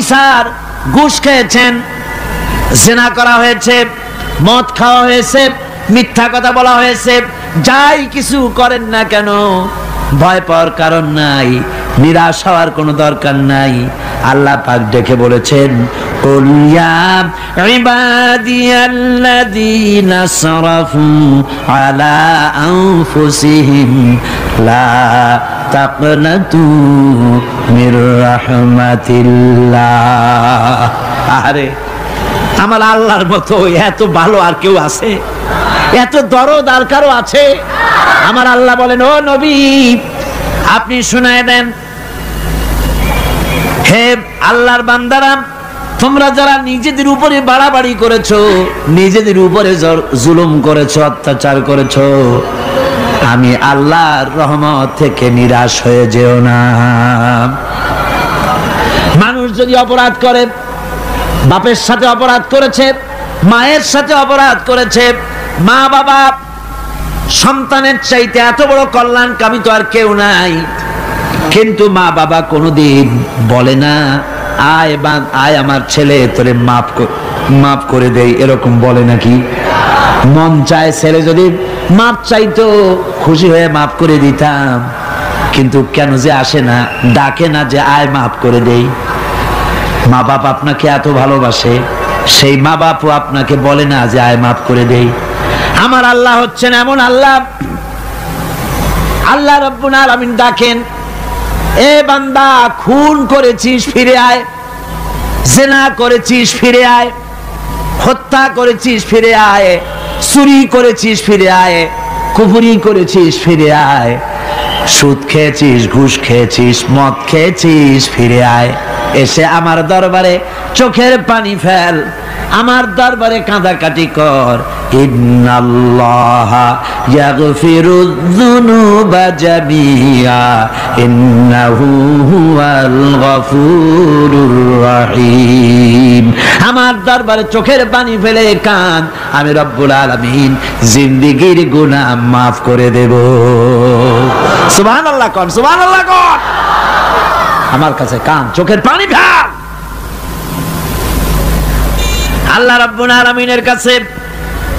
Sir ঘুষ খেয়েছেন, জিনা করা হয়েছে, মদ খাওয়া হয়েছে, মিথ্যা কথা বলা হয়েছে, যাই কিছু করেন না কেন ভয় পাওয়ার কারণ নাই, নিরাশ হওয়ার কোনো দরকার নাই। আল্লাহ পাক ডেকে বলেছেন, কুল ইয়া ইবাদিয়াল্লাযীনা আসরাফু আলা আনফুসিহিম লা তাকনাতু মির রাহমাতিল্লাহ। আরে আমার আল্লাহর মতো এত ভালো আর কেউ আছে? এত দরদ আর কারো আছে? আমার আল্লাহ বলেন, ও নবী আপনি শুনায় দেন, হে আল্লাহর বান্দারা, তোমরা যারা নিজেদের উপরে বাড়াবাড়ি করেছো, নিজেদের উপরে জুলুম করেছো, অত্যাচার করেছো, আমি আল্লাহর রহমত থেকে নিরাশ হয়ে যেও না। মানুষ যদি অপরাধ করে, বাপের সাথে অপরাধ করেছে, মায়ের সাথে অপরাধ করেছে, মা বাবা সন্তানের চাইতে এত বড় কল্যাণকামী তো আর কেউ নাই, কিন্তু মা বাবা কোনোদিন বলে না আয় আমার ছেলে তোরে মাফ করে দেই, এরকম বলে নাকি? মন চায় ছেলে যদি মাপ চাইতো খুশি হয়ে মাফ করে দিতাম, কিন্তু কেন যে আসে না, ডাকে না যে আয় মাফ করে দেই। মা বাপ আপনাকে এত ভালোবাসে, সেই মা বাপও আপনাকে বলে না যে আয় মাফ করে দেই। আমার আল্লাহ হচ্ছেন এমন আল্লাহ, আল্লাহ রাব্বুল আলামিন ডাকেন, এ বান্দা খুন করেছিস ফিরে আয়, জিনা করেছিস ফিরে আয়, হত্যা করেছিস ফিরে আয়, চুরি করেছিস ফিরে আয়, কুফরি করেছিস ফিরে আয়, সুদ খেয়েছিস, ঘুষ খেয়েছিস, মদ খেয়েছিস ফিরে আয়, এসে আমার দরবারে চোখের পানি ফেল, আমার দরবারে কাঁদাকাটি কর। ইন্নাল্লাহা ইয়াগফিরুয যুনুবা জামিআ ইন্নাহু হুয়াল গফুরুর রহিম। আমার দরবারে চোখের পানি ফেলে কাঁদ, আমি রব্বুল আলামিন জিন্দেগীর গুনাহ মাফ করে দেব। সুবহানাল্লাহ কোন, সুবহানাল্লাহ কোন। আমার কাছে কান, চোখের পানি ফেল। আল্লাহ রাব্বুল আলামিনের কাছে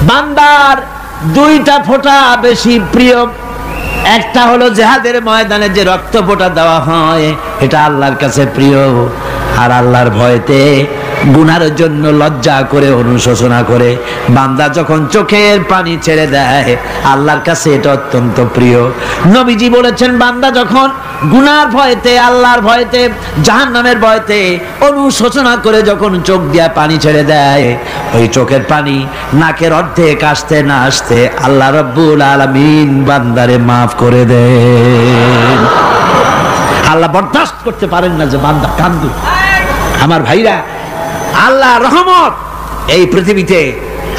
বান্দার দুইটা ফোঁটা বেশি প্রিয়। একটা হলো জিহাদের ময়দানে যে রক্ত ফোঁটা দেওয়া হয়, এটা আল্লাহর কাছে প্রিয়। আর আল্লাহর ভয়তে গুনার জন্য লজ্জা করে, অনুশোচনা করে বান্দা যখন চোখের পানি ছেড়ে দেয়, আল্লাহর কাছে এটা অত্যন্ত প্রিয়। নবীজি বলেছেন, বান্দা যখন গুনার ভয়তে, আল্লাহর ভয়তে, জাহান্নামের ভয়তে অনুশোচনা করে যখন চোখ দিয়া পানি ছেড়ে দেয়, ওই চোখের পানি নাকের অর্ধেক আসতে না আসতে আল্লাহ রাব্বুল আলামিন বান্দারে মাফ করে দেন। আল্লাহ বরদাস্ত করতে পারেন না যে বান্দা কান্দু। আমার ভাইরা, আল্লাহ রহমত এই পৃথিবীতে,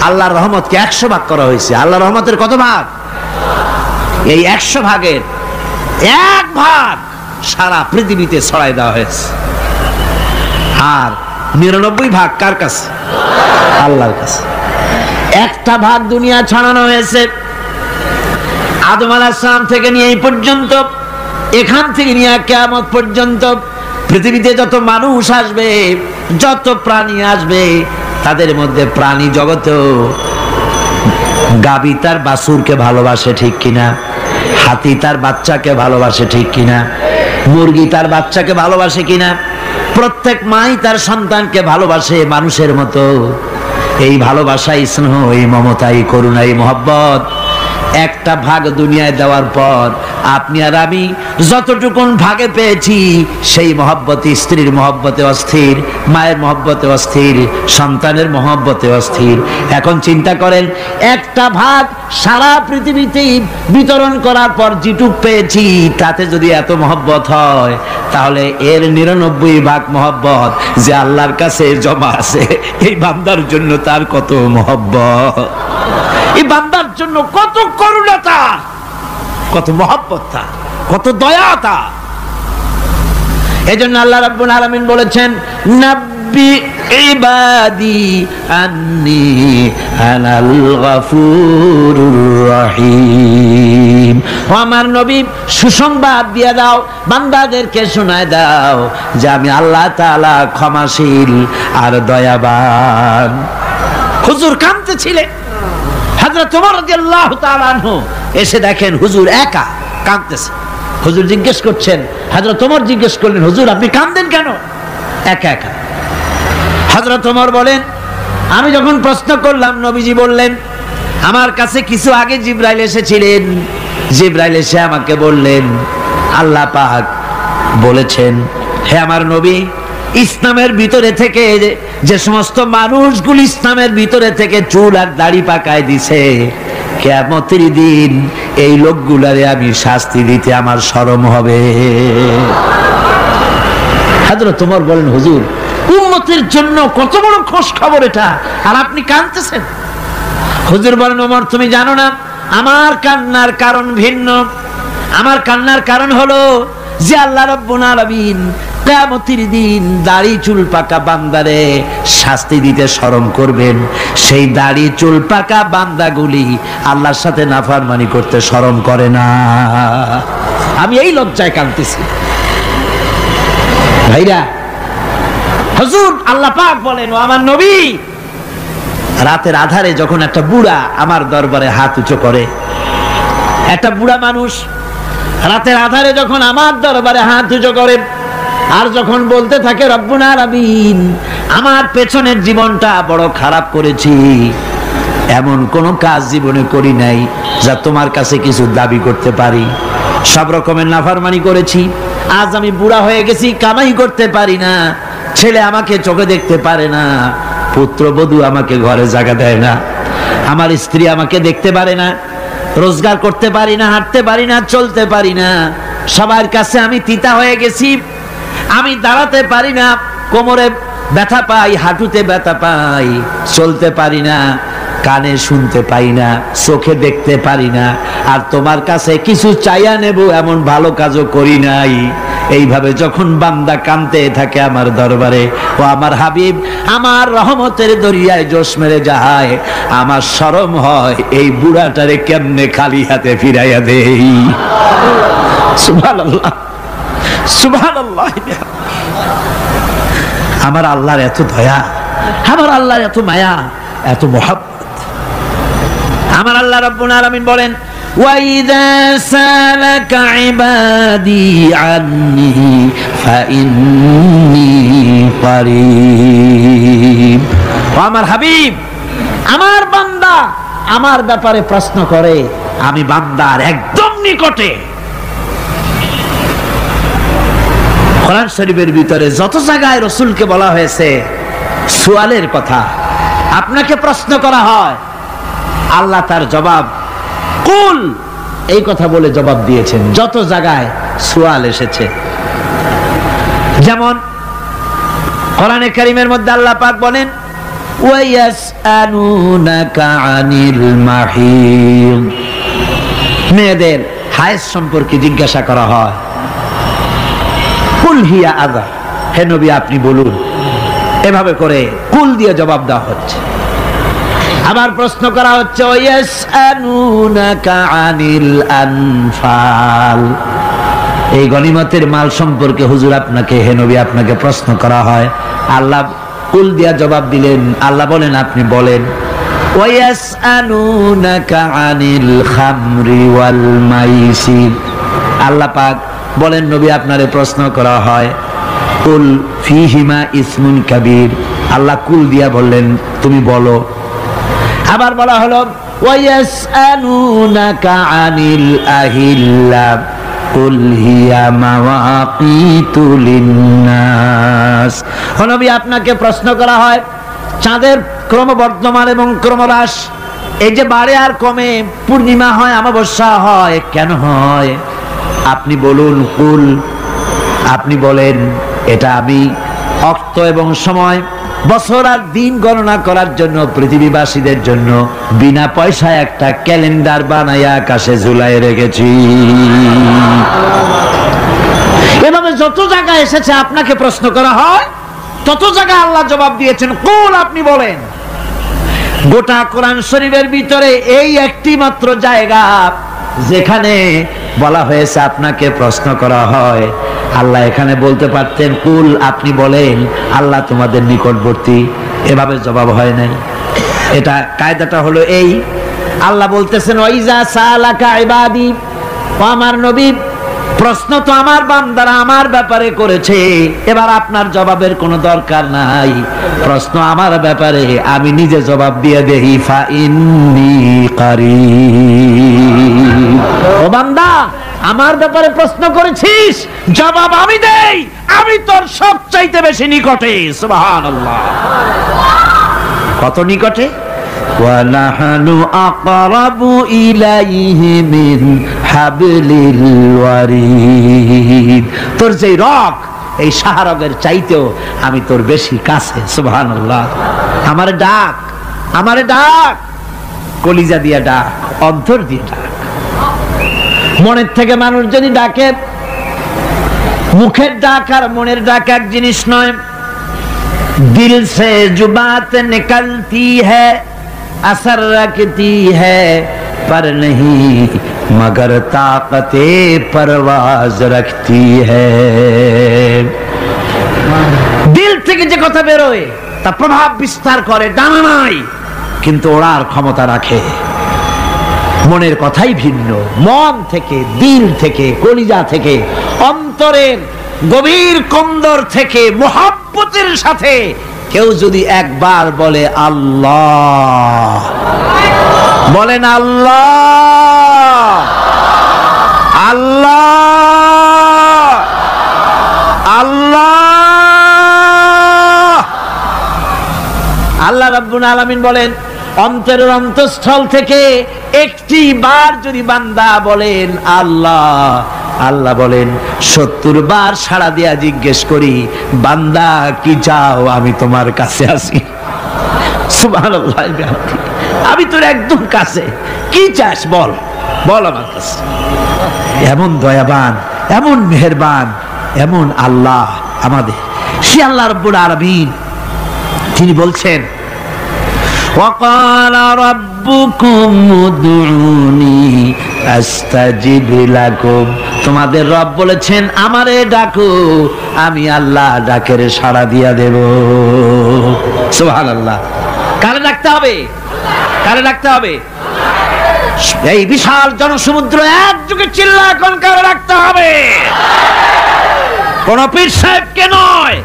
আল্লাহর রহমতকে 100 ভাগ করা হয়েছে। আল্লাহ রহমতের কত ভাগ? এই 100 ভাগের 1 ভাগ সারা পৃথিবীতে ছড়াই দেওয়া হয়েছে। আর 99 ভাগ কার কাছে? আল্লাহর কাছে। একটা ভাগ দুনিয়া ছড়ানো হয়েছে আদম আলাইহিস সালাম থেকে নিয়ে এই পর্যন্ত, এখান থেকে নিয়ে কিয়ামত পর্যন্ত পৃথিবীতে যত মানুষ আসবে, যত প্রাণী আসবে, তাদের মধ্যে প্রাণী জগতেও গাবি তার বাছুরকে ভালোবাসে ঠিক কিনা, হাতি তার বাচ্চাকে ভালোবাসে ঠিক কিনা, মুরগি তার বাচ্চাকে ভালোবাসে কিনা, প্রত্যেক মাই তার সন্তানকে ভালোবাসে মানুষের মতো। এই ভালোবাসা, স্নেহ, এই মমতা, এই করুণা, এই মহব্বত একটা ভাগ দুনিয়ায় দেওয়ার পর আপনি আর আমি যতটুকুন ভাগে পেয়েছি, সেই মহব্বতে, স্ত্রীর মহব্বতে অস্থির, মায়ের মহব্বতে অস্থির, সন্তানের মহব্বতে অস্থির। এখন চিন্তা করেন, একটা ভাগ সারা পৃথিবীতে বিতরণ করার পর যেটুক পেয়েছি, তাতে যদি এত মহব্বত হয়, তাহলে এর 99 ভাগ মহব্বত যে আল্লাহর কাছে জমা আছে, এই বান্দার জন্য তার কত মহব্বত, এই বান্দার জন্য কত করুণা, কত মহব্বত, কত দয়া। এজন্য আল্লাহ রাব্বুল আলামিন বলেছেন, নাব্বি ইবাদি আন্নি আনাল গফুরুর রহিম। ও আমার নবী, সুসংবাদ দিয়ে দাও, বান্দাদেরকে শোনায় দাও যে আমি আল্লাহ তাআলা ক্ষমাশীল আর দয়াবান। হুজুর কাঁদতেছিলেন। হযরত ওমর রাদিয়াল্লাহু তাআলা আনহু এসে দেখেন হুজুর একা কাঁদতেছে। হুজুর জিজ্ঞেস করছেন, হযরত ওমর জিজ্ঞেস করলেন, হুজুর আপনি কাঁদেন কেন একা একা? হযরত ওমর বলেন, আমি যখন প্রশ্ন করলাম নবীজি বললেন, আমার কাছে কিছু আগে জিবরাইল এসেছিলেন। জিবরাইল এসে আমাকে বললেন, আল্লাহ পাক বলেছেন, হে আমার নবী, ইসলামের ভিতরে থেকে যে সমস্ত মানুষগুলো ইসলামের ভিতরে থেকে চুল আর দাড়ি পাকায় দিছে, কিয়ামতের দিন এই লোকগুলারে আমি শাস্তি দিতে আমার শরম হবে। হযরত ওমর বলেন, হুজুর উম্মতের জন্য কত বড় খোঁজ খবর এটা, আর আপনি কাঁদতেছেন। হুজুর বলেন, ওমর তুমি জানো না আমার কান্নার কারণ ভিন্ন। আমার কান্নার কারণ হলো যে আল্লাহ রাব্বুল আলামিন কিয়ামতের দিন দাড়ি চুল পাকা বান্দারে শাস্তি দিতে শরম করবেন। সেই দাড়ি চুল পাকা বান্দাগুলি আল্লাহর সাথে নাফরমানি করতে শরম করে না। আমি এই লজ্জায় কাঁদতেছি। ভাইরা, হুজুর আল্লাহ পাক বলেন, ও আমার নবী, রাতের আধারে যখন একটা বুড়া আমার দরবারে হাত উঁচু করে, একটা বুড়া মানুষ রাতের আধারে যখন আমার দরবারে হাত উঁচু করে আর যখন বলতে থাকে, রব্বুল আলামিন আমার পেছনের জীবনটা বড় খারাপ করেছি, এমন কোন কাজ জীবনে করি নাই যা তোমার কাছে কিছু দাবি করতে পারি, সব রকমের নাফরমানি করেছি, আজ আমি বুড়া হয়ে গেছি, কামাই করতে পারি না, ছেলে আমাকে চোখে দেখতে পারে না, পুত্রবধূ আমাকে ঘরে জায়গা দেয় না, আমার স্ত্রী আমাকে দেখতে পারে না, রোজগার করতে পারি না, হাঁটতে পারি না, চলতে পারি না, সবার কাছে আমি তিতা হয়ে গেছি, আমি দাঁড়াতে পারি না, কোমরে ব্যথা পাই, হাঁটুতে ব্যথা পাই, চলতে পারি না, কানে শুনতে পাই না, চোখে দেখতে পারি না, আর তোমার কাছে কিছু চাইয়া নেব এমন ভালো কাজও করি নাই। এইভাবে যখন বান্দা কাঁদতে থাকে আমার দরবারে, ও আমার হাবিব আমার রহমতের দরিয়ায় জোশ মেরে যায়, আমার শরম হয় এই বুড়াটারে কেমনে খালি হাতে ফিরাইয়া দেই। সুবহানাল্লাহ, সুবহানাল্লাহ। আমার আল্লাহর এত দয়া, আমার আল্লাহর এত মায়া, এত মহব্বত। আমার আল্লাহ রাব্বুল আলামিন বলেন, وَإِذَا سَأَلَكَ عِبَادِي عَنِّي فَإِنِّي قَرِيبٌ। আমার হাবিব, আমার বান্দা আমার ব্যাপারে প্রশ্ন করে, আমি বান্দার একদম নিকটে। কোরআন শরীফের ভিতরে যত জায়গায় রাসূলকে বলা হয়েছে সুয়ালের কথা, আপনাকে প্রশ্ন করা হয়, আল্লাহ তার জবাব কুল এই কথা বলে জবাব দিয়েছেন। যত জায়গায় সুয়াল এসেছে, যেমন কোরআনে কারীমের মধ্যে আল্লাহ পাক বলেন, ওয়ায়াসআলুনাকা আনিল মাহিদ, মেয়েদের হায়েজ সম্পর্কে জিজ্ঞাসা করা হয়, কুল হিয়া আযা, হে নবী আপনি বলুন। এভাবে করে কুল দিয়ে জবাব দেওয়া হচ্ছে। আবার প্রশ্ন করা হচ্ছে, ওয়ায়াসআলুনাকা আনিল আনফাল, এই গনিমতের মাল সম্পর্কে হুজুর আপনাকে, হে নবী আপনাকে প্রশ্ন করা হয়। আল্লাহ কুল দিয়া জবাব দিলেন। আল্লাহ বলেন আপনি বলেন। ওয়ায়াসআলুনাকা আনিল খামরি ওয়াল মাইসির, আল্লাহ পাক বলেন নবী আপনারে প্রশ্ন করা হয়, কুল ফিহিমা ইসমুন কাবীর, আল্লাহ কুল দিয়া বললেন তুমি বলো। আবার বলা হলো, ওয়ায়াসআলুনাকা আনিল আহিল্লা কুল হিয়া মাওয়াকিতু লিন্নাস, ও নবী আপনাকে প্রশ্ন করা হয় চাঁদের ক্রমবর্ধমান এবং ক্রমহ্রাস, এই যে বাড়ে আর কমে, পূর্ণিমা হয় অমাবস্যা হয়, কেন হয়? আপনি বলুন কুল, আপনি বলেন এটা আমি অক্ত এবং সময়, বছর আর দিন গণনা করার জন্য পৃথিবীবাসীদের জন্য বিনা পয়সায় একটা ক্যালেন্ডার বানাইয়া আকাশে ঝুলাই রেখেছি। এভাবে যত জায়গায় এসেছে আপনাকে প্রশ্ন করা হয়, তত জায়গায় আল্লাহ জবাব দিয়েছেন কুল, আপনি বলেন। গোটা কোরআন শরীফের ভিতরে এই একটি মাত্র জায়গা যেখানে বলা হয়েছে আপনাকে প্রশ্ন করা হয়, আল্লাহ এখানে বলতে পারতেন কুল, আপনি বলেন, আল্লাহ তোমাদের নিকটবর্তী, এভাবে জবাব হয় নাই। এটা কায়দাটা হলো এই, আল্লাহ বলতেছেন ওয়াইজা সালাকা ইবাদি, ও আমার নবী, প্রশ্ন তো আমার বান্দারা আমার ব্যাপারে করেছে, এবার আপনার জবাবের কোনো দরকার নাই, প্রশ্ন আমার ব্যাপারে, আমি নিজে জবাব দিয়ে দেই, ফা ইন্নী কারীব। ও বান্দা, আমার ব্যাপারে প্রশ্ন করেছিস, জবাব আমি দেই, আমি তোর সবচাইতে বেশি নিকটে। সুবহানাল্লাহ, কত নিকটে? وَنَحْنُ أَقْرَبُ إِلَيْهِ مِنْ حَبْلِ الْوَرِيدِ। তোর যে রগ, এই শাহরগের চাইতেও আমি তোর বেশি কাছে। সুবহানাল্লাহ। আমারে ডাক, আমারে ডাক, কলিজা দিয়া ডাক, অন্তর দিয়ে ডাক। মনের থেকে মানুষ যদি ডাকে, মুখের ডাক আর মনের ডাক এক জিনিস নয়। दिल से जो बात निकलती है असर रखती है पर नहीं मगर ताकते परवाज रखती है। दिल থেকে যে কথা বেরোয় তা প্রভাব বিস্তার করে, ডানা নাই কিন্তু ওড়ার ক্ষমতা রাখে। মনের কথাই ভিন্ন। মন থেকে, দিল থেকে, কলিজা থেকে, অন্তরের গভীর কন্দর থেকে মুহাব্বতের সাথে কেউ যদি একবার বলে আল্লাহ, বলেন আল্লাহ, আল্লাহ, আল্লাহ, আল্লাহ রাব্বুল আলামিন বলেন, অন্তরের অন্তঃস্থল থেকে একটি বার যদি বান্দা বলেন আল্লাহ, আল্লাহ বলেন 70 বার সাড়া দিয়া জিজ্ঞেস করি, বান্দা কি চাও, আমি তোমার কাছে আছি। সুবহানাল্লাহ, আমি তোর একদম কাছে, কি চাস বল, বল আমার কাছে। এমন দয়াবান, এমন মেহেরবান, এমন আল্লাহ আমাদের। সে আল্লাহ রাব্বুল আলামিন তিনি বলছেন وقال ربكم ادعوني استجب لكم। তোমাদের রব বলেছেন আমারে ডাকো, আমি আল্লাহ ডাকের সাড়া দিয়া দেব। সুবহানাল্লাহ। কারে ডাকতে হবে? কারে ডাকতে হবে? এই বিশাল জনসমুদ্র একযোগে চিল্লা এখন কারে ডাকতে হবে? কোন পীর সাহেবকে নয়,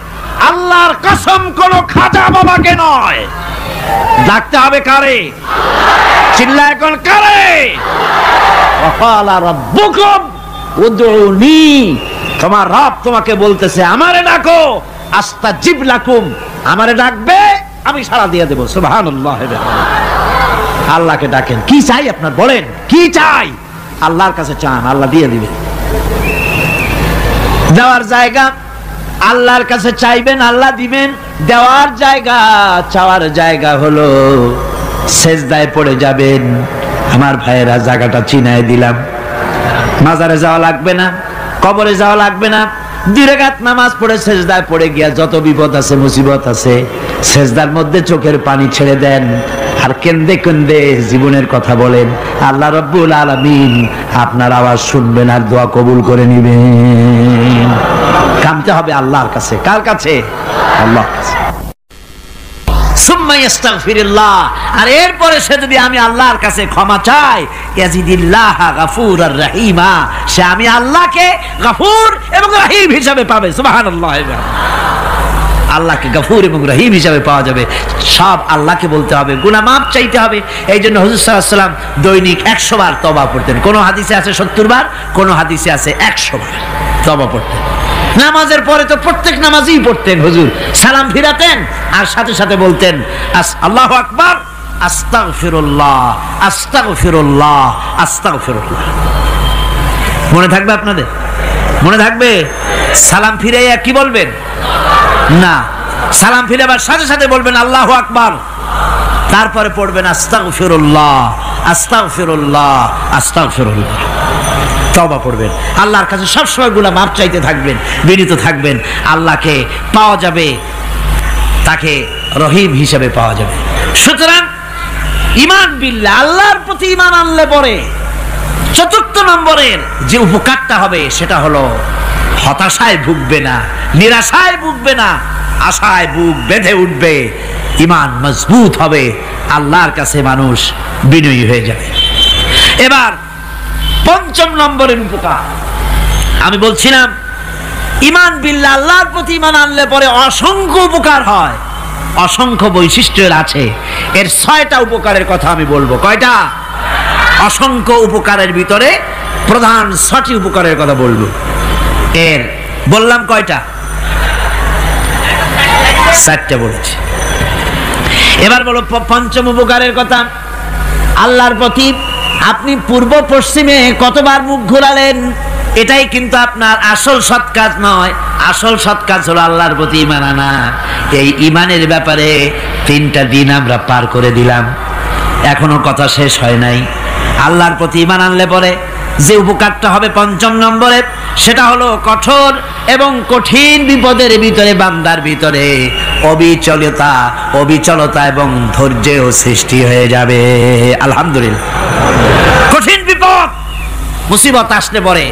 আল্লাহর কসম কোন খাজা বাবাকে নয়, ডাকতে হবে কারে? চিল্লা এখন কারে? ওয়াকালা রাব্বুকুম উদউনি, তোমার রব তোমাকে বলতেছে আমারে ডাকো, আস্তাজিব লাকুম, আমারে ডাকবে আমি সাড়া দিয়ে দেব। সুবহানাল্লাহ। আল্লাহকে ডাকেন, কি চাই আপনার বলেন, কি চাই? আল্লাহর কাছে চান, আল্লাহ দিয়ে দিবেন। দেওয়ার জায়গা আল্লাহর কাছে চাইবেন, আল্লাহ দিবেন। দেওয়ার জায়গা, চাওয়ার জায়গা হলো সেজদায় পড়ে যাবেন। আমার ভাইয়েরা, জায়গাটা চিনায় দিলাম। মাজারে যাওয়া লাগবে না, কবরে যাওয়া লাগবে না, 2 রাকাত নামাজ পড়ে সেজদায় পড়ে গিয়া যত বিপদ আছে, মুসিবত আছে, সেজদার মধ্যে চোখের পানি ছেড়ে দেন আর কেন্দে কেন্দে জীবনের কথা বলেন। আল্লাহ রাব্বুল আলামিন আপনার আওয়াজ শুনবেন আর দোয়া কবুল করে নিবেন। কামতে হবে আল্লাহর কাছে। কার কাছে? আল্লাহর কাছে। সুম্মা ইস্তাগফিরুল্লাহ, আর এরপরে সে যদি আমি আল্লাহর কাছে ক্ষমা চাই, ইয়াজিদিল্লাহ গাফুরার রহিমা, সে আমি আল্লাহকে গফুর এবং রহিম হিসাবে পাবে। সুবহানাল্লাহ। আল্লাহকে গফুর এবং রহিম হিসাবে পাওয়া যাবে। সব আল্লাহকে বলতে হবে, গুনাহ মাফ চাইতে হবে। এই জন্য হুজুর সাল্লাল্লাহু আলাইহি ওয়াসাল্লাম দৈনিক 100 বার তওবা পড়তেন। কোন হাদিসে আছে 70 বার, কোন হাদিসে আছে 100 বার তওবা পড়তেন। নামাজের পরে তো প্রত্যেক নামাজই পড়তেন হুজুর, সালাম ফিরাতেন আর সাথে সাথে বলতেন আল্লাহু আকবার, আস্তাগফিরুল্লাহ, আস্তাগফিরুল্লাহ, আস্তাগফিরুল্লাহ। মনে থাকবে আপনাদের? মনে থাকবে? সালাম ফিরাইয়া কি বলবেন? না, সালাম ফিরাবার সাথে সাথে বলবেন আল্লাহু আকবার, তারপরে পড়বেন আস্তাগফিরুল্লাহ, আস্তাগফিরুল্লাহ, আস্তাগফিরুল্লাহ। তওবা পড়বেন। আল্লাহর কাছে সবসময় গুনাহ মাফ চাইতে থাকবেন, বিনীত থাকবেন। আল্লাহকে পাওয়া যাবে তাকে রহিম হিসেবে পাওয়া যাবে। সুতরাং ঈমান বিল্লাহ, আল্লাহর প্রতি ঈমান আনলে পরে চতুর্থ নম্বরের যে উপকারটা হবে সেটা হলো হতাশায় ভুগবে না, নিরাশায় ভুগবে না, আশায় বুক বেঁধে উঠবে, ঈমান মজবুত হবে, আল্লাহর কাছে মানুষ বিনয়ী হয়ে যাবে। এবার পঞ্চম নম্বরের উপকার আমি বলছিলাম, ঈমান বিল্লাহ, আল্লাহর প্রতি ঈমান আনলে পরে অসংখ্য উপকার হয়, অসংখ্য বৈশিষ্ট্যের আছে। এর 6টা উপকারের কথা আমি বলবো। কয়টা? অসংখ্য উপকারের ভিতরে প্রধান 6টি উপকারের কথা বলবো। এর বললাম কয়টা? 4টে বলেছি। এবার বলো পঞ্চম উপকারের কথা। আল্লাহর প্রতি আপনি পূর্ব পশ্চিমে কতবার মুখ ঘোরালেন, এটাই কিন্তু আপনার আসল সৎ কাজ নয়। আসল সৎ কাজ হলো আল্লাহর প্রতি ঈমান আনা। এই ঈমানের ব্যাপারে 3টা দিন আমরা পার করে দিলাম, এখনো কথা শেষ হয় নাই। আল্লাহর প্রতি ঈমান আনলে পরে যে উপকারটা হবে পঞ্চম নম্বরে, সেটা হলো কঠোর এবং কঠিন বিপদের ভিতরে বান্দার ভিতরে অবিচলতা এবং ধৈর্যের সৃষ্টি হয়ে যাবে। আলহামদুলিল্লাহ। কঠিন বিপদ মুসিবত আসলে পরে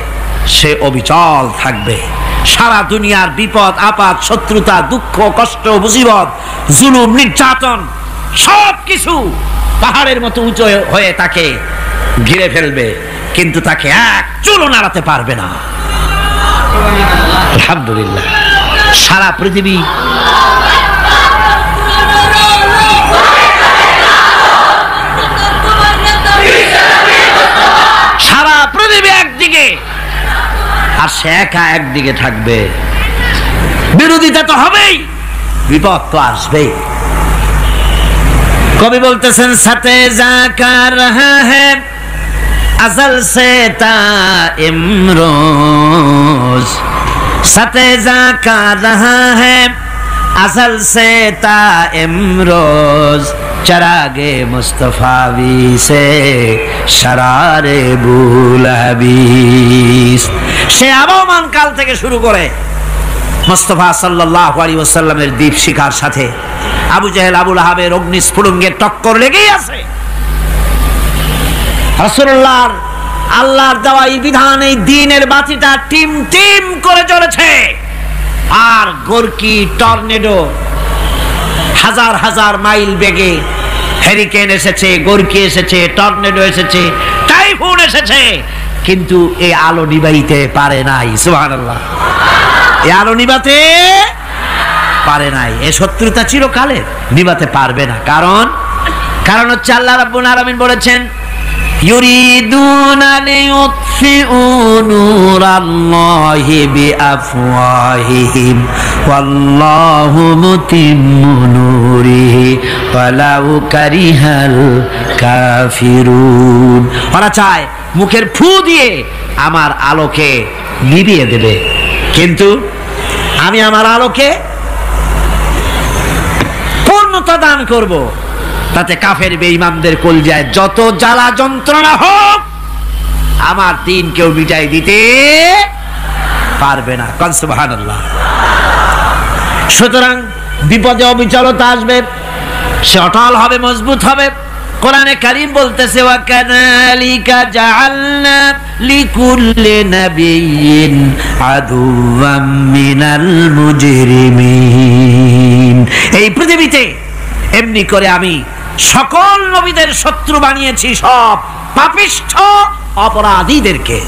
সে অবিচল থাকবে। সারা দুনিয়ার বিপদ আপদ, শত্রুতা, দুঃখ, কষ্ট, মুসিবত, জুলুম, নির্যাতন সবকিছু পাহাড়ের মতো উঁচু হয়ে তাকে ঘিরে ফেলবে, কিন্তু তাকে এক চুলও নাড়াতে পারবে না। আলহামদুলিল্লাহ। সারা পৃথিবী একদিকে আর সে একা একদিকে থাকবে। বিরোধিতা তো হবেই, বিপদ তো আসবেই। কবি বলতেছেন, সাথে জাকা রহা হ্যায় अज़ल से ता इमरोज, सतेजा का रहा है अज़ल से ता इमरोज, चरागे मुस्तफावी से शरारे बुलहबीस। সে আবহমান কাল থেকে শুরু করে মুস্তাফা সাল্লাল্লাহু আলাইহি ওয়াসাল্লামের দীপ শিখার সাথে আবু জেহেল, আবু লাহাবের অগ্নিস্ফুলিঙ্গের টক্কর লেগেই আছে। রাসূলুল্লাহর আল্লাহর দেওয়া এই বিধান, এই দ্বীনের বাতিটা টিম টিম করে চলেছে। আর গোরকি, টর্নেডো, হাজার হাজার মাইল বেগে হেরিকেন এসেছে, গোরকি এসেছে, টর্নেডো এসেছে, টাইফুন এসেছে, কিন্তু এই আলো নিভাইতে পারে নাই। সুবহানাল্লাহ। এই আলো নিভাতে পারে নাই। এই শত্রুতা চিরকালের, নিভাতে পারবে না। কারণ হচ্ছে আল্লাহ রাব্বুল আলামিন বলেছেন, ইউরিদুনা লিইউতফিউ নূরাল্লাহি বিআফওয়াহিহিম ওয়াল্লাহু মুতিম্মু নূরিহি ওয়ালাউ কারিহাল কাফিরুন। ওরা চায় মুখের ফু দিয়ে আমার আলোকে নিভিয়ে দেবে, কিন্তু আমি আমার আলোকে পূর্ণতা দান করব। তাতে কাফের বেঈমানদের কলজায় যত জ্বালা যন্ত্রণা হোক, আমার দ্বীন কেউ মিটাই দিতে পারবে না। সুবহানাল্লাহ। সুতরাং বিপদে অবিচলতা আসবে, সে অটল হবে, মজবুত হবে। কোরআনে কারীম বলতেছে, ওয়া কাযালিকা জাআলনা লিকুল্লি নাবিয়্যিন আদুওয়াম মিনাল মুজরিমিন। এই পৃথিবীতে এমনি করে আমি সকল নবীদের শত্রু বানিয়েছি, সব পাপিষ্ঠ অপরাধীদেরকে।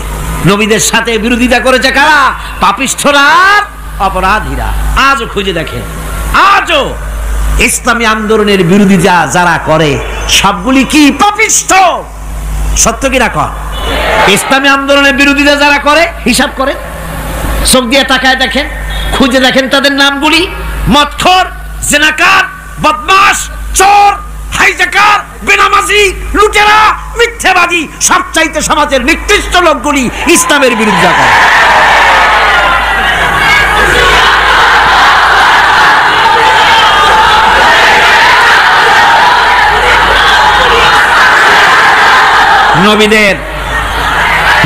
নবীদের সাথে বিরোধিতা করেছে কারা? পাপিষ্ঠরা, অপরাধীরা। আজও খুঁজে দেখেন, আজও ইসলামী আন্দোলনের বিরোধিতা যারা করে সবগুলি কি? পাপিষ্ঠ। সত্য কি না কর? ইসলামী আন্দোলনের বিরোধিতা যারা করে হিসাব করে, চোখ দিয়ে তাকায় দেখেন, খুঁজে দেখেন তাদের নামগুলি। মদখোর, জিনাকার, বদমাশ, চোর, হাইজাকার, বেনামাজি, লুটেরা, মিথ্যাবাদী, সবচাইতে সমাজের নিকৃষ্ট লোকগুলি ইসলামের বিরোধিতা করে।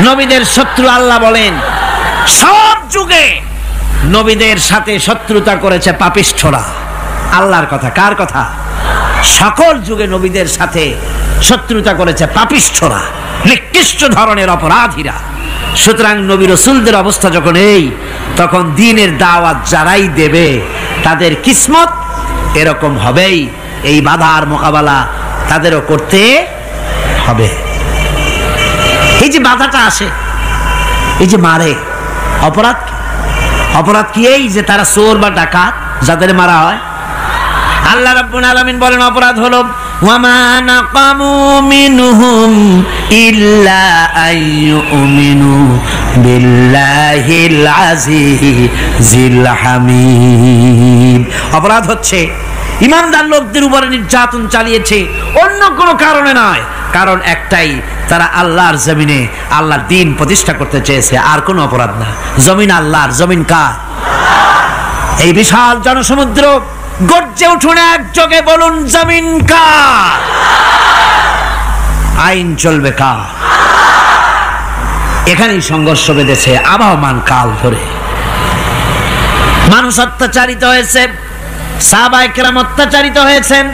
নবীদের শত্রু আল্লাহ বলেন, সব যুগে নবীদের সাথে শত্রুতা করেছে পাপিষ্ঠরা। আল্লাহর কথা। কার কথা? সকল যুগে নবীদের সাথে শত্রুতা করেছে পাপিষ্ঠরা, নিকৃষ্ট ধরনের অপরাধীরা। সুতরাং নবী রাসূলদের অবস্থা যখন এই, তখন দ্বীনের দাওয়াত যারাই দেবে তাদের কিসমত এরকম হবেই। এই বাধার মোকাবেলা তাদেরও করতে হবে। এই যে বাধাটা আসে, এই যে মারে, অপরাধ কি? এই যে তারা চোর বা ডাকাত যাদের মারা হয়। আল্লাহ রাব্বুল আলামিন বলেন অপরাধ হলো ওয়ামা নাকামু মিনহুম ইল্লা আইয়ুমিনু বিল্লাহিল আজিজিল হামিদ। অপরাধ হচ্ছে ঈমানদার লোকদের উপরে নির্যাতন চালিয়েছে, অন্য কোনো কারণে নয়। কারণ একটাই, তারা আল্লাহর জমিনে আল্লাহর দ্বীন প্রতিষ্ঠা করতে চেয়েছে, আর কোনো অপরাধ না। জমিন আল্লাহর, জমিন কার? এই বিশাল জনসমুদ্র গর্জে উঠুন একযোগে, বলুন জমিন কার? আইন চলবে কার? এখানেই সংঘর্ষ বেঁধেছে আবহমান কাল ধরে। মানুষ অত্যাচারিত হয়েছে, সাহাবায়ে কেরাম অত্যাচারিত হয়েছেন।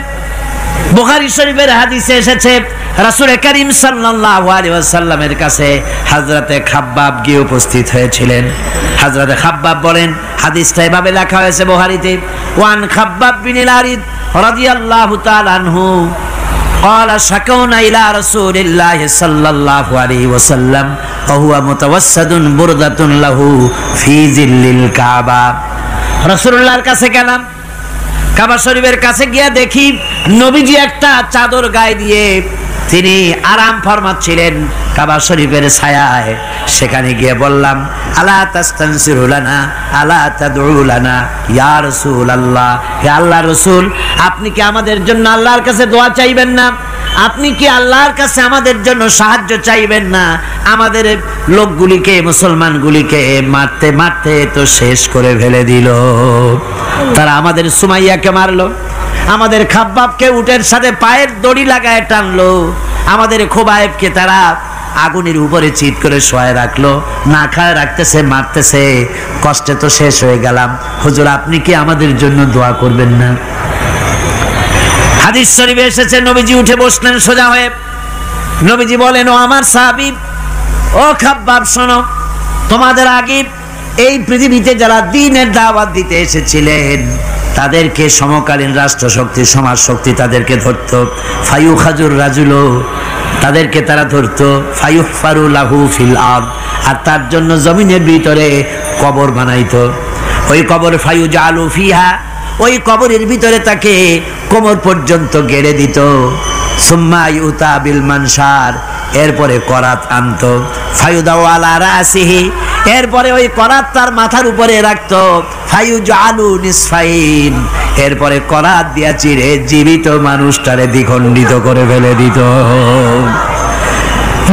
বুখারী শরীফের হাদিসে এসেছে রাসূল করিম সাল্লাল্লাহু আলাইহি ওয়াসাল্লামের কাছে হযরতে খাব্বাব গিয়ে উপস্থিত হয়েছিলেন। হযরতে খাব্বাব বলেন, হাদিসটা এভাবে লেখা হয়েছে বুখারীতে, ওয়ান খাব্বাব বিনিল আরিদ রাদিয়াল্লাহু তাআলা আনহু قال شكونا إلى رسول الله صلى الله عليه وسلم وهو متوسد بردة له في ظل الكعبة। রাসূলুল্লাহর কাছে গেলাম, কাবা শরীফের কাছে গিয়ে দেখি নবীজি একটা চাদর গায়ে দিয়ে তিনি আরাম ফরমাচ্ছিলেন কাবা শরীফের ছায়ায়। সেখানে গিয়ে বললাম, আলা তাস্তানসিরু লানা আলা তাদউ লানা ইয়া রাসূলুল্লাহ, হে আল্লাহর রাসূল, আপনি কি আমাদের জন্য আল্লাহর কাছে দোয়া চাইবেন না? আপনি কি আল্লাহর কাছে আমাদের জন্য সাহায্য চাইবেন না? আমাদের লোকগুলিকে, মুসলমানগুলিকে মারতে মারতে তো শেষ করে ফেলে দিল। তারা আমাদের সুমাইয়াকে মারলো, আমাদের খাব্বাবকে উটের সাথে পায়ের দড়ি লাগায় টানলো, আমাদের খোবায়েবকে তারা আগুনের উপরে চিৎ করে শোয়ায় রাখলো, না খায় রাখতেছে, মারতেছে। কষ্টে তো শেষ হয়ে গেলাম, হুজুর আপনি কি আমাদের জন্য দোয়া করবেন না? হাদিস শরীফে এসেছে নবীজি উঠে বসলেন সোজা হয়ে। নবীজি বলেন, ও আমার সাহাবী, ও খাব্বাব শোনো, তোমাদের আগে এই পৃথিবীতে যারা দ্বীনের দাওয়াত দিতে এসেছিলেন তাদেরকে সমকালীন রাষ্ট্রশক্তি, সমাজ শক্তি তাদেরকে ধরতো। ফায়ুখাজুর রাজুলো, তাদেরকে তারা ধরতো। ফায়ুহফারু লাহু ফিল আরদ, আর তার জন্য জমিনের ভিতরে কবর বানাইতো। ওই কবর ফায়ুজালু ফিহা, ওই কবরের ভিতরে তাকে কোমর পর্যন্ত গেড়ে দিত। সুম্মা ইউতা বিল মানশার, এরপরে করাত আনতো। ফায়ুদাউ আলা রাসিহি, এরপরে ওই করাত তার মাথার উপরে রাখতো। ফায়ুজালু নিসফাইন, এরপরে করাত দিয়া চিরে জীবিত মানুষটারে দ্বিখণ্ডিত করে ফেলে দিত।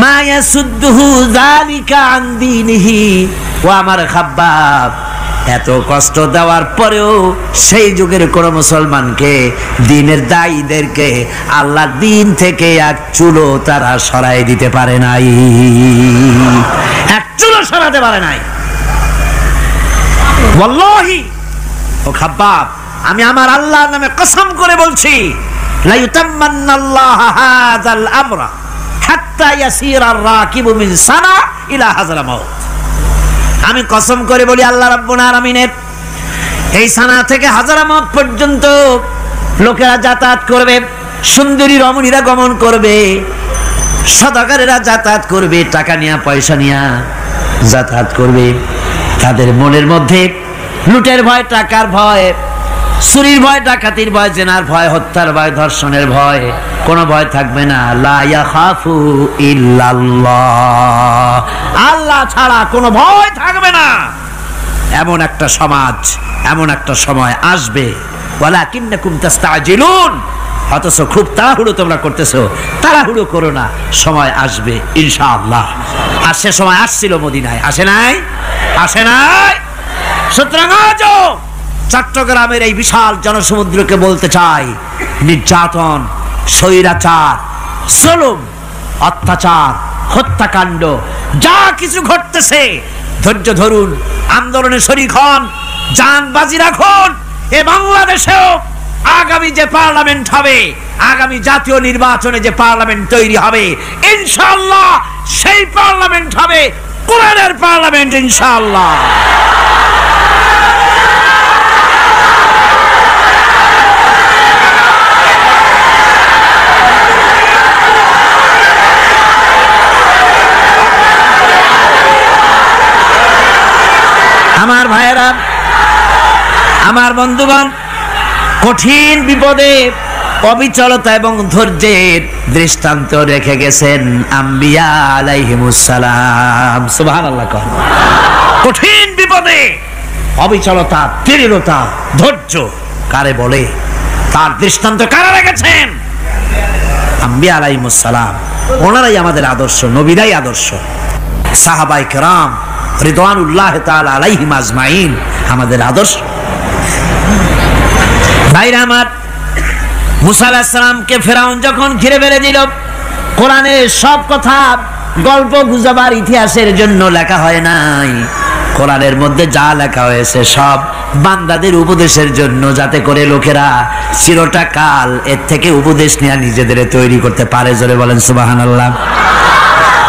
মা ইয়াসুদ্দুহু যালিকা আন দীনিহি, ও আমার খাব্বাব, এত কষ্ট দেওয়ার পরেও সেই যুগের কোন মুসলমানকে, দ্বীনের দায়ীদেরকে আল্লাহর দ্বীন থেকে এক চুলো তারা সরাই দিতে পারে নাই, এক চুলো সরাতে পারে নাই। ওয়াল্লাহি, ও খাব্বাব, আমি আমার আল্লাহর নামে কসম করে বলছি, লা ইউতাম্মান্নাল্লাহু হাযাল আমরা হাত্তা ইয়াসিরার রাকিবু মিন সানা ইলা হাযাল মাউত। আমি কসম করে বলি, আল্লাহ রাব্বুল আলামিনের এই সানা থেকে হাজারামত পর্যন্ত লোকেরা যাতায়াত করবে, সুন্দরী রমণীরা গমন করবে, সদাগরেরা যাতায়াত করবে, টাকা নিয়া পয়সা নিয়া যাতায়াত করবে। তাদের মনের মধ্যে লুটের ভয়, টাকার ভয়, চুরির ভয়, ডাকাতির ভয়, জেনার ভয়, হত্যার ভয়, ধর্ষণের ভয়, কোনো ভয় থাকবে না। লা ইয়াখাফু ইল্লাল্লাহ, আল্লাহ ছাড়া কোনো ভয় থাকবে না। এমন একটা সমাজ, এমন একটা সময় আসবে। ওয়ালাকিন্নাকুম তাস্তাজিলুন, অথচ খুব তাড়াহুড়ো তোমরা করতেছো। তাড়াহুড়ো করো না, সময় আসবে ইনশাআল্লাহ। আর সে সময় আসছিল মদিনায়, আসে নাই? আসে নাই? সুতরাং আজও চট্টগ্রামের এই বিশাল জনসমুদ্রকে বলতে চাই, নির্যাতন, স্বৈরাচার, জুলুম, অত্যাচার, হত্যাকাণ্ড যা কিছু ঘটতেছে, ধৈর্য ধরুন, আন্দোলনে শরীক হন, জান বাজি রাখুন। এ বাংলাদেশেও আগামী যে পার্লামেন্ট হবে, আগামী জাতীয় নির্বাচনে যে পার্লামেন্ট তৈরি হবে, ইনশাআল্লাহ সেই পার্লামেন্ট হবে কোরআনের পার্লামেন্ট ইনশাআল্লাহ। আমার ভাইয়েরা, আমার বন্ধুগণ, কঠিন বিপদে অবিচলতা এবং ধৈর্যের দৃষ্টান্ত রেখে গেছেন আম্বিয়া আলাইহিমুস সালাম। সুবহানাল্লাহ। কঠিন বিপদে অবিচলতা, দৃঢ়তা, ধৈর্য কারে বলে, তার দৃষ্টান্ত কারা রেখেছেন? আম্বিয়া আলাইহিমুস সালাম। ওনারাই আমাদের আদর্শ, নবীরাই আদর্শ। সাহাবায়ে কেরাম রিদওয়ানুল্লাহ তাআলা আলাইহিম আজমাইন আমাদের আদর্শ। ভাইরা আমার, মুসা আলাইহিস সালামকে ফেরাউন যখন ঘিরে ফেলে দিল, কোরআনের সব কথা গল্প গুজবার ইতিহাসের জন্য লেখা হয় নাই। কোরআনের মধ্যে যা লেখা হয়েছে সব বান্দাদের উপদেশের জন্য, যাতে করে লোকেরা চিরটা কাল এর থেকে উপদেশ নিয়ে নিজেদের তৈরি করতে পারে। জোরে বলেন সুবহানাল্লাহ।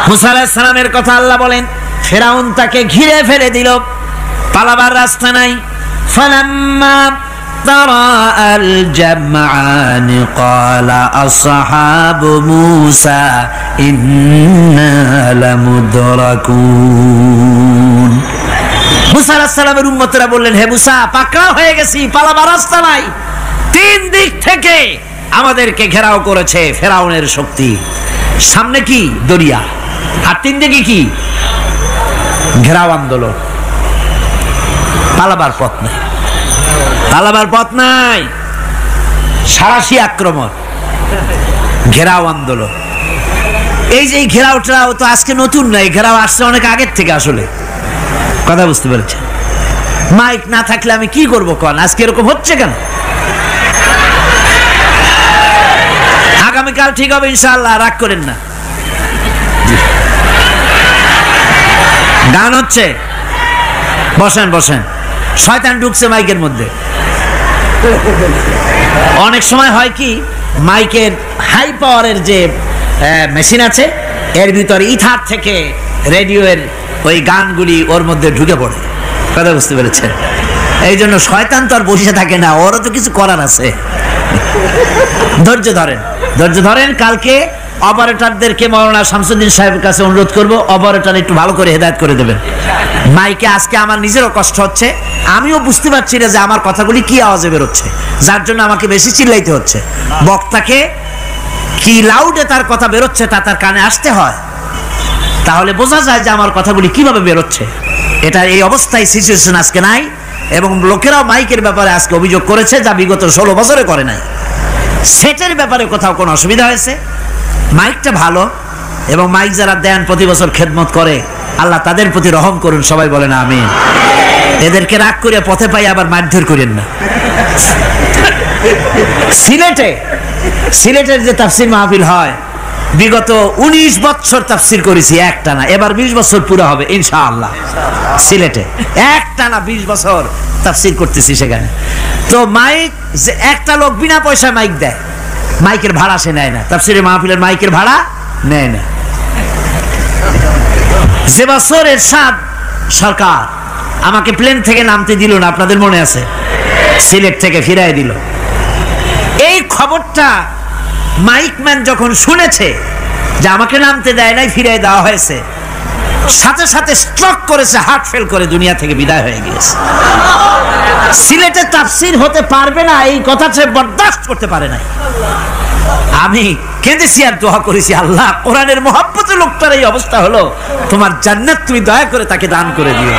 মুসা আলাইহিস সালামের কথা আল্লাহ বলেন, ফেরাউন তাকে ঘিরে ফেলে দিল, পালাবার রাস্তা নাই। ফালাম্মা ترى الجمعان قال أصحاب موسى إنا لمدركون। মুসা আলাইহিস সালামের উম্মতরা বললেন, হে মুসা, পাকড়াও হয়ে গেছি, পালাবার রাস্তা নাই। তিন দিক থেকে আমাদেরকে ঘেরাও করেছে ফেরাউনের শক্তি। সামনে কি? দরিয়া, আর তিন দিকে কি? ঘেরাও আন্দোলন। পালাবার পথ নাই, পালাবার পথ নাই। সারাশি আক্রমণ, ঘেরাও আন্দোলন। এই যে ঘেরাওটাও তো আজকে নতুন নাই, ঘেরাও আসছে অনেক আগের থেকে। আসলে কথা বুঝতে পেরেছেন? মাইক না থাকলে আমি কি করবো কোন? আজকে এরকম হচ্ছে কেন? আগামীকাল ঠিক হবে ইনশাআল্লাহ, রাগ করেন না। গান হচ্ছে, বসেন বসেন। শয়তান ঢুকছে মাইকের মধ্যে। অনেক সময় হয় কি, মাইকের হাই পাওয়ারের যে মেশিন আছে, এর ভিতরে ইথার থেকে রেডিওর ওই গানগুলি ওর মধ্যে ঢুকে পড়ে। কথা বুঝতে পেরেছেন? এই জন্য শয়তান তো আর বসে থাকে না, ওরও তো কিছু করার আছে। ধৈর্য ধরেন, ধৈর্য ধরেন। কালকে অপারেটরদেরকে মাওলানা শামসুদ্দিন সাহেবের কাছে অনুরোধ করব, অপারেটর একটু ভালো করে হেদায়েত করে দেবেন মাইকে। আজকে আমার নিজেরও কষ্ট হচ্ছে, আমিও বুঝতে পারছি না যে আমার কথাগুলি কি আওয়াজে বেরোচ্ছে, যার জন্য আমাকে বেশি চিল্লাইতে হচ্ছে। বক্তাকে কি লাউডে তার কথা বেরোচ্ছে তা তার কানে আসতে হয়, তাহলে বোঝা যায় যে আমার কথাগুলি কিভাবে বেরোচ্ছে। এটা এই অবস্থায় সিচুয়েশন আজকে নাই, এবং লোকেরাও মাইকের ব্যাপারে আজকে অভিযোগ করেছে, যা বিগত 16 বছরে করে নাই। সেটের ব্যাপারে কোথাও কোনো অসুবিধা হয়েছে? মাইকটা ভালো, এবং মাইক যারা দেন প্রতি বছর খেদমত করে, আল্লাহ তাদের প্রতি রহম করুন। সবাই বলেন আমিন। এদেরকে রাগ করে পথে পাই আবার মারধর করেন না। সিলেটের যে তাফসির মাহফিল হয়, বিগত 19 বছর তাফসির করেছি একটানা, এবার 20 বছর পুরো হবে ইনশাআল্লাহ। সিলেটে একটানা 20 বছর তাফসির করতেছি সেখানে। তো মাইক যে একটা লোক বিনা পয়সায় মাইক দেয়, মাইকের ভাড়া সে নেয় না, তাফসিরের মাহফিলের মাইকের ভাড়া নেয় না। যে বছর এরশাদ সরকার আমাকে প্লেন থেকে নামতে দিল না, আপনাদের মনে আছে? সিলেট থেকে ফিরাই দিল। এই খবরটা মাইকম্যান যখন শুনেছে যে আমাকে নামতে দেয় নাই, ফিরাই দেওয়া হয়েছে, সাথে সাথে স্ট্রোক করেছে, হার্ট ফেল করে দুনিয়া থেকে বিদায় হয়ে গিয়েছে। সিলেটে তাফসির হতে পারবে না এই কথা সে বরদাস্ত করতে পারে নাই। আমি কেঁদেছি আর দোয়া করেছি, আল্লাহ কোরআনের মহব্বতে লোকটার এই অবস্থা হলো, তোমার জান্নাত তুমি দয়া করে তাকে দান করে দিও।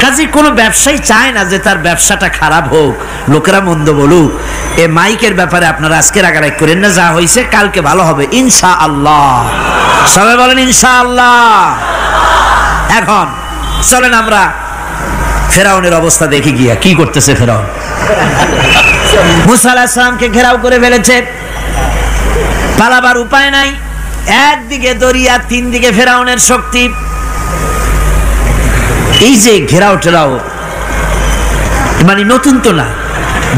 কাজে কোনো ব্যবসায়ী চায় না যে তার ব্যবসাটা খারাপ হোক, লোকেরা মন্দ বলুক। এ মাইকের ব্যাপারে আপনারা আজকে রাগারাগ করেন না, যা হয়েছে কালকে ভালো হবে ইনশাআল্লাহ। সবাই বলেন ইনশাআল্লাহ। এখন চলেন আমরা ফেরাউনের অবস্থা দেখি গিয়া কি করতেছে ফেরাউন। মুসা আলাইহিস সালামকে ঘেরাও করে ফেলেছে, পালাবার উপায় নাই। একদিকে দরিয়া, তিন দিকে ফেরাউনের শক্তি। এই যে ঘেরাও টেরাও মানে নতুন তো না,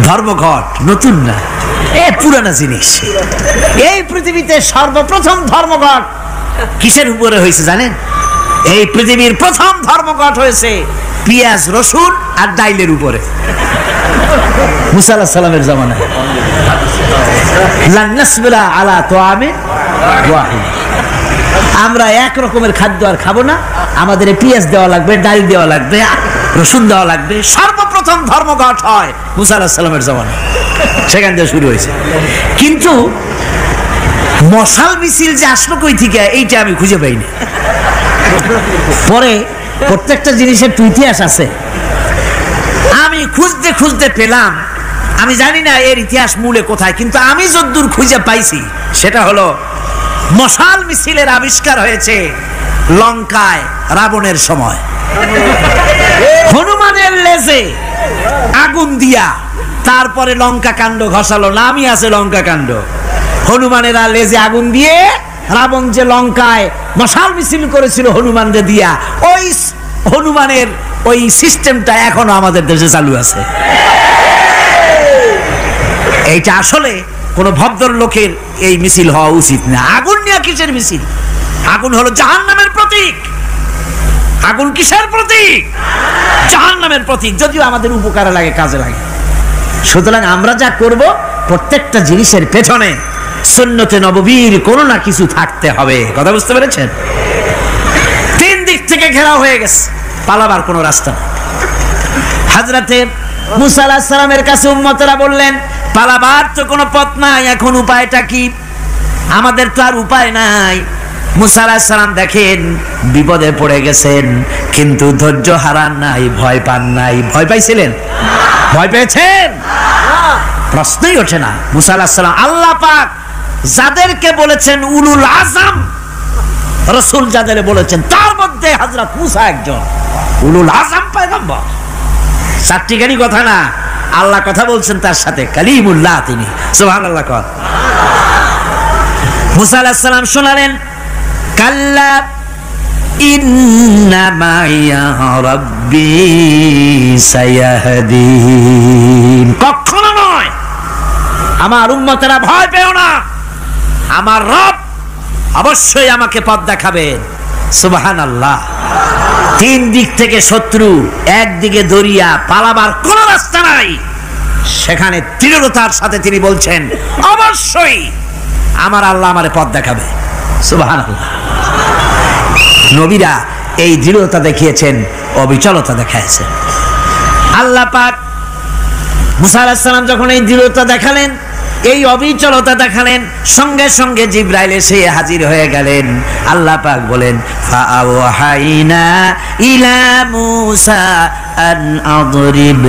ধর্মঘট নতুন না, পুরানা জিনিস। এই পৃথিবীতে সর্বপ্রথম ধর্মঘট কিসের উপরে হয়েছে জানেন? এই পৃথিবীর প্রথম ধর্মঘট হয়েছে পেঁয়াজ রসুন আর ডাইলের উপরে, মুসা আলাইহিস সালামের জামানায়। লান নাসবিরা আলা তাআমিন ওয়াহিদ, আমরা এক রকমের খাদ্য আর খাবো না, আমাদের পেঁয়াজ দেওয়া লাগবে, ডাল দেওয়া লাগবে, রসুন দেওয়া লাগবে। সর্বপ্রথম ধর্মঘট হয় মুসা আলাইহিস সালামের জামানায়, সেখান থেকে শুরু হয়েছে। কিন্তু মশাল মিছিল যে আসলো কই থেকে এইটা আমি খুঁজে পাইনি। পরে প্রত্যেকটা জিনিসের ইতিহাস আছে, আমি খুঁজতে খুঁজতে পেলাম। আমি জানি না এর ইতিহাস মূলে কোথায়, কিন্তু আমি যতদূর খুঁজে পাইছি সেটা হলো মশাল মিছিলের আবিষ্কার হয়েছে লঙ্কায় রাবণের সময়। হনুমানের লেজে আগুন দিয়া তারপরে লঙ্কা কাণ্ড ঘষালো, নামই আছে লঙ্কা কাণ্ড। হনুমানেরা লেজে আগুন দিয়ে রাবণ যে লঙ্কায় মশাল মিছিল করেছিল হনুমানরে দিয়া, ওই হনুমানের ওই সিস্টেমটা এখনো আমাদের দেশে চালু আছে। এইটা আসলে কোন ভদ্রলোকের এই মিছিল হওয়া উচিত না। আগুন নিয়ে কিসের মিছিল? আগুন হলো জাহান্নামের প্রতীক। আগুন কিসের প্রতীক? জাহান্নামের প্রতীক। যদিও আমাদের উপকারে লাগে, কাজে লাগে। সুতরাং আমরা যা করব প্রত্যেকটা জিনিসের পেছনে সুন্নতে নববীর কোনো না কিছু থাকতে হবে। কথা বুঝতে পেরেছেন? তিন দিক থেকে ঘেরাও হয়ে গেছে, পালাবার কোনো রাস্তা নেই। হযরতে মুসা আলাইহিস সালামের কাছে উম্মতেরা বললেন, পালাবার তো কোনো পথ নাই, এখন উপায়টা কি? আমাদের তো আর উপায় নাই। মুসা আলাইহিস সালাম দেখেন বিপদে পড়ে গেছেন, কিন্তু ধৈর্য হারান নাই, ভয় পান নাই। ভয় পাইছিলেন? ভয় পেয়েছেন? প্রশ্নই ওঠে না। মুসা আলাইহিস সালাম আল্লাহ পাক যাদেরকে বলেছেন উলুল আজম রাসূল, যাদের বলেছেন তার মধ্যে হযরত মুসা একজন উলুল আজম পয়গম্বর। চারটিখানি কথা না, আল্লাহ কথা বলছেন তার সাথে, কালিমুল্লাহ তিনি। সুবহানাল্লাহ। কর মুসা আলাইহিস সালাম শোনালেন, কাল্লা ইন্না মাইয়া রাব্বি সায়াহদিন। কখনো নয়, আমার উম্মতেরা ভয় পেও না, আমার রব অবশ্যই আমাকে পথ দেখাবেন। সুবহানাল্লাহ। তিন দিক থেকে শত্রু, একদিকে দরিয়া, পালাবার কোন রাস্তা নাই। সেখানে দৃঢ়তার সাথে তিনি বলছেন, অবশ্যই আমার আল্লাহ আমারে পথ দেখাবে। সুবহানাল্লাহ। নবীরা এই দৃঢ়তা দেখিয়েছেন, অবিচলতা দেখাইছেন। আল্লাহ পাক মুসা আলাইহিস সালাম যখন এই দৃঢ়তা দেখালেন, এই অবিচলতা দেখালেন, সঙ্গে সঙ্গে জিবরাইল এসে হাজির হয়ে গেলেন। আল্লাহ পাক বলেন, ফাআওহাইনা ইলা মুসা আন আদরিব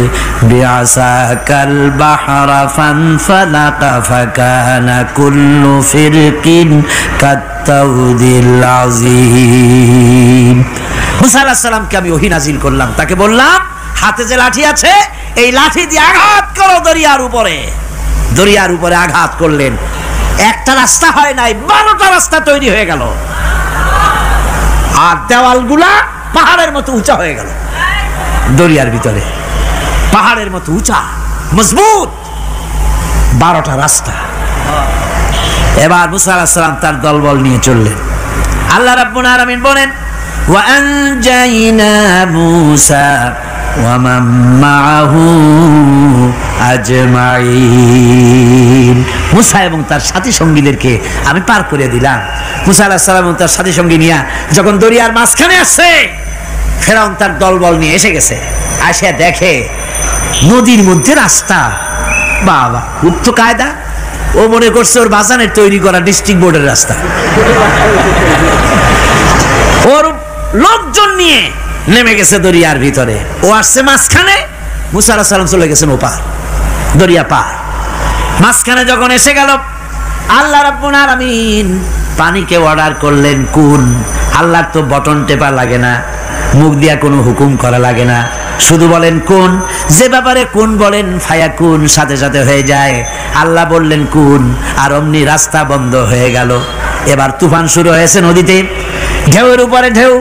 বিআসাকাল বাহরা ফানফালাকা ফাকানা কুল্লু ফিরকিন কাত্তাউদিল আযীম। মুসা আলাইহিস সালামকে আমি ওহী নাজিল করলাম, তাকে বললাম হাতে যে লাঠি আছে এই লাঠি দিয়ে আঘাত করো দরিয়ার উপরে। দরিয়ার উপরে আঘাত করলেন, একটা রাস্তা হয় নাই, 12টা রাস্তা তৈরি হয়ে গেল। আর দেওয়ালগুলা পাহাড়ের মতো উঁচা হয়ে গেল। দরিয়ার ভিতরে পাহাড়ের মতো উঁচা মজবুত 12টা রাস্তা। এবার মুসা আলাইহিস সালাম তার দলবল নিয়ে চললেন। আল্লাহ রাব্বুল আলামিন বলেন, ওয়া আনজাইনা মুসা ওয়া মান মাআহু আজমাইন। মুসা এবং তার সাথী সঙ্গীদেরকে আমি পার করে দিলাম। মুসা আলাইহিস সালাম এবং তার সাথী সঙ্গী নিয়ে যখন দরিয়ার মাঝখানে আসছে, ফেরাউন তার দলবল নিয়ে এসে গেছে। আসে দেখে নদীর মধ্যে রাস্তা। বাবা, খুব তো কায়দা। ও মনে করছে ওর বাজানের তৈরি করা ডিস্ট্রিক্ট বোর্ডের রাস্তা। ওর লোকজন নিয়ে নেমে গেছে দরিয়ার ভিতরে, ও আসছে মাঝখানে। মুসা আলাইহিস সালাম চলে গেছেন ওপার, দরিয়া পার। মাঝখানে যখন এসে গেল, আল্লাহ রাব্বুল আলামিন পানিকে অর্ডার করলেন কুন। আল্লাহর তো বটন টেপা লাগে না, মুখ দিয়া কোনো হুকুম করা লাগে না, শুধু বলেন কুন। যে ব্যাপারে কুন বলেন ফায়াকুন, সাথে সাথে হয়ে যায়। আল্লাহ বললেন কুন, আর অমনি রাস্তা বন্ধ হয়ে গেল। এবার তুফান শুরু হয়েছে নদীতে, ঢেউয়ের উপরে ঢেউ,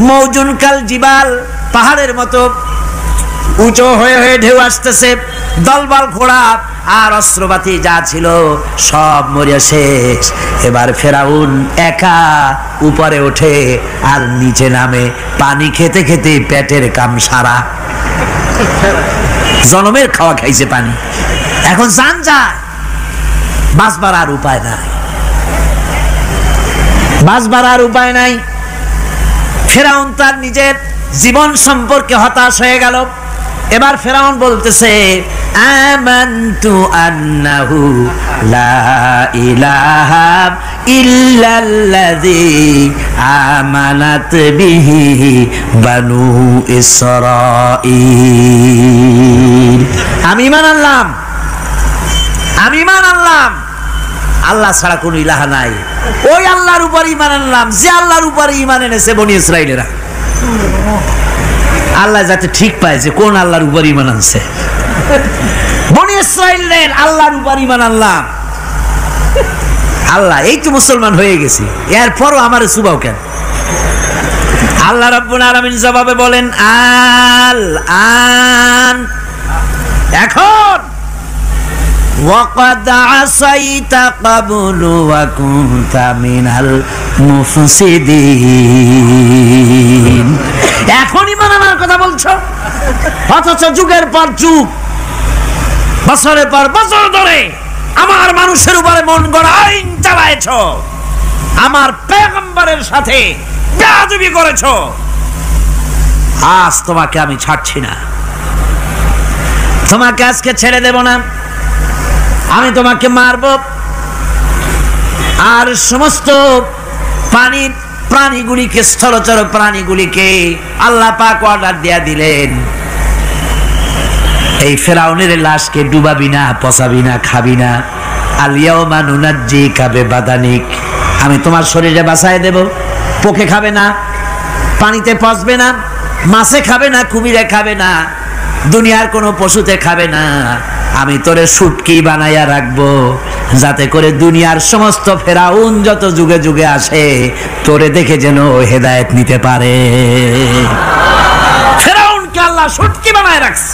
মৌজুন কাল জিবাল, পাহাড়ের মতো উঁচু হয়ে হয়ে ঢেউ আসতেছে। দলবল ঘোড়া আর অস্ত্রপাতি যা ছিল সব মরে শেষ। এবার ফেরাউন একা উপরে ওঠে আর নিচে নামে, পানি খেতে খেতে পেটের কাম সারা, জনমের খাওয়া খাইছে পানি। এখন জান যায়, বাঁচবার আর উপায় নাই, বাঁচবার আর উপায় নাই। ফেরাউন তার নিজের জীবন সম্পর্কে হতাশ হয়ে গেল। এবার ফেরাউন বলতেছে, আমানতু আন্নাহু লা ইলাহা ইল্লাল্লাযী আমানাত বিহি বানু ইসরাঈল। আমি ঈমান আনলাম, আমি ঈমান আনলাম আল্লাহ ছাড়া কোনো ইলাহা নাই। ওই আল্লাহর উপর ঈমান আনলাম যে আল্লাহর উপর ঈমান এনেছে বনি ইসরাঈলেরা। আল্লাহ যাতে ঠিক পায় যে কোন আল্লাহর উপর ঈমান আনছে। বনি ইসরাঈলের আল্লাহর উপর ঈমান আনলাম। আল্লাহ এই তো মুসলমান হয়ে গেছি, এরপরও আমারে সুবাও কেন? আল্লাহ রাব্বুল আলামিন জবাবে বলেন, আল আন, এখন ওয়াকাদ আসাইতা ক্বাবলু ওয়া কুনতা মিনাল মুফসিদিন। এখন ঈমান আনার কথা বলছো, অথচ যুগের পর যুগ, বছরের পর বছর ধরে আমার মানুষের উপরে মন গড়া আইন চালায়েছো, আমার পয়গম্বরের সাথে বেয়াদবি করেছো। আজ তোমাকে আমি ছাড়ছি না, তোমাকে আজকে ছেড়ে দেব না। আমি তোমাকে মারব। আর সমস্ত প্রাণীগুলিকে, স্থলচর প্রাণীগুলিকে আল্লাহ পাক অর্ডার দেয়া দিলেন, এই ফেরাউনের লাশকে ডুবাবি না, পচাবি না, খাবি না। আল ইয়াউমা নুনাজ্জিকা বিবাদানিক, আমি তোমার শরীরে বাঁচায় দেব। পোকে খাবে না, পানিতে পচবে না, মাছে খাবে না, কুমিরে খাবে না, দুনিয়ার কোনো পশুতে খাবে না। আমি তোরে শুটকি বানাইয়া রাখবো, যাতে করে দুনিয়ার সমস্ত ফেরাউন যত যুগে যুগে আসে তোরে দেখে যেন হেদায়েত নিতে পারে। ফেরাউনকে আল্লাহ শুটকি বানায় রাখছে।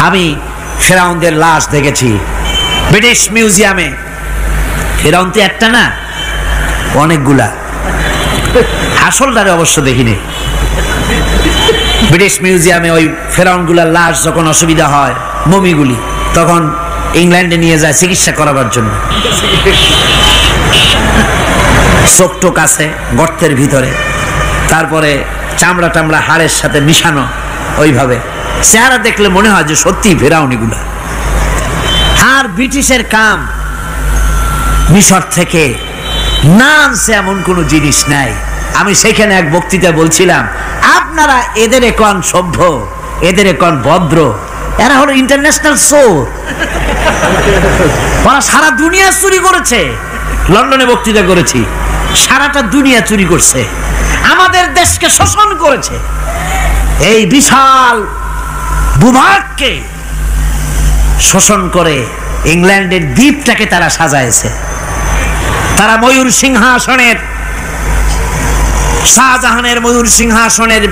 আমি ফেরাউনদের লাশ দেখেছি ব্রিটিশ মিউজিয়ামে। ফেরাউন তো একটা না, অনেকগুলা। আসলটারে অবশ্য দেখিনি। ব্রিটিশ মিউজিয়ামে ওই ফেরাউনগুলার লাশ যখন অসুবিধা হয়, মমিগুলি, তখন ইংল্যান্ডে নিয়ে যায় চিকিৎসা করাবার জন্য। চোখ টোক আছে গর্তের ভিতরে, তারপরে চামড়া টামড়া হাড়ের সাথে মিশানো, ওইভাবে চেহারা দেখলে মনে হয় যে সত্যি ফেরাউনিগুলা। আর ব্রিটিশের কাম মিশর থেকে না আনছে এমন কোনো জিনিস নাই। আমি সেখানে এক বক্তৃতা বলছিলাম, আপনারা এদের এখন সভ্য, এদের এখন ভদ্র, এরা হলো ইন্টারন্যাশনাল চোর। ওরা সারা দুনিয়া চুরি করেছে। লন্ডনে বক্তৃতা করেছি, সারাটা দুনিয়া চুরি করছে, আমাদের দেশকে শোষণ করেছে। এই বিশাল ভূভাগকে শোষণ করে ইংল্যান্ডের দ্বীপটাকে তারা সাজাইছে। তারা ময়ূর সিংহাসনের, শাহজাহানের ময়ূর সিংহাসনের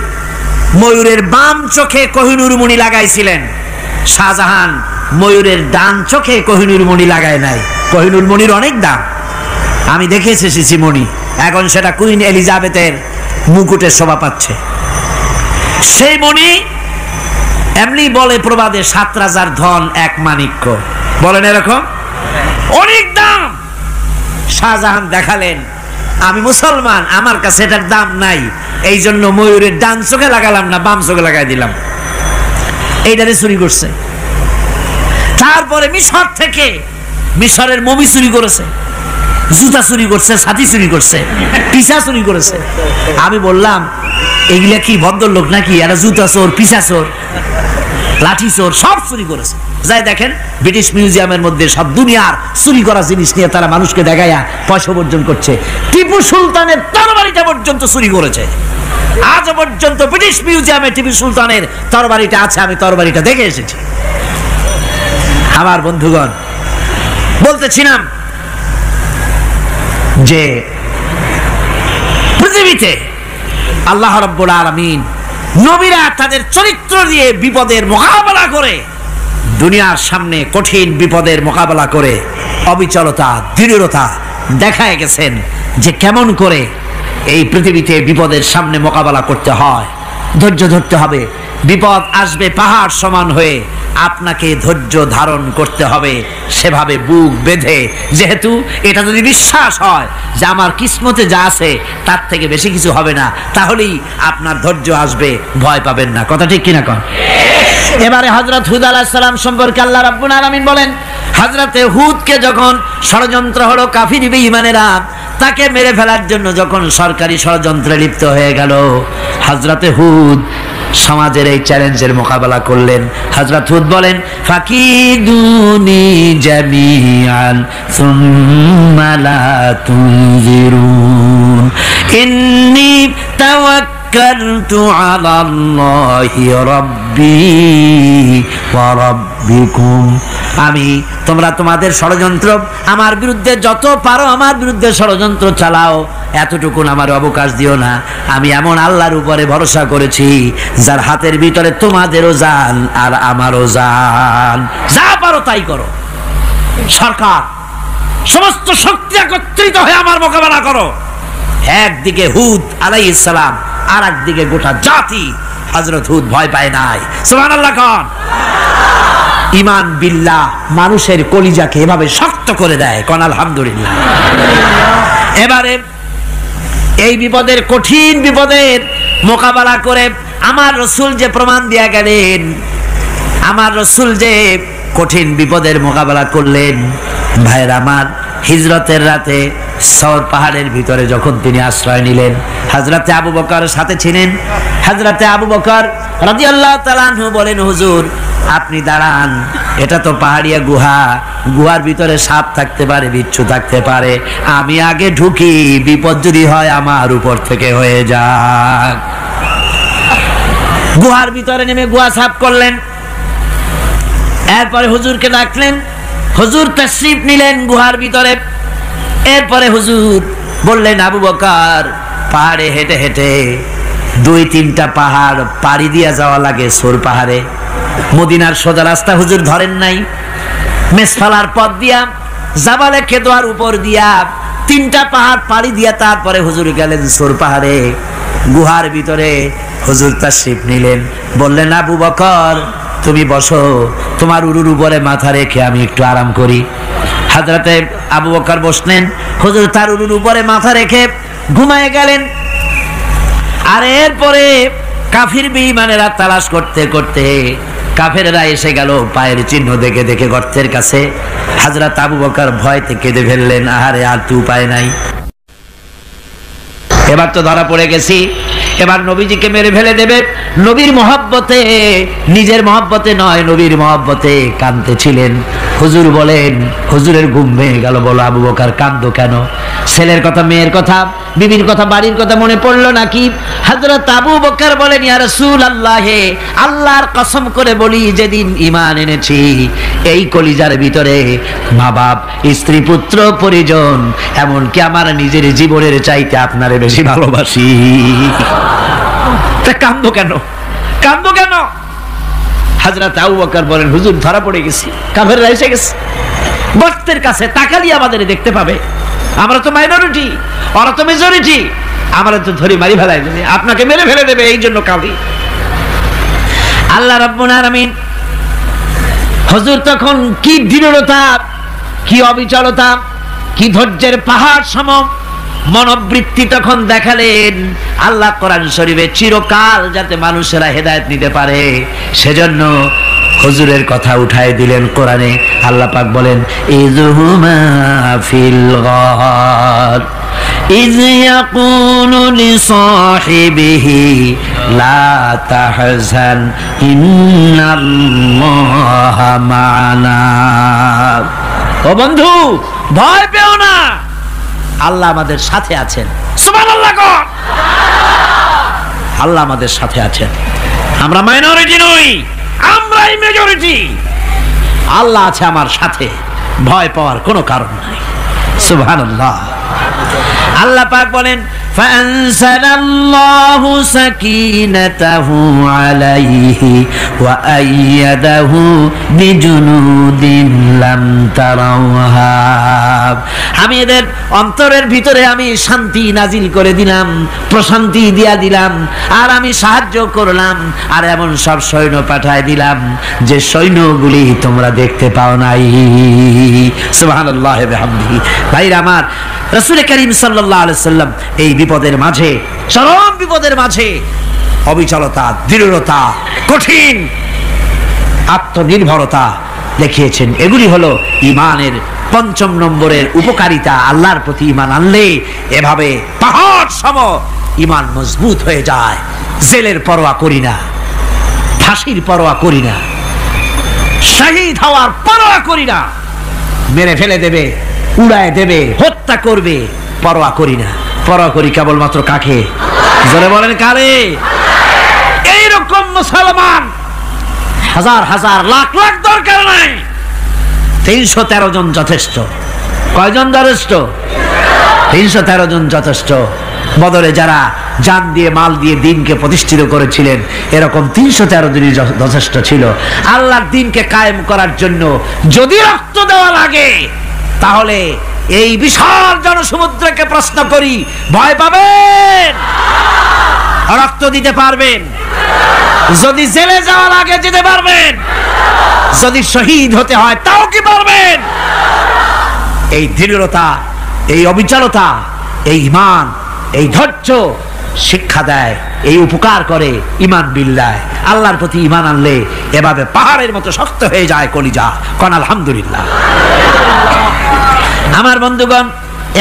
ময়ূরের বাম চোখে কোহিনূর মণি লাগাইছিলেন। শাহজাহান ময়ূরের ডান চোখে কোহিনূর মণি লাগায় নাই। কোহিনূর মণির অনেক দাম, আমি দেখে এসেছি মণি। এখন সেটা কুইন এলিজাবেথের মুকুটের শোভা পাচ্ছে। সেই মণি এমনি বলে প্রবাদে, 7 রাজার ধন এক মাণিক্য, বলেন এরকম, অনেক দাম। শাহজাহান দেখালেন, আমি মুসলমান, আমার কাছে এটার দাম নাই, এই জন্য ময়ূরের ডান চোখে লাগালাম না, বাম চোখে লাগাই দিলাম। এইটারে চুরি করছে। তারপরে মিশর থেকে, মিশরের মমি চুরি করেছে, জুতা চুরি করছে, ছাতি চুরি করছে, পিসা চুরি করেছে। আমি বললাম, এগুলা কি ভদ্রলোক নাকি? এরা জুতা চোর, পিসা চোর, লাঠি চোর, সব চুরি করেছে। যাই দেখেন ব্রিটিশ মিউজিয়ামের মধ্যে সব দুনিয়ার চুরি করা জিনিস নিয়ে তারা মানুষকে দেখাইয়া পয়সা উপার্জন করছে। টিপু সুলতানের তরবারিটা পর্যন্ত চুরি করেছে। আজ পর্যন্ত ব্রিটিশ মিউজিয়ামে টিপু সুলতানের তরবারিটা আছে, আমি তরবারিটা দেখে এসেছি। আমার বন্ধুগণ, বলতেছিলাম যে পৃথিবীতে আল্লাহ রাব্বুল আলামিন নবীরা তাদের চরিত্র দিয়ে বিপদের মোকাবেলা করে, দুনিয়ার সামনে কঠিন বিপদের মোকাবেলা করে অবিচলতা, দৃঢ়তা দেখায় গেছেন যে কেমন করে এই পৃথিবীতে বিপদের সামনে মোকাবেলা করতে হয়। ধৈর্য ধরতে হবে, বিপদ আসবে পাহাড় সমান হয়ে, আপনাকে ধৈর্য ধারণ করতে হবে সেভাবে বুক বেঁধে। যেহেতু এটা যদি বিশ্বাস হয় যে আমার কিসমতে যা আছে তার থেকে বেশি কিছু হবে না, তাহলেই আপনার ধৈর্য আসবে, ভয় পাবেন না। কথা ঠিক কিনা কন? এবারে হযরত হুদ আলাইহিস সালাম সম্পর্কে আল্লাহ রাব্বুল আলামিন বলেন, হযরতে হুদকে যখন ষড়যন্ত্র হলো, কাফির বেঈমানেরা তাকে মেরে ফেলার জন্য যখন সরকারি ষড়যন্ত্রে লিপ্ত হয়ে গেল, হযরতে হুদ সমাজের এই চ্যালেঞ্জের মোকাবেলা করলেন। হযরত হুদ বলেন, ফাকিদুনি জামিআন সুম্মা লা তুনজিরুন ইন্নী তাওয়াক্কালতু আলাল্লাহি রাব্বি ওয়া রাব্বিকুম। তোমরা তোমাদের ষড়যন্ত্র আমার বিরুদ্ধে যত পারো আমার বিরুদ্ধে ষড়যন্ত্র চালাও, এতটুকুন আমার অবকাশ দিও না। আমি এমন আল্লাহর উপরে ভরসা করেছি যার হাতের ভিতরে তোমাদেরও জান আর আমারও জান। যা পারো তাই করো। সরকার সমস্ত শক্তি একত্রিত হয়ে আমার মোকাবেলা করো। একদিকে হুদ আলাইহিস সালাম, আর একদিকে গোটা জাতি। হযরত হুদ ভয় পায় নাই। সুবহানাল্লাহ কোন? ঈমান বিল্লাহ মানুষের কলিজাকে এভাবে শক্ত করে দেয়। কোন আলহামদুলিল্লাহ। এবারে এই বিপদের, কঠিন বিপদের মোকাবেলা করে আমার রাসূল যে প্রমাণ দিয়া গেলেন, আমার রাসূল যে কঠিন বিপদের মোকাবেলা করলেন, ভাইরা আমার, হিজরতের রাতে সওর পাহাড়ের ভিতরে যখন তিনি আশ্রয় নিলেন, হযরতে আবু বকর সাথে ছিলেন। হযরতে আবু বকর রাদিয়াল্লাহু তাআলা আনহু বলেন, হুজুর আপনি দাঁড়ান, এটা তো পাহাড়িয়া গুহা, গুহার ভিতরে সাপ থাকতে পারে, বিচ্ছু থাকতে পারে, আমি আগে ঢুকি, বিপদ যদি হয় আমার উপর থেকে হয়ে যাক। গুহার ভিতরে নেমে গুহা সাফ করলেন। এরপরে হুজুরকে ডাকলেন, হুজুর তাশরীফ নিলেন গুহার ভিতরে। এরপরে হুজুর বললেন, আবু বকর পাহাড়ে হেঁটে হেঁটে 2-3টা পাহাড় পাড়ি দিয়া যাওয়া লাগে সোর পাহাড়ে। মদিনার সোজা রাস্তা হুজুর ধরেন নাই, মেসফালার পথ দিয়া জাবালে খেদোয়ার উপর দিয়া 3টা পাহাড় পাড়ি দিয়া তারপরে হুজুর গেলেন সোর পাহাড়ে। গুহার ভিতরে হুজুর তাশরীফ নিলেন। বললেন, আবু বকর তুমি বসো, তোমার উরুর উপরে মাথা রেখে আমি একটু আরাম করি। হযরতে আবু বকর বসলেন, হুজুর তার উরুর উপরে মাথা রেখে ঘুমায় গেলেন। আর এরপরে কাফির বেঈমানেরা তালাশ করতে করতে কাফেররা এসে গেল পায়ের চিহ্ন দেখে দেখে গর্তের কাছে। হযরত আবু বকর ভয়তে কেঁদে ফেললেন, আহারে আর তো উপায় নাই, এবার তো ধরা পড়ে গেছি, এবার নবীজিকে মেরে ফেলে দেবে। নবীর মহব্বতে, নিজের মহব্বতে নয়, নবীর মহব্বতে কাঁদতেছিলেন। হুজুর বলেন, হুজুরের ঘুম ভেঙে গেল। বলো আবু বকর কাঁদো কেন? ছেলের কথা, মেয়ের কথা, বিবির কথা, বাড়ির কথা মনে পড়লো নাকি? হযরত আবু বকর বলেন, ইয়া রাসূলুল্লাহ, আল্লাহর কসম করে বলি, যেদিন ঈমান এনেছি এই কলিজার ভিতরে মা বাপ, স্ত্রী, পুত্র, পরিজন, এমনকি আমার নিজের জীবনের চাইতে আপনারে বেশি ভালোবাসি। তা কাঁদো কেন? কাঁদো কেন? হযরত আবু বকর বলেন, হুজুর ধরা পড়ে গেছি, কাফেররা এসে গেছে গর্তের কাছে, তাকালি আমাদের দেখতে পাবে, আমরা তো মাইনরিটি, ওরা তো মেজরিটি, আমরা তো ধরে মারি ফেলাই দেবে, আপনাকে মেরে ফেলে দেবে, এই জন্য কাঁদি। আল্লাহ রাব্বুল আলামিন, হুজুর তখন কি দৃঢ়তা, কি অবিচলতা, কি ধৈর্যের পাহাড় সম মনোবৃত্তি তখন দেখালেন। আল্লাহ কোরআন শরীফে চিরকাল যাতে মানুষেরা হেদায়েত নিতে পারে সেজন্য হুজুরের কথা উঠায় দিলেন কোরআনে। আল্লাহ পাক বলেন, ইযহুমা ফিল গার ইয ইয়াকুলু লিসাহিবিহি লা তাহজান ইন্নাল্লাহা মা'ানা। ও বন্ধু, ভয় পেও না, আল্লাহ আমাদের সাথে আছেন। সুবহানাল্লাহ কোন? আল্লাহ আমাদের সাথে আছেন। আমরা মাইনরিটি নই, আমরাই মেজরিটি। আল্লাহ আছে আমার সাথে, ভয় পাওয়ার কোনো কারণ নাই। সুবহানাল্লাহ। আল্লাহ পাক বলেন, فأنزلallahu সাকিনাতাহু আলাইহি ওয়া আইয়াদাহু বিজুনুদিন লাম তারাওহা। আমি এদের অন্তরের ভিতরে আমি শান্তি নাজিল করে দিলাম, প্রশান্তি দিয়া দিলাম, আর আমি সাহায্য করলাম, আর এমন সব সৈন্য পাঠায় দিলাম যে সৈন্যগুলি তোমরা দেখতে পাও নাই। সুবহানাল্লাহ ওয়া বিহামদিহি। ভাইরা আমার, রাসূল করিম সাল্লাল্লাহু আলাইহি সাল্লাম এই বিপদের মাঝে, চরম বিপদের মাঝে অবিচলতা, দৃঢ়তা, কঠিন আত্মনির্ভরতা দেখিয়েছেন। এগুলি হলো ঈমানের ৫ম নম্বরের উপকারিতা। আল্লাহর প্রতি ঈমান আনলে এভাবে পাহাড় সম ঈমান মজবুত হয়ে যায়। জেলের পরোয়া করি না, ফাঁসির পরোয়া করি না, শহীদ হওয়ার পরোয়া করি না, মেরে ফেলে দেবে, উড়ায় দেবে, হত্যা করবে, পরোয়া করি না। পরোয়া করি কেবলমাত্র কাকে? জোরে বলেন কারে? এইরকম মুসলমান হাজার হাজার লাখ লাখ দরকার নাই, ৩১৩ জন যথেষ্ট। কয়জন যথেষ্ট? ৩১৩ জন যথেষ্ট। বদরে যারা জান দিয়ে মাল দিয়ে দ্বীনকে প্রতিষ্ঠিত করেছিলেন, এরকম ৩১৩ জনই যথেষ্ট ছিল। আল্লাহর দ্বীনকে কায়েম করার জন্য যদি রক্ত দেওয়া লাগে, তাহলে এই বিশাল জনসমুদ্রকে প্রশ্ন করি, ভয় পাবেন? রক্ত দিতে পারবেন? যদি জেলে যাওয়া লাগে যেতে পারবেন? যদি শহীদ হতে হয় তাও কি পারবেন? এই দৃঢ়তা, এই অবিচলতা, এই ঈমান, এই ধৈর্য শিক্ষা দেয়, এই উপকার করে ঈমান বিল্লাহ। আল্লাহর প্রতি ঈমান আনলে এভাবে পাহাড়ের মতো শক্ত হয়ে যায় কলিজা। কোন আলহামদুলিল্লাহ। আমার বন্ধুগণ,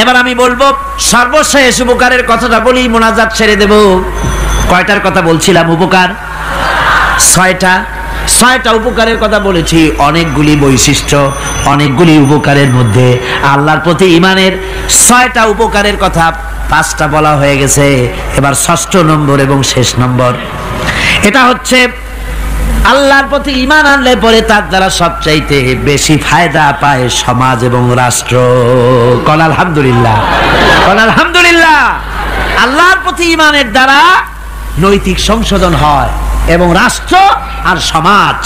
এবার আমি বলবো সর্বশেষ উপকারের কথাটা বলি, মোনাজাত ছেড়ে দেব। কয়টার কথা বলছিলাম? উপকার ৬টা উপকারের কথা বলেছি। অনেকগুলি বৈশিষ্ট্য, অনেকগুলি উপকারের মধ্যে আল্লাহর প্রতি ঈমানের ৬টা উপকারের কথা ৫টা বলা হয়ে গেছে। এবার ৬ষ্ঠ নম্বর এবং শেষ নম্বর, এটা হচ্ছে আল্লাহর প্রতি ঈমান আনলে পরে তার দ্বারা সবচাইতে বেশি ফায়দা পায় সমাজ এবং রাষ্ট্র। কোন আলহামদুলিল্লাহ, কোন আলহামদুলিল্লাহ। আল্লাহর প্রতি ঈমানের দ্বারা নৈতিক সংশোধন হয় এবং রাষ্ট্র আর সমাজ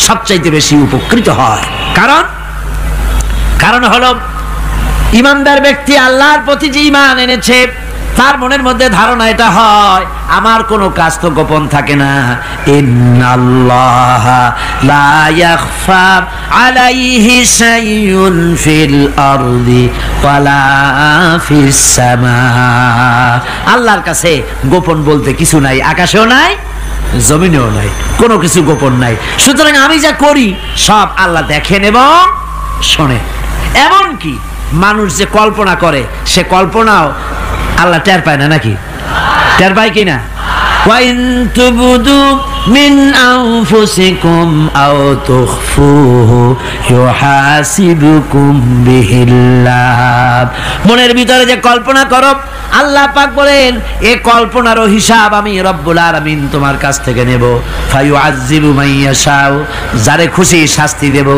সবচাইতে বেশি উপকৃত হয়। কারণ হলো ঈমানদার ব্যক্তি আল্লাহর প্রতি যে ঈমান এনেছে, তার মনের মধ্যে ধারণা এটা হয়, আমার কোনো কাজ তো গোপন থাকে না। ইন্নাল্লাহা লা ইয়াখফা আলাইহি শাইউন ফিল আরদি ওয়ালা ফিস সামা। আল্লাহর কাছে গোপন বলতে কিছু নাই, আকাশেও নাই, জমিনেও নাই, কোনো কিছু গোপন নাই। সুতরাং আমি যা করি সব আল্লাহ দেখেন এবং শোনেন। এমনকি মানুষ যে কল্পনা করে, সে কল্পনাও আল্লাহ টের পায় না, নাকি? টের পায় কিনা? ওয়াইন তুবদু মিন আনফুসিকুম আও তুখফুহু ইউহাসিবুকুম বিহিল্লাহ। মনের ভিতরে যে কল্পনা করো, আল্লাহ পাক বলেন এই কল্পনারও হিসাব আমি রব্বুল আলামিন তোমার কাছ থেকে নেব। ফায়ুআযযিবু মান ইয়াশাউ, যারে খুশি শাস্তি দেব,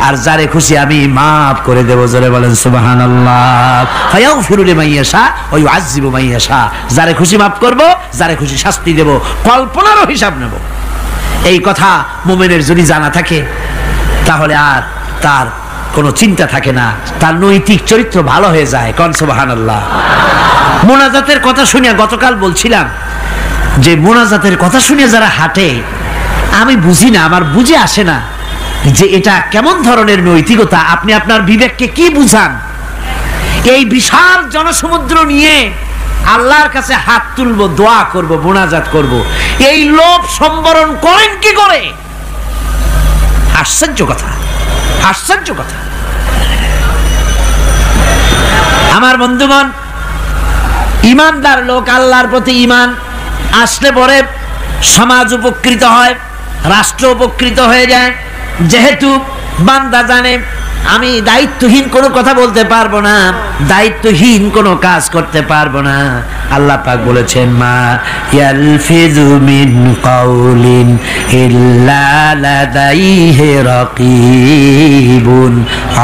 আর যারে খুশি আমি মাফ করে দেব। জোরে বলেন সুবহানাল্লাহ। ফায়াগফিরু লিমান ইয়াশা ওয়া ইউআযযিবু মান ইয়াশা, যারে খুশি মাফ করব, যারে খুশি শাস্তি দেব, কল্পনারও হিসাব নেব। এই কথা মুমিনের যদি জানা থাকে, তাহলে আর তার কোনো চিন্তা থাকে না, তার নৈতিক চরিত্র ভালো হয়ে যায়। কোন সুবহানাল্লাহ। মোনাজাতের কথা শুনে গতকাল বলছিলাম যে মোনাজাতের কথা শুনে যারা হাঁটে, আমি বুঝি না, আমার বুঝে আসে না যে এটা কেমন ধরনের নৈতিকতা। আপনি আপনার বিবেককে কি বুঝান? এই বিশাল জনসমুদ্র নিয়ে আল্লাহর কাছে হাত তুলবো, দোয়া করব, মোনাজাত করব, এই লোভ সম্বরণ করেন কি করে? আশ্চর্য কথা, আশ্চর্য কথা। আমার বন্ধুগণ, ঈমানদার লোক, আল্লাহর প্রতি ঈমান আসলে পরে সমাজ উপকৃত হয়, রাষ্ট্র উপকৃত হয়ে যায়। যেহেতু বান্দা জানে আমি দায়িত্বহীন কোনো কথা বলতে পারবো না, দায়িত্বহীন কোনো কাজ করতে পারবো না। আল্লাহ পাক বলেছেন মা ইয়ালফিযু মিন কাউলিন ইল্লা লাদাইহি রাকীবুন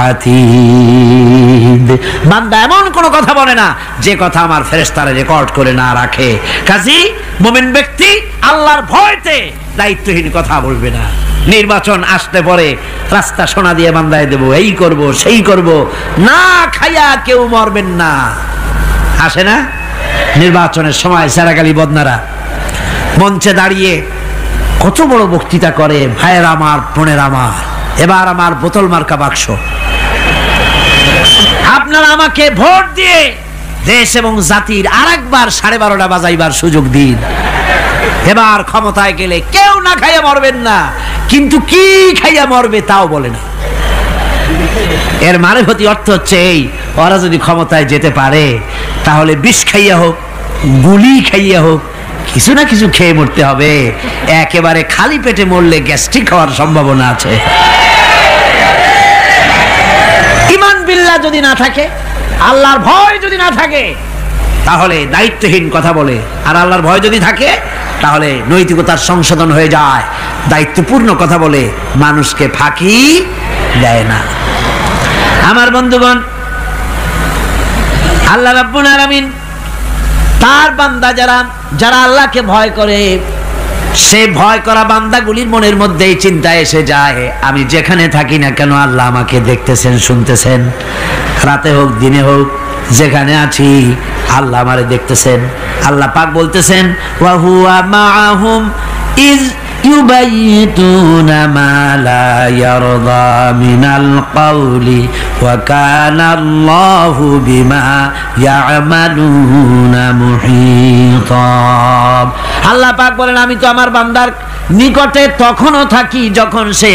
আতীদ। বান্দা এমন কোনো কথা বলে না যে কথা আমার ফেরেশতারা রেকর্ড করে না রাখে। কাজী মুমিন ব্যক্তি আল্লাহর ভয়তে দায়িত্বহীন কথা বলবে না। নির্বাচন আসতে পরে রাস্তা সোনা দিয়ে বান্দায় দেব, এই করব সেই করব, না খাইয়া কেউ মরবেন না। আসে না নির্বাচনের সময় সারাগালি বদনারা মঞ্চে দাঁড়িয়ে কত বড় বক্তৃতা করে, ভাইয়ের আমার বোনের আমার, এবার আমার বোতল মার্কা বাক্স, আপনারা আমাকে ভোট দিয়ে দেশ এবং জাতির আরেকবার 12:30 বাজাইবার সুযোগ দিন। এবার ক্ষমতায় গেলে কেউ না খাইয়া মরবেন না, কিন্তু কি খাইয়া মরবে তাও বলে না। এর মারফতি অর্থ হচ্ছে এই, ওরা যদি ক্ষমতায় যেতে পারে তাহলে বিষ খাইয়া হোক, গুলি খাইয়া হোক, কিছু না কিছু খেয়ে মরতে হবে। একেবারে খালি পেটে মরলে গ্যাস্ট্রিক হওয়ার সম্ভাবনা আছে। ঈমান বিল্লাহ যদি না থাকে, আল্লাহর ভয় যদি না থাকে, তাহলে দায়িত্বহীন কথা বলে। আর আল্লাহর ভয় যদি থাকে তাহলে নৈতিকতার সংশোধন হয়ে যায়, দায়িত্বপূর্ণ কথা বলে, মানুষকে ফাঁকি দেয় না। আমার বন্ধুগণ, আল্লাহ রাব্বুল আলামিন তার বান্দা যারা আল্লাহকে ভয় করে, সে ভয় করা বান্দাগুলির মনের মধ্যেই চিন্তা এসে যায়, আমি যেখানে থাকি না কেন আল্লাহ আমাকে দেখতেছেন, শুনতেছেন, রাতে হোক দিনে হোক, যেখানে আছি আল্লাহ আমারে দেখতেছেন। আল্লাহ পাক বলতেছেন ওয়া হুয়া মাআহুম ইজ ইউবাইতুনা মা লা ইয়ারদা মিনাল কওলি ওয়া কানা আল্লাহু বিমা ইয়ামালুনা মুহীতা। আল্লাহ পাক বলেন আমি তো আমার বান্দার নিকটে তখনও থাকি যখন সে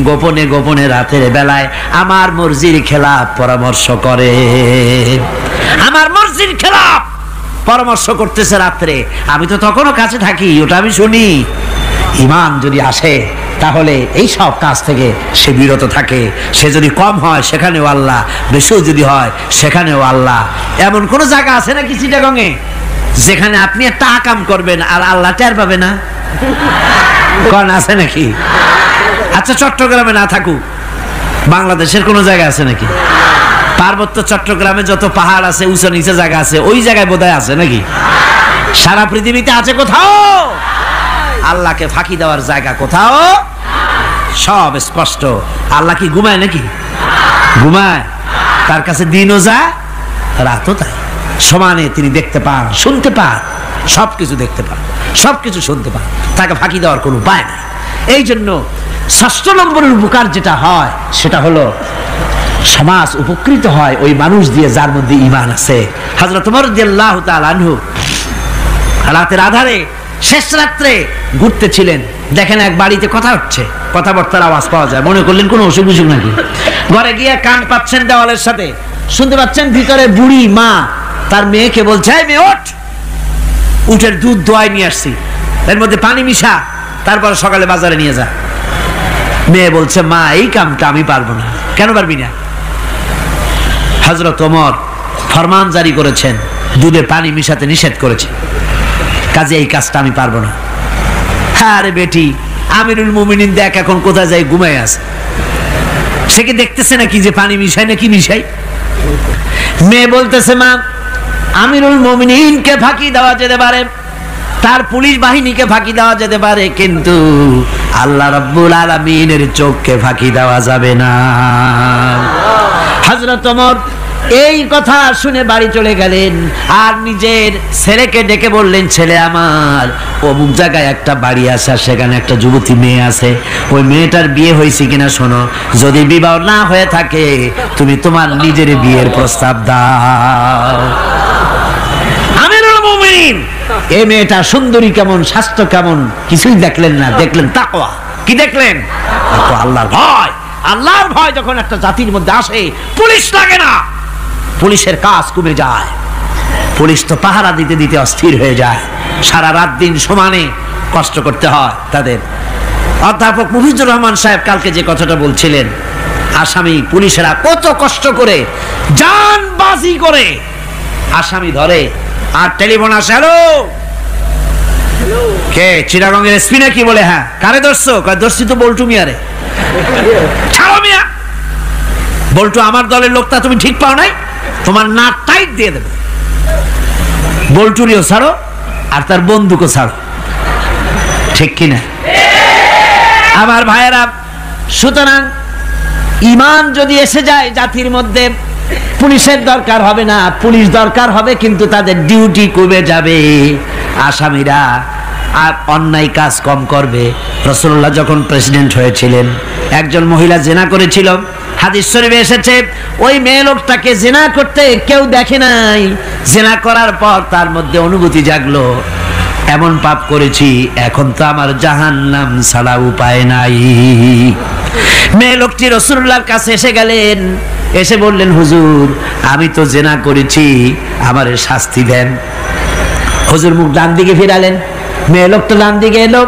গোপনে গোপনে রাতের বেলায় আমার মর্জির খেলাফ পরামর্শ করে। আমার মর্জির খেলাফ পরামর্শ করতেছে রাত্রে, আমি তো তখনও কাছে থাকি, ওটা আমি শুনি। ঈমান যদি আসে তাহলে এই সব কাজ থেকে সে বিরত থাকে। সে যদি কম হয় সেখানেও আল্লাহ, বেশিও যদি হয় সেখানেও আল্লাহ। এমন কোন জায়গা আছে নাকি চিটাগংয়ে যেখানে আপনি একটা আকাম করবেন আর আল্লাহ টের পাবে না? কোন আছে নাকি? আচ্ছা চট্টগ্রামে না থাকুক, বাংলাদেশের কোন জায়গা আছে নাকি? পার্বত্য চট্টগ্রামে যত পাহাড় আছে, উঁচু নিচে জায়গা আছে, ওই জায়গায় বোধহয় আছে নাকি? সারা পৃথিবীতে আছে কোথাও? আল্লাহকে ফাঁকি দেওয়ার জায়গা কোথাও? সব স্পষ্ট। আল্লাহ কি ঘুমায় নাকি? ঘুমায়? তার কাছে দিনও যায় রাতও তাই, সমানে তিনি দেখতে পান, শুনতে পান, সবকিছু দেখতে পান, সবকিছু শুনতে পান। তাকে ফাঁকি দেওয়ার কোনো উপায় নেই। এই জন্য ৬ষ্ঠ নম্বরের উপকার যেটা হয় সেটা হলো সমাজ উপকৃত হয় ওই মানুষ দিয়ে যার মধ্যে ঈমান আছে। হযরত ওমর রাদিয়াল্লাহু তাআলা আনহু রাতের আধারে শেষ রাত্রে ঘুরতেছিলেন, দেখেন এক বাড়িতে কথা হচ্ছে, কথাবার্তার আওয়াজ পাওয়া যায়, মনে করলেন কোনো অসুখ বিসুখ নাকি। ঘরে গিয়ে কান পাচ্ছেন দেওয়ালের সাথে, শুনতে পাচ্ছেন ভিতরে বুড়ি মা তার মেয়েকে বলছে এই মেয়ে ওঠ, উটের দুধ দোয়াই নিয়ে আসছি, এর মধ্যে পানি মিশা, তারপর সকালে বাজারে নিয়ে যা। মেয়ে বলছে মা এই কামটা আমি পারবো না। কেন পারবি না? হযরত ওমর ফরমান জারি করেছেন, দুধে পানি মিশাতে নিষেধ করেছে, কাজে এই কাজটা আমি পারবো না। আরে বেটি, আমিরুল মুমিনিন দেখ এখন কোথায় যায়, ঘুমায় আছে, সে কি দেখতেছে নাকি যে পানি মিশাই নাকি মিশাই? মেয়ে বলতেছে মা আমিরুল মুমিনিনকে ফাঁকি দেওয়া যেতে পারে, তার পুলিশ বাহিনীকে ফাঁকি দেওয়া যেতে পারে, কিন্তু আল্লাহ রাব্বুল আলামিনের চোখকে ফাঁকি দেওয়া যাবে না। হযরত ওমর এই কথা শুনে বাড়ি চলে গেলেন আর নিজের ছেলেকে ডেকে বললেন ছেলে আমার, অমুক জায়গায় একটা বাড়ি আছে, সেখানে একটা যুবতী মেয়ে আছে, ওই মেয়েটার বিয়ে হয়েছে কিনা শোনো, যদি বিবাহ না হয়ে থাকে তুমি তোমার নিজের বিয়ের প্রস্তাব দাও। আমিরুল মুমিনিন এই মেয়েটা সুন্দরী কেমন, স্বাস্থ্য কেমন কিছুই দেখলেন না, দেখলেন তাকওয়া। কি দেখলেন? আল্লাহর ভয়। আল্লাহর ভয় যখন একটা জাতির মধ্যে আসে, পুলিশ লাগে না, পুলিশের কাজ কমে যায়। পুলিশ তো পাহারা দিতে দিতে অস্থির হয়ে যায়, সারা রাত দিন সমানে কষ্ট করতে হয় তাদের। অধ্যাপক মুফিজুর রহমান সাহেব কালকে যে কথাটা বলছিলেন, আসামি পুলিশেরা কত কষ্ট করে জানবাজি করে আসামি ধরে, আর টেলিফোন আসে, হ্যালো কে চিটাগংয়ের এসপি নাকি? বলে হ্যাঁ। কারে ধরছো? ধরছি তো বল্টু মিয়ারে। ছাড়ো মিয়া। বল্টু আমার দলের লোকটা, তুমি ঠিক পাও নাই, তোমার নাক টাইট দিয়ে দেবে। বল্টুরিও ছাড়ো আর তার বন্দুকও ছাড়ো, ঠিক কিনা আমার ভাইয়েরা? সুতরাং ঈমান যদি এসে যায় জাতির মধ্যে, পুলিশের দরকার হবে না, পুলিশ দরকার হবে কিন্তু তাদের ডিউটি কমে যাবে। আসামিরা আর অন্যায় কাজ কম করবে। রাসূলুল্লাহ যখন প্রেসিডেন্ট হয়েছিলেন, একজন মহিলা জিনা করেছিল, হাদিস শরীফে এসেছে ওই মেয়ে লোকটাকে জিনা করতে কেউ দেখে নাই। জিনা করার পর তার মধ্যে অনুভূতি জাগলো, এমন পাপ করেছি, এখন তো আমার জাহান্নাম ছাড়া উপায় নাই। মেয়ে লোকটি রাসূলুল্লাহর কাছে এসে গেলেন, এসে বললেন, হুজুর আমি তো জিনা করেছি, আমারে শাস্তি দেন। হুজুর মুখ ডান দিকে ফিরালেন, মেয়ে লোকটা ডান দিকে এলো,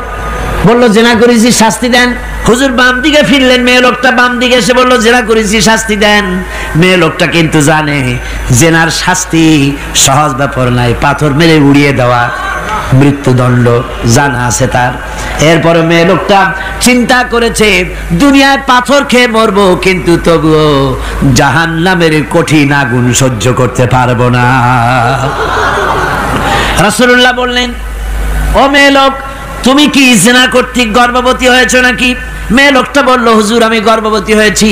বলল জিনা করেছি, শাস্তি দেন। হুজুর বাম দিকে ফিরলেন, মেয়ে লোকটা বাম দিকে এসে বলল জিনা করেছি, শাস্তি দেন। মেয়ে লোকটা কিন্তু জানে জিনার শাস্তি সহজ ব্যাপার নাই, পাথর মেরে উড়িয়ে দেওয়া, মৃত্যুদণ্ড জানা আছে তার। এরপরে মেয়ে লোকটা চিন্তা করেছে দুনিয়ায় পাথর খেয়ে মরবো, কিন্তু তবুও জাহান্নামের কঠিন আগুন সহ্য করতে পারবো না। রাসূলুল্লাহ বললেন, ও মেয়ে লোক, তুমি কি জিনা কর্তৃক গর্ভবতী হয়েছো নাকি? মেয়ে লোকটা বলল, হুজুর আমি গর্ভবতী হয়েছি।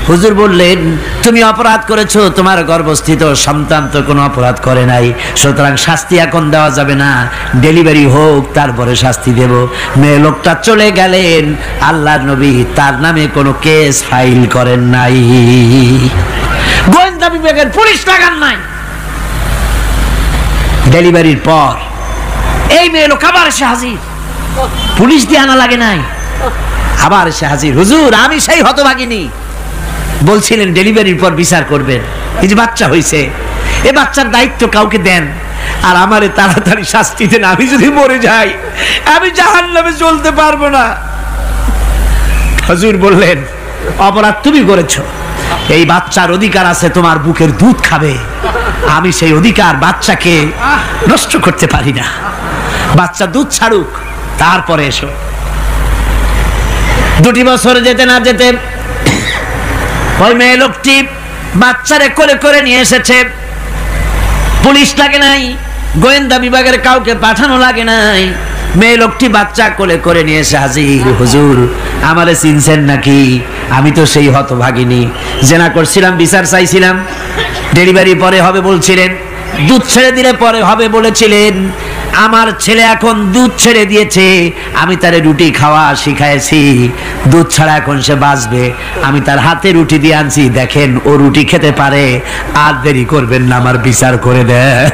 হুজুর বললেন, তুমি অপরাধ করেছো, তোমার গর্ভস্থিত সন্তান তো কোনো অপরাধ করে নাই, সুতরাং শাস্তি এখন দেওয়া যাবে না, ডেলিভারি হোক তারপরে শাস্তি দেব। মেয়ে লোকটা চলে গেলেন। আল্লাহর নবী তার নামে কোনো কেস ফাইল করেন নাই, গোয়েন্দা বিভাগের পুলিশ লাগান নাই। ডেলিভারির পর এই মেয়ে লোক আবার এসে হাজির, পুলিশ দিয়ে আনা লাগে নাই, আবার এসে হাজির, হুজুর আমি সেই হতভাগিনী, বলছিলেন ডেলিভারির পর বিচার করবেন, এই যে বাচ্চা হয়েছে, এ বাচ্চার দায়িত্ব কাউকে দেন, আর আমারে তাড়াতাড়ি শাস্তি দেন, আমি যদি মরে যাই আমি জাহান্নামে চলতে পারবো না। হুজুর বললেন, অপরাধ তুমি করেছো, এই বাচ্চার অধিকার আছে তোমার বুকের দুধ খাবে, আমি সেই অধিকার বাচ্চাকে নষ্ট করতে পারি না, বাচ্চা দুধ ছাড়ুক তারপরে এসো। 2 বছর যেতে না যেতে ওই মেয়ে লোকটি বাচ্চারে কোলে করে নিয়ে এসেছে, পুলিশ লাগে নাই, গোয়েন্দা বিভাগের কাউকে পাঠানো লাগে নাই। মেয়ে লোকটি বাচ্চা কোলে করে নিয়ে এসে হাজির, হুজুর আমারে চিনছেন নাকি? আমি তো সেই হতভাগিনী, জেনা করছিলাম, বিচার চাইছিলাম, ডেলিভারি পরে হবে বলছিলেন, দুধ ছেড়ে দিলে পরে হবে বলেছিলেন, আমার ছেলে এখন দুধ ছেড়ে দিয়েছে, আমি তারে রুটি খাওয়া শিখাইছি, দুধ ছাড়া এখন সে বাঁচবে, আমি তার হাতে রুটি দিয়ে আনছি, দেখেন ও রুটি খেতে পারে, আর দেরি করবেন না, আমার বিচার করে দেন।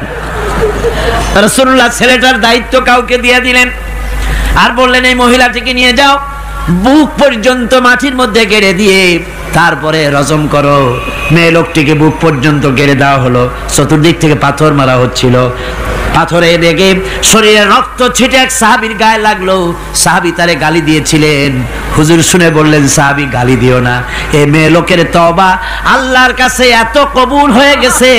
রাসূলুল্লাহ ছেলেটার দায়িত্ব কাউকে দিয়ে দিলেন, আর বললেন এই মহিলাটিকে নিয়ে যাও, বুক পর্যন্ত মাটির মধ্যে গেড়ে দিয়ে তারপরে রজম করো। মেয়ে লোকটিকে বুক পর্যন্ত গেড়ে দেওয়া হলো, চতুর্দিক থেকে পাথর মারা হচ্ছিল, পাথরে লেগে শরীরে রক্ত ছিটে এক সাহাবীর গায়ে লাগলো, সাহাবী তারে গালি দিয়েছিলেন। হুজুর শুনে বললেন, সাহাবী গালি দিও না, এই মেয়ে লোকের তওবা আল্লাহর কাছে এত কবুল হয়ে গেছে,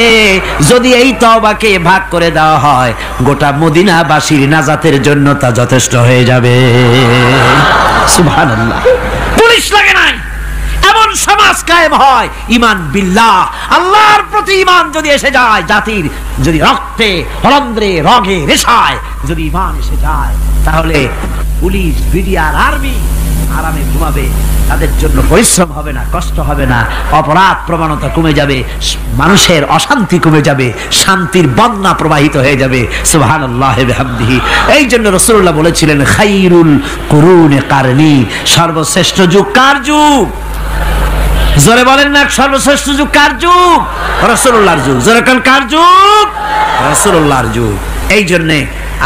যদি এই তওবাকে ভাগ করে দেওয়া হয় গোটা মদিনাবাসীর নাজাতের জন্য তা যথেষ্ট হয়ে যাবে। সুবহানাল্লাহ, পুলিশ লাগে নাই, এমন সমাজ কায়েম হয়, ঈমান বিল্লাহ, আল্লাহর প্রতি ঈমান যদি এসে যায়, জাতির যদি রক্তে রন্ধ্রে রগে রেশায় যদি ঈমান এসে যায়, তাহলে পুলিশ বিডিআর আর্মি আরামে ঘুমাবে, তাদের জন্য পরিশ্রম হবে না, কষ্ট হবে না, অপরাধ প্রবণতা কমে যাবে, মানুষের অশান্তি কমে যাবে, শান্তির বন্যা প্রবাহিত হয়ে যাবে। সুবহানাল্লাহি বিহামদিহি। এই জন্য রাসূলুল্লাহ বলেছিলেন, খায়রুল কুরুনি কারনি, সর্বশ্রেষ্ঠ যুগ কার যুগ? জোরে বলেন না, সর্বশ্রেষ্ঠ যুগ কার যুগ? রাসূলুল্লাহর যুগ। জোরে কোন কার যুগ? রাসূলুল্লাহর যুগ। এই জন্য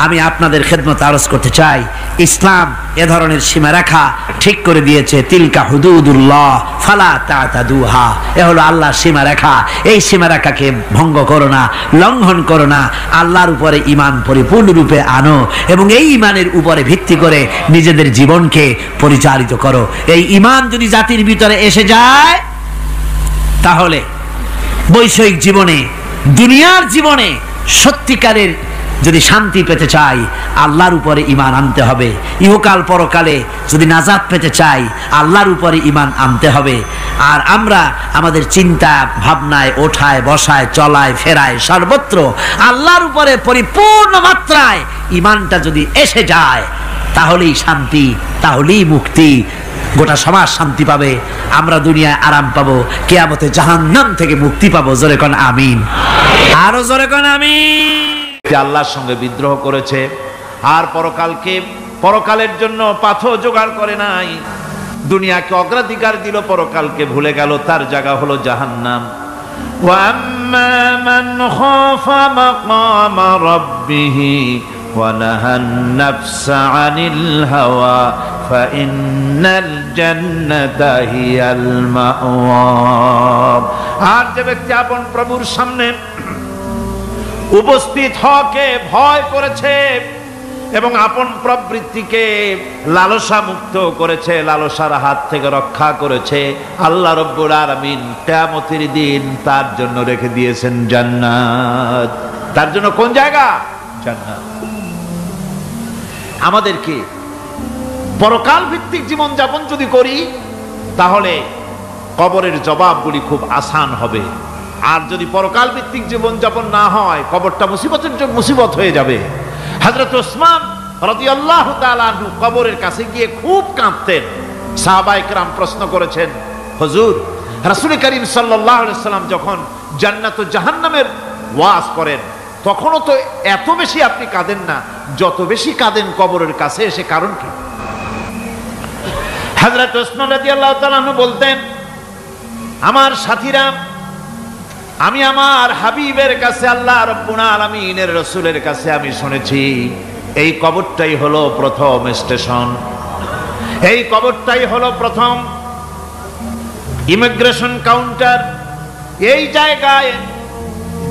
আমি আপনাদের খেদমত আরজ করতে চাই, ইসলাম এ ধরনের সীমারেখা ঠিক করে দিয়েছে, তিলকা হুদুদুল্লাহ ফালা তাতাদুহা, এ হলো আল্লাহর সীমারেখা, এই সীমারেখাকে ভঙ্গ করো না, লঙ্ঘন করো না, আল্লাহর উপরে ঈমান পরিপূর্ণরূপে আনো এবং এই ঈমানের উপরে ভিত্তি করে নিজেদের জীবনকে পরিচালিত করো। এই ঈমান যদি জাতির ভিতরে এসে যায়, তাহলে বৈষয়িক জীবনে, দুনিয়ার জীবনে সত্যিকারের যদি শান্তি পেতে চাই, আল্লাহর উপরে ঈমান আনতে হবে। ইহকাল পরকালে যদি নাজাত পেতে চাই, আল্লাহর উপরে ঈমান আনতে হবে। আর আমরা আমাদের চিন্তা ভাবনায়, ওঠায় বসায়, চলায় ফেরায়, সর্বত্র আল্লাহর উপরে পরিপূর্ণ মাত্রায় ঈমানটা যদি এসে যায়, তাহলেই শান্তি, তাহলেই মুক্তি। গোটা সমাজ শান্তি পাবে, আমরা দুনিয়ায় আরাম পাবো, কিয়ামতে জাহান্নাম থেকে মুক্তি পাবো। জোরে কোন আমিন, আরো জোরে কোন আমিন। আল্লাহর সঙ্গে বিদ্রোহ করেছে আর পরকালের জন্য পাথর জোগাড় করে নাই, দুনিয়াকে অগ্রাধিকার দিল, পরকালকে ভুলে গেল, তার জায়গা হলো জাহান্নাম। ওয়া আম্মা মান খাফা মাকামা রাব্বিহি ওয়া নাহান নাফসা আনিল হাওয়া ফাইন্নাল জান্নাতা হিয়াল মাওয়া। আর যে ব্যক্তি আপন প্রভুর সামনে উপস্থিত হওয়াকে ভয় করেছে এবং আপন প্রবৃত্তিকে লালসা মুক্ত করেছে, লালসার হাত থেকে রক্ষা করেছে, আল্লাহ রাব্বুল আলামিন কিয়ামতের দিন তার জন্য রেখে দিয়েছেন জান্নাত। তার জন্য কোন জায়গা? জান্নাত। আমাদেরকে পরকাল ভিত্তিক জীবন যাপন যদি করি, তাহলে কবরের জবাবগুলি খুব আসান হবে। আর যদি পরকাল ভিত্তিক জীবন যাপন না হয়, কবরটা মুসিবত হয়ে যাবে। হযরত ওসমান রাদিয়াল্লাহু তাআলা আনহু কবরের কাছে গিয়ে খুব কাঁদতেন। সাহাবায়ে কেরাম প্রশ্ন করেছেন, হুজুর, রাসূল করিম সাল্লাল্লাহু আলাইহি সাল্লাম যখন জান্নাত ও জাহান্নামের ওয়াজ করেন, তখনও তো এত বেশি আপনি কাঁদেন না, যত বেশি কাঁদেন কবরের কাছে এসে, কারণ কি? হযরত ওসমান রাদিয়াল্লাহু তাআলা আনহু বলতেন, আমার সাথীরা, আমি আমার হাবিবের কাছে, আল্লাহ রাব্বুল আলামিনের রাসূলের কাছে আমি শুনেছি, এই কবরটাই হলো প্রথম স্টেশন, এই কবরটাই হলো প্রথম ইমিগ্রেশন কাউন্টার। এই জায়গায়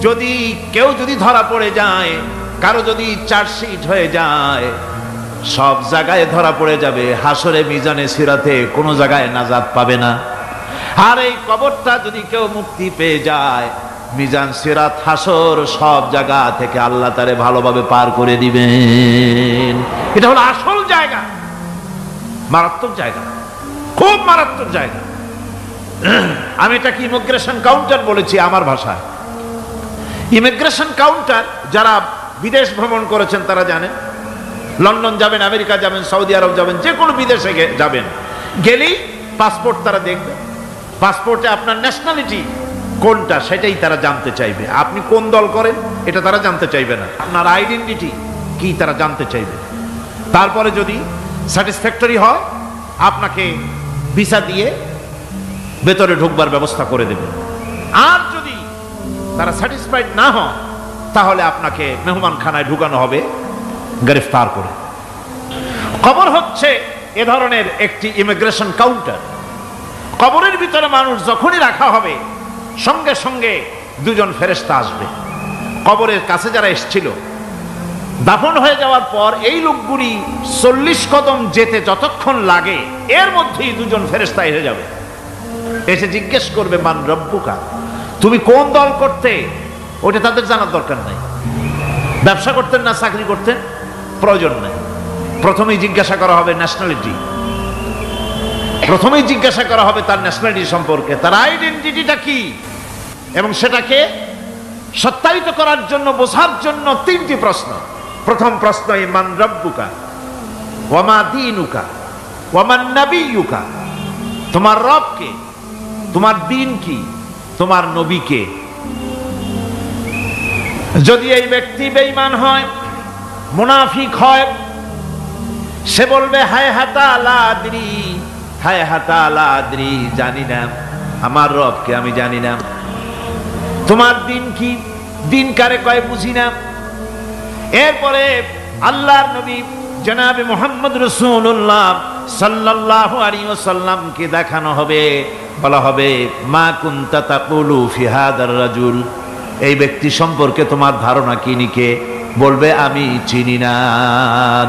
যদি কেউ ধরা পড়ে যায়, কারো যদি চার্জশিট হয়ে যায়, সব জায়গায় ধরা পড়ে যাবে, হাসরে মিজানে সিরাতে কোনো জায়গায় নাজাত পাবে না। আর এই কবরটা যদি কেউ মুক্তি পেয়ে যায়, মিজান সিরাত হাসর সব জায়গা থেকে আল্লাহ তারে ভালোভাবে পার করে দিবেন। এটা হলো আসল জায়গা, মারাত্মক জায়গা, খুব মারাত্মক জায়গা। আমি এটাকে ইমিগ্রেশন কাউন্টার বলেছি আমার ভাষায়। ইমিগ্রেশন কাউন্টার, যারা বিদেশ ভ্রমণ করেছেন তারা জানেন। লন্ডন যাবেন, আমেরিকা যাবেন, সৌদি আরব যাবেন, যে কোনো বিদেশে যাবেন, গেলেই পাসপোর্ট তারা দেখবে। পাসপোর্টে আপনার ন্যাশনালিটি কোনটা সেটাই তারা জানতে চাইবে। আপনি কোন দল করেন এটা তারা জানতে চাইবে না, আপনার আইডেন্টিটি কি তারা জানতে চাইবে। তারপরে যদি স্যাটিসফ্যাক্টরি হয়, আপনাকে ভিসা দিয়ে ভেতরে ঢুকবার ব্যবস্থা করে দেবে। আর যদি তারা স্যাটিসফাইড না হয়, তাহলে আপনাকে মেহমানখানায় ঢুকানো হবে গ্রেফতার করে। কবর হচ্ছে এ ধরনের একটি ইমিগ্রেশন কাউন্টার। কবরের ভিতরে মানুষ যখনই রাখা হবে, সঙ্গে সঙ্গে দুজন ফেরেশতা আসবে। কবরের কাছে যারা এসেছিল, দাফন হয়ে যাওয়ার পর এই লোকগুলি 40 কদম যেতে যতক্ষণ লাগে, এর মধ্যেই দুজন ফেরেশতা এসে যাবে। এসে জিজ্ঞেস করবে, মান রব্বুকা, তুমি কোন দল করতে? ওটা তাদের জানার দরকার নাই। ব্যবসা করতেন না চাকরি করতেন, প্রয়োজন নাই। প্রথমেই জিজ্ঞাসা করা হবে ন্যাশনালিটি, প্রথমেই জিজ্ঞাসা করা হবে তার ন্যাশনালিটি সম্পর্কে, তার আইডেন্টিটিটা কি, এবং সেটাকে সত্যায়িত করার জন্য, বোঝার জন্য 3টি প্রশ্ন। প্রথম প্রশ্ন, মান রব্বুকা ওয়া মা দীনুকা ওয়া মান নাবিয়্যুকা, তোমার রব কে, তোমার দিন কি, তোমার নবী কে। যদি এই ব্যক্তি বেঈমান হয়, মুনাফিক হয়, সে বলবে, হায় হাতা লা আদরি, হায় হাতা লা আদরি, জানি না আমার রবকে, আমি জানি না। তোমার দিন কি, দিন কারে কয় বুঝি না। এরপরে আল্লাহর নবী জনাবে মুহাম্মদ রাসূলুল্লাহ সাল্লাল্লাহু আলাইহি ওয়াসাল্লামকে দেখানো হবে, বলা হবে, মা কুনতা তাকুলু ফি হাদার রাজুল, এই ব্যক্তি সম্পর্কে তোমার ধারণা কি নিকে? বলবে, আমি চিনি না।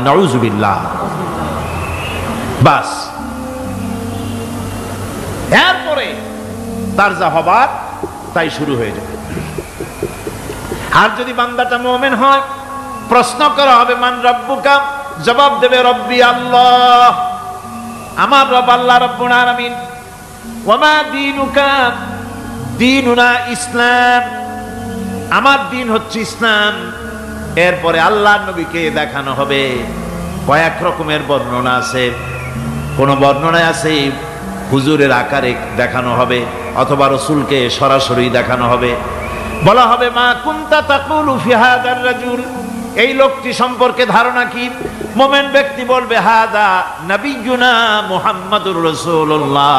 নাউযুবিল্লাহ। বাস। এরপরে তার যা হবার তাই শুরু হয়ে যাবে। আর যদি বান্দাটা মুমিন হয়, প্রশ্ন করা হবে মান রাব্বুকা, জবাব দেবে রব্বি আল্লাহ, আমার রব আল্লাহ রাব্বুল আলামিন। ওয়া মা দীনুকা, দীনুনা ইসলাম, আমার দিন হচ্ছে ইসলাম। এরপরে আল্লাহর নবীকে দেখানো হবে। কয়েক রকমের বর্ণনা আছে, কোন বর্ণনায় আছে হুজুরের আকারে দেখানো হবে, অথবা রাসূলকে সরাসরি দেখানো হবে। বলা হবে মা কুনতা তাকুলু ফি হাদার রাজুল, এই লোকটি সম্পর্কে ধারণা কি? মুমিন ব্যক্তি বলবে হাদা নবিয়ুনা মুহাম্মাদুর রাসূলুল্লাহ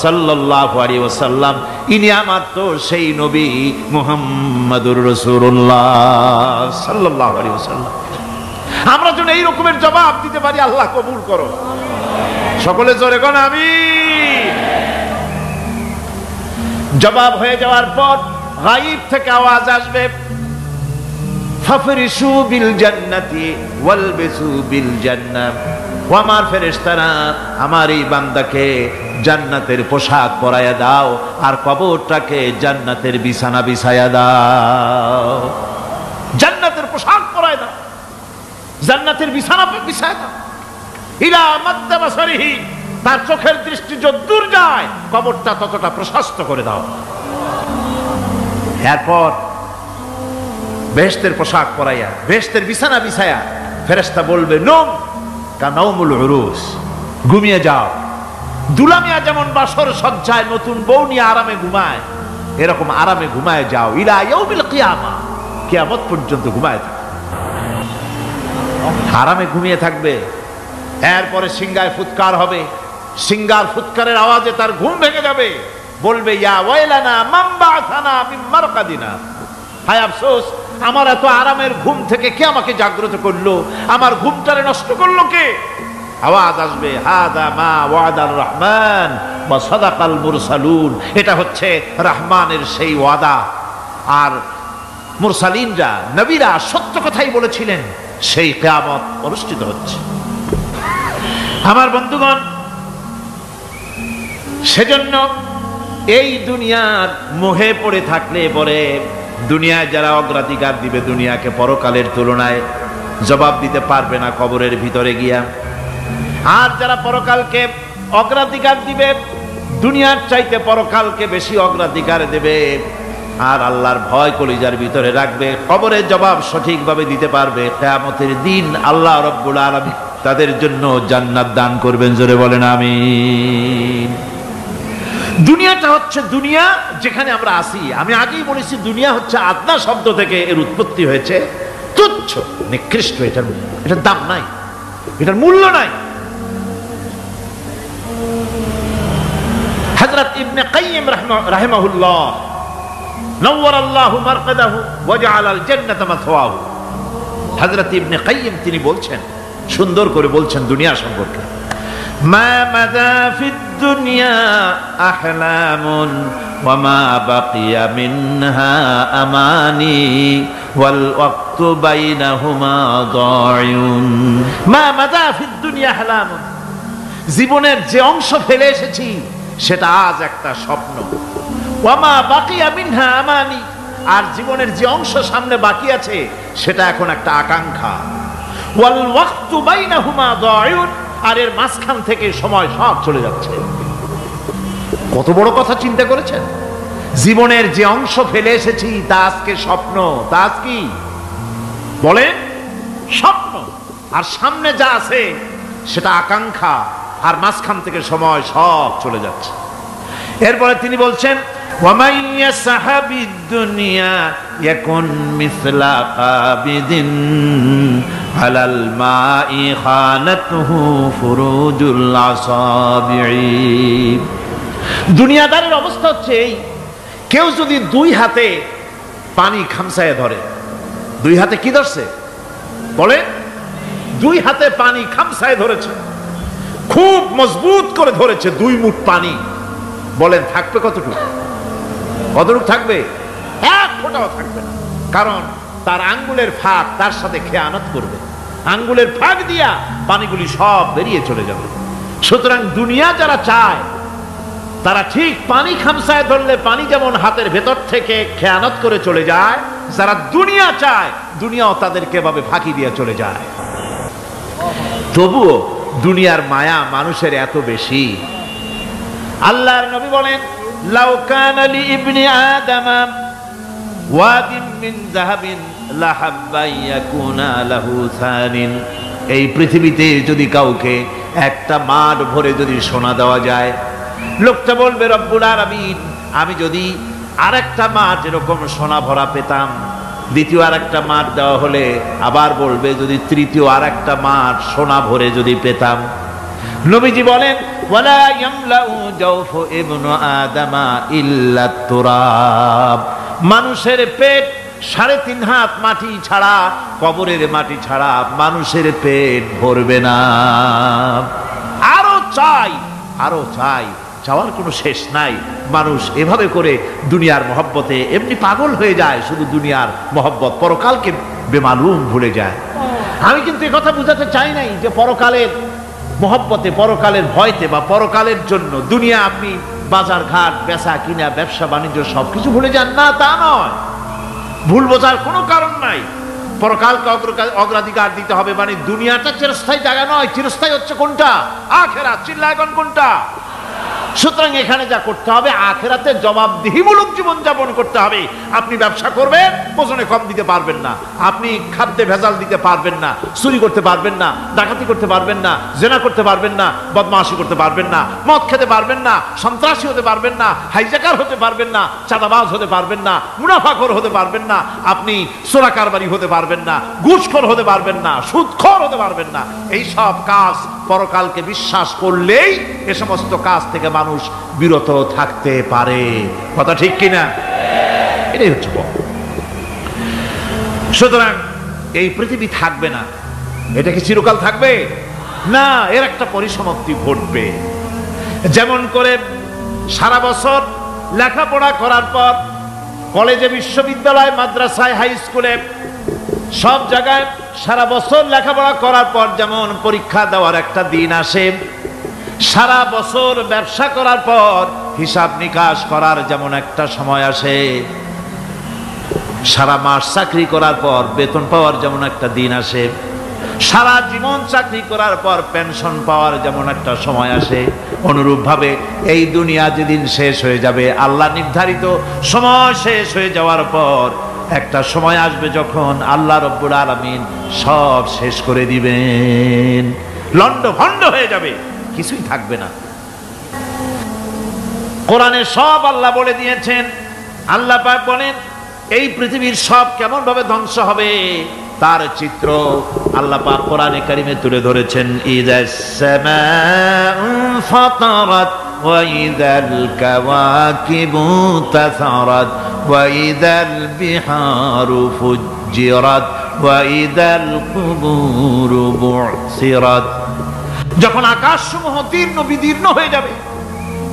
সাল্লাল্লাহু আলাইহি ওয়াসাল্লাম, ইনি আমার তো সেই নবী মুহাম্মাদুর রাসূলুল্লাহ সাল্লাল্লাহু আলাইহি ওয়াসাল্লাম। আমরা যেন এই রকমের জবাব দিতে পারি, আল্লাহ কবুল করো। সকলে জোরে কোন আমিন। জবাব হয়ে যাওয়ার পর গায়ব থেকে আওয়াজ আসবে ফাফরিশু বিল জান্নাতি ওয়ালবিসু বিল জান্নাহ, ও আমার ফেরেশতারা, আমার এই বান্দাকে জান্নাতের পোশাক পরায়া দাও আর কবরটাকে জান্নাতের বিছানা বিছায়া দাও। জান্নাতের পোশাক পরায়া দাও, জান্নাতের বিছানা বিছায়া দাও। ইলা মাদ্দা বাসারিহি, তার চোখের দৃষ্টি যতদূর যায় কবরটা ততটা প্রশস্ত করে দাও। এরপর বেহেশতের পোশাক পরাইয়া বেহেশতের বিছানা বিছায়া ফেরেশতা বলবে নম কানাউমুল উরুস, ঘুমিয়ে যাও। দুলামিয়া যেমন বাসর সজ্জায় নতুন বউ নিয়ে আরামে ঘুমায়, এরকম আরামে ঘুমায় যাও। ইলা ইয়াউমিল কিয়ামা, কিয়ামত পর্যন্ত ঘুমায় থাকবে, আরামে ঘুমিয়ে থাকবে। এরপরে সিংগায় ফুৎকার হবে, সিংগার ফুৎকারের আওয়াজে তার ঘুম ভেঙে যাবে। বলবে ইয়া ওয়াইলানা মান বা'সানা মিন মারকাদিনা, হায় আফসোস, আমার এত আরামের ঘুম থেকে কে আমাকে জাগ্রত করলো, আমার ঘুমটারে নষ্ট করলো কে? আওয়াজ আসবে হাদা মা ওয়াদার রহমান ওয়া সাদাকাল মুরসালুন, এটা হচ্ছে রহমানের সেই ওয়াদা, আর মুরসালিনরা নবীরা সত্য কথাই বলেছিলেন, সেই কিয়ামত অনুষ্ঠিত হচ্ছে। আমার বন্ধুগণ, সেজন্য এই দুনিয়ার মোহে পড়ে থাকলে পরে দুনিয়ায় যারা অগ্রাধিকার দিবে দুনিয়াকে পরকালের তুলনায়, জবাব দিতে পারবে না কবরের ভিতরে গিয়া। আর যারা পরকালকে অগ্রাধিকার দিবে, দুনিয়ার চাইতে পরকালকে বেশি অগ্রাধিকার দেবে, আর আল্লাহর ভয় কলিজার ভিতরে রাখবে, কবরের জবাব সঠিকভাবে দিতে পারবে, কিয়ামতের দিন আল্লাহ রাব্বুল আলামিন তাদের জন্য জান্নাত দান করবেন। জোরে বলেন আমিন। দুনিয়াটা হচ্ছে দুনিয়া যেখানে আমরা আসি। আমি আগেই বলেছি দুনিয়া হচ্ছে আদনা শব্দ থেকে এর উৎপত্তি হয়েছে, তুচ্ছ নিকৃষ্ট, এটার দাম নাই, এটার মূল্য নাই। হযরত ইবনে কাইয়িম রাহিমাহুল্লাহ নওয়ারাল্লাহু মারকাদাহু ওয়া জাআলাল জান্নাতা মাথওয়াহু, হযরত ইবনে কাইয়িম তিনি বলছেন, সুন্দর করে বলছেন দুনিয়া সম্পর্কে, মা মাদা ফিদ দুনিয়া আহলামুন ওয়া মা বাকিয়া মিনহা আমানি ওয়াল ওয়াক্তু বাইনাহুমা দায়ুন। মা মাদা ফিদ দুনিয়া আহলামুন, জীবনের যে অংশ ফেলে এসেছি সেটা আজ একটা স্বপ্ন। ওয়া মা বাকিয়া মিনহা আমানি, আর জীবনের যে অংশ সামনে বাকি আছে সেটা এখন একটা আকাঙ্ক্ষা। ওয়াল ওয়াক্তু বাইনাহুমা দায়ুন, আর এর মাঝখান থেকে সময় সব চলে যাচ্ছে। কত বড় কথা চিন্তা করেছেন? জীবনের যে অংশ ফেলে এসেছি তা আজকে স্বপ্ন, তা আজ কি বলেন? স্বপ্ন। আর সামনে যা আছে সেটা আকাঙ্ক্ষা, আর মাঝখান থেকে সময় সব চলে যাচ্ছে। এরপরে তিনি বলছেন ওয়ামান ইয়াসহাবিদ দুনিয়া ইয়াকুন মিসলা কাবিদিন আলাল মাই খানাতুহু ফুরুজুল আসাবিঈ। দুনিয়াদারের অবস্থা হচ্ছে এই, কেউ যদি দুই হাতে পানি খামসায় ধরে, দুই হাতে কি ধরছে বলে? দুই হাতে পানি খামসায় ধরেছে, খুব মজবুত করে ধরেছে, 2 মুঠ পানি। বলেন থাকবে কতটুকু? কতটুকু থাকবে? 1 ফোঁটাও থাকবে না, কারণ তার আঙ্গুলের ফাঁক তার সাথে খেয়ানত করবে, আঙ্গুলের ফাঁক দিয়া পানিগুলি সব বেরিয়ে চলে যাবে। সুতরাং দুনিয়া যারা চায় তারা ঠিক পানি খামসায় ধরলে পানি যেমন হাতের ভেতর থেকে খেয়ানত করে চলে যায়, যারা দুনিয়া চায় দুনিয়াও তাদেরকে এভাবে ফাঁকি দিয়ে চলে যায়। তবুও দুনিয়ার মায়া মানুষের এত বেশি। আল্লাহর নবী বলেন, লাউ কানা লি ইবনি আদম ওয়াদিন মিন যাহাবিন লাহাব্বা ইয়াকুনা লাহু সানিন। এই পৃথিবীতে যদি কাউকে একটা মাঠ ভরে যদি সোনা দেওয়া যায়, লোকটা বলবে রব্বুল আলামিন, আমি যদি আরেকটা মাঠ এরকম সোনা ভরা পেতাম। দ্বিতীয় আরেকটা মাঠ দেওয়া হলে আবার বলবে যদি তৃতীয় আরেকটা মাঠ সোনা ভরে যদি পেতাম। নবীজি বলেন, ওয়ালা ইয়ামলাউ জাওফু ইবনু আদামা ইল্লা তুরাব। মানুষের পেট 3.5 হাত মাটি ছাড়া, কবরের মাটি ছাড়া মানুষের পেট ভরবে না। আরো চাই, আরো চাই, চাওয়ার কোনো শেষ নাই। মানুষ এভাবে করে দুনিয়ার মহব্বতে এমনি পাগল হয়ে যায়, শুধু দুনিয়ার মহব্বত, পরকালকে বেমালুম ভুলে যায়। আমি কিন্তু কথা বুঝাতে চাই নাই যে পরকালের মহব্বতে, পরকালের ভয়তে বা পরকালের জন্য দুনিয়া আপনি বাজার ঘাট, বেচা কিনা, ব্যবসা বাণিজ্য সবকিছু ভুলে যান, না তা নয়। ভুল বোঝার কোনো কারণ নাই। পরকালকে অগ্রাধিকার দিতে হবে, মানে দুনিয়াটা চিরস্থায়ী জায়গা নয়। চিরস্থায়ী হচ্ছে কোনটা? আখিরাত। চিল্লায় এখন কোনটা? সুতরাং এখানে যা করতে হবে, আখিরাতে জবাবদিহিমূলক জীবন যাপন করতে হবে। আপনি ব্যবসা করবেন, ওজনে কম দিতে পারবেন না। আপনি খাদ্যে ভেজাল দিতে পারবেন না, চুরি করতে পারবেন না, ডাকাতি করতে পারবেন না, জেনা করতে পারবেন না, বদমাশি করতে পারবেন না, মদ খেতে পারবেন না, সন্ত্রাসী হতে পারবেন না, হাইজাকার হতে পারবেন না, চাঁদাবাজ হতে পারবেন না, মুনাফাখোর হতে পারবেন না, আপনি চোরা কারবারি হতে পারবেন না, ঘুষখোর হতে পারবেন না, সুদখোর হতে পারবেন না। এই সব কাজ পরকালকে বিশ্বাস করলেই এ সমস্ত কাজ থেকে মানুষ বিরত থাকতে পারে। কথা ঠিক কিনা? এটাই হচ্ছে। সুতরাং এই পৃথিবী থাকবে না, এটা কি চিরকাল থাকবে? না, এর একটা পরিসমাপ্তি ঘটবে। যেমন করে সারা বছর লেখাপড়া করার পর কলেজে, বিশ্ববিদ্যালয়, মাদ্রাসায়, হাই স্কুলে, সব জায়গায় সারা বছর লেখাপড়া করার পর যেমন পরীক্ষা দেওয়ার একটা দিন আসে, সারা বছর ব্যবসা করার পর হিসাব নিকাশ করার যেমন একটা সময় আসে, সারা মাস চাকরি করার পর বেতন পাওয়ার যেমন একটা দিন আসে, সারা জীবন চাকরি করার পর পেনশন পাওয়ার যেমন একটা সময় আসে, অনুরূপভাবে এই দুনিয়া যেদিন শেষ হয়ে যাবে, আল্লাহ নির্ধারিত সময় শেষ হয়ে যাওয়ার পর একটা সময় আসবে যখন আল্লাহ রব্বুল আলামিন সব শেষ করে দিবেন, লন্ডভন্ড হয়ে যাবে, কিছুই থাকবে না। কোরআনে সব আল্লাহ বলে দিয়েছেন। আল্লাহ পাক বলেন এই পৃথিবীর সব কেমন ভাবে ধ্বংস হবে তার চিত্র আল্লাহ পাক কোরআনে কারিমে তুলে ধরেছেন। ইযাস সামাউ ফাতারাত ওয়া ইযাল কাওয়াকিবু তাসারাত ওয়া ইযাল বিহারু ফুজ্জিরাত ওয়া ইযাল কুবুরু বু'সিরাত। যখন আকাশসমূহ দীর্ণ বিদীর্ণ হয়ে যাবে,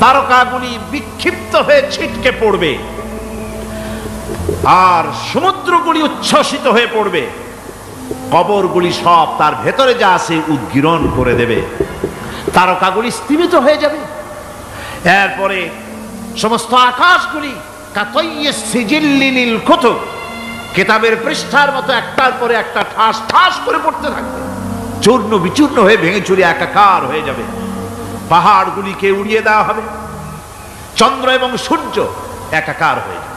তারকাগুলি বিক্ষিপ্ত হয়ে ছিটকে পড়বে, আর সমুদ্রগুলি উচ্ছ্বসিত হয়ে পড়বে, কবরগুলি সব তার ভেতরে যা আছে উদ্গীরণ করে দেবে, তারকাগুলি স্তিমিত হয়ে যাবে। এরপরে সমস্ত আকাশগুলি কাতাইয়িস সিজিল্লিল কুতুব, কিতাবের পৃষ্ঠার মতো একটার পরে একটা ঠাস ঠাস করে পড়তে থাকবে, চূর্ণ বিচূর্ণ হয়ে ভেঙে চুরে একাকার হয়ে যাবে। পাহাড়গুলিকে উড়িয়ে দেওয়া হবে, চন্দ্র এবং সূর্য একাকার হয়ে যাবে।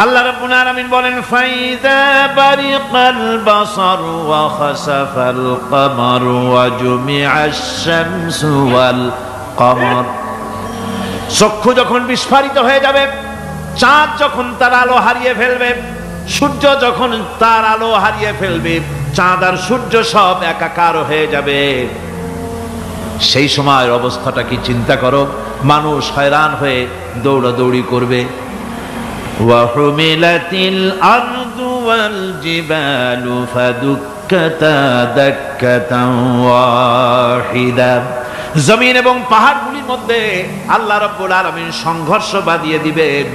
আল্লাহ রাব্বুল আলামিন বলেন ফাইদা বারিকাল বাসার ওয়া খাসাফাল কমার ওয়া জুমিআশ শামসু ওয়াল কমর। চক্ষু যখন বিস্ফারিত হয়ে যাবে, চাঁদ যখন তার আলো হারিয়ে ফেলবে, সূর্য যখন তার আলো হারিয়ে ফেলবে, চাঁদ আর সূর্য সব একাকার হয়ে যাবে, সেই সময়ের অবস্থাটা কি চিন্তা করো। মানুষ হয়রান হয়ে দৌড়াদৌড়ি করবে। ওয়াহুমিলাতিল আরদু ওয়াল জিবালু ফাদুক্কাতা দাক্কাতান ওয়াহিদা। জমিন এবং পাহাড়গুলির মধ্যে আল্লাহ রাব্বুল আলামিন সংঘর্ষ বাঁধিয়ে দিবেন,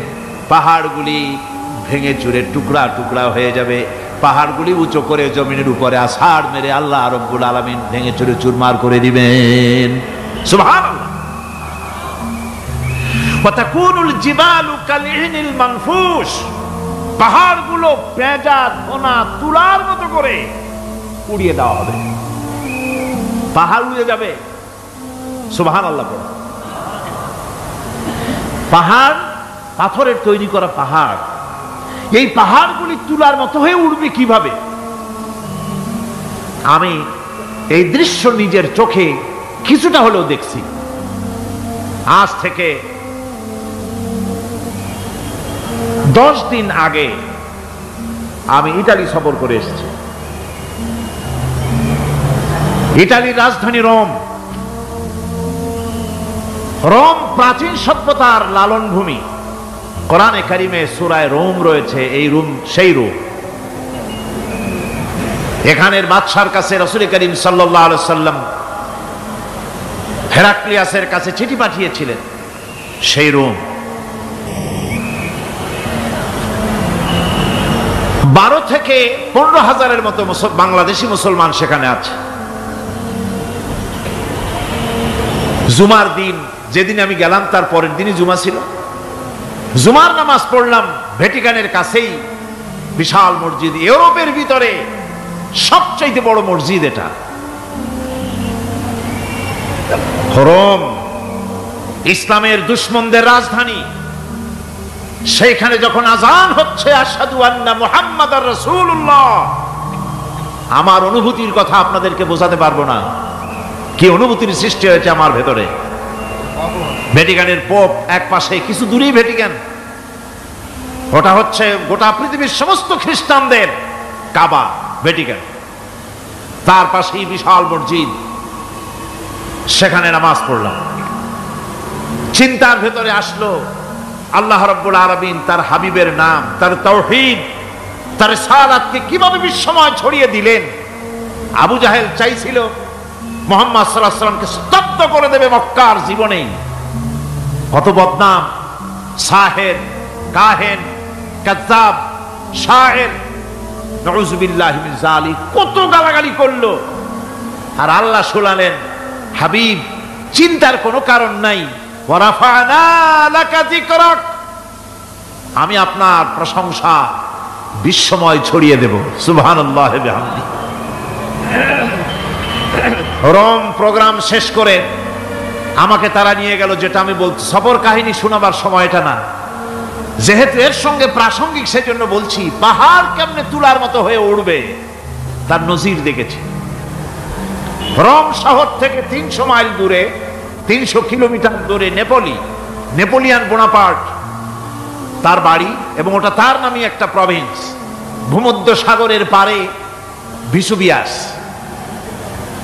পাহাড়গুলি ভেঙে চুরে টুকরা টুকরা হয়ে যাবে, পাহাড়গুলি উঁচু করে জমিনের উপরে আছাড় মেরে আল্লাহ রাব্বুল আলামিন ভেঙে চুরে চুরমার করে দিবেন। সুবহানাল্লাহ। ওয়াতাকুনুল জিবালু কালইনিল মানফুস, পাহাড়গুলো পেঁজা ধোনা তুলার মতো করে উড়িয়ে দেওয়া হবে, পাহাড় উড়ে যাবে। সুবহানাল্লাহ। পাহাড় পাথরের তৈরি করা পাহাড়, এই পাহাড়গুলি তুলার মতো হয়ে উড়বে কিভাবে? আমি এই দৃশ্য নিজের চোখে কিছুটা হলেও দেখছি। আজ থেকে 10 দিন আগে আমি ইতালি সফর করে এসেছি। ইতালির রাজধানী রোম। রোম প্রাচীন সভ্যতার লালন ভূমি। কোরআনে কারিমে সূরা রোম রয়েছে, এই রোম সেই রোম। এখানের বাদশার কাছে রাসূল করিম সাল্লাল্লাহু আলাইহি সাল্লাম হেরাক্লিয়াসের কাছে চিঠি পাঠিয়েছিলেন, সেই রোম। 12 থেকে 15,000-এর মতো বাংলাদেশি মুসলমান সেখানে আছে। জুমার দিন, যেদিন আমি গেলাম তার পরের দিনই জুমা ছিল। জুমার নামাজ পড়লাম ভ্যাটিকানের কাছেই বিশাল মসজিদ, ইউরোপের ভিতরে সবচেয়ে বড় মসজিদ এটা। রোম ইসলামের দুশমনদের রাজধানী। সেইখানে যখন আযান হচ্ছে আশহাদু আন্না মুহাম্মাদার রাসূলুল্লাহ, আমার অনুভূতির কথা আপনাদেরকে বোঝাতে পারবো না, কি অনুভূতির সৃষ্টি হয়েছে আমার ভেতরে। ভ্যাটিকানের পোপ এক পাশে, কিছু দূরেই ভ্যাটিকান, ওটা হচ্ছে গোটা পৃথিবীর সমস্ত খ্রিস্টানদের কাবা, ভ্যাটিকান। তার পাশেই বিশাল মসজিদ, সেখানে নামাজ পড়লাম। চিন্তার ভেতরে আসলো আল্লাহ রাব্বুল আলামিন তার হাবিবের নাম, তার তাওহীদ, তার রিসালাতকে কিভাবে বিশ্বময় ছড়িয়ে দিলেন। আবু জাহেল চাইছিল মুহাম্মদ সাল্লাল্লাহু আলাইহি ওয়াসাল্লামকে স্তব্ধ করে দেবে মক্কার জীবনেই। কত বদনাম, সাহের, কাহেন, কাযযাব, শায়ের, নাউযুবিল্লাহি মিন যালিক, কত গালাগালি করলো। আর আল্লাহ শুনালেন, হাবিব চিন্তার কোনো কারণ নাই, ওয়া রাফা'না লাকা যিকরাক, আমি আপনার প্রশংসা বিশ্বময় ছড়িয়ে দেব। সুবহানাল্লাহি ওয়া বিহামদিহি। রোম প্রোগ্রাম শেষ করে আমাকে তারা নিয়ে গেল, যেটা আমি বলছি সফর কাহিনী শোনাবার সময় এটা না, যেহেতু এর সঙ্গে প্রাসঙ্গিক সেজন্য বলছি। পাহাড় কেমনে তুলার মতো হয়ে উড়বে তার নজির দেখেছি। রোম শহর থেকে 300 মাইল দূরে, 300 কিলোমিটার দূরে নেপোলিয়ান বোনাপার্ট তার বাড়ি, এবং ওটা তার নামে একটা প্রভিন্স। ভূমধ্য সাগরের পারে ভিসুভিয়াস,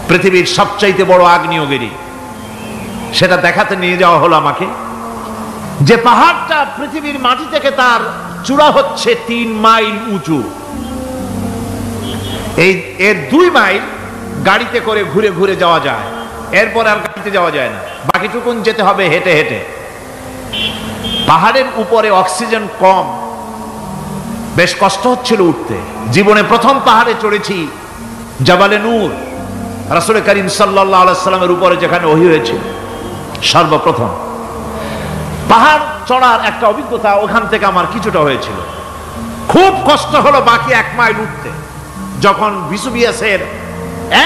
পৃথিবীর সবচাইতে বড় আগ্নেয়গিরি, সেটা দেখাতে নিয়ে যাওয়া হলো আমাকে। যে পাহাড়টা পৃথিবীর মাটি থেকে তার চূড়া হচ্ছে 3 মাইল উঁচু। এর 2 মাইল গাড়িতে করে ঘুরে ঘুরে যাওয়া যায়, এরপর আর গাড়িতে যাওয়া যায় না, বাকিটুকুন যেতে হবে হেঁটে হেঁটে। পাহাড়ের উপরে অক্সিজেন কম, বেশ কষ্ট হচ্ছিল উঠতে। জীবনে প্রথম পাহাড়ে চড়েছি, জাবালে নূর, রাসূল করিম সাল্লাল্লাহু আলাইহি সাল্লামের উপরে যেখানে ওহী হয়েছিল সর্বপ্রথম। পাহাড় চড়ার একটা অভিজ্ঞতা ওখান থেকে আমার কিছুটা হয়েছিল। খুব কষ্ট হলো বাকি 1 মাইল উঠতে। যখন ভিসুভিয়াসের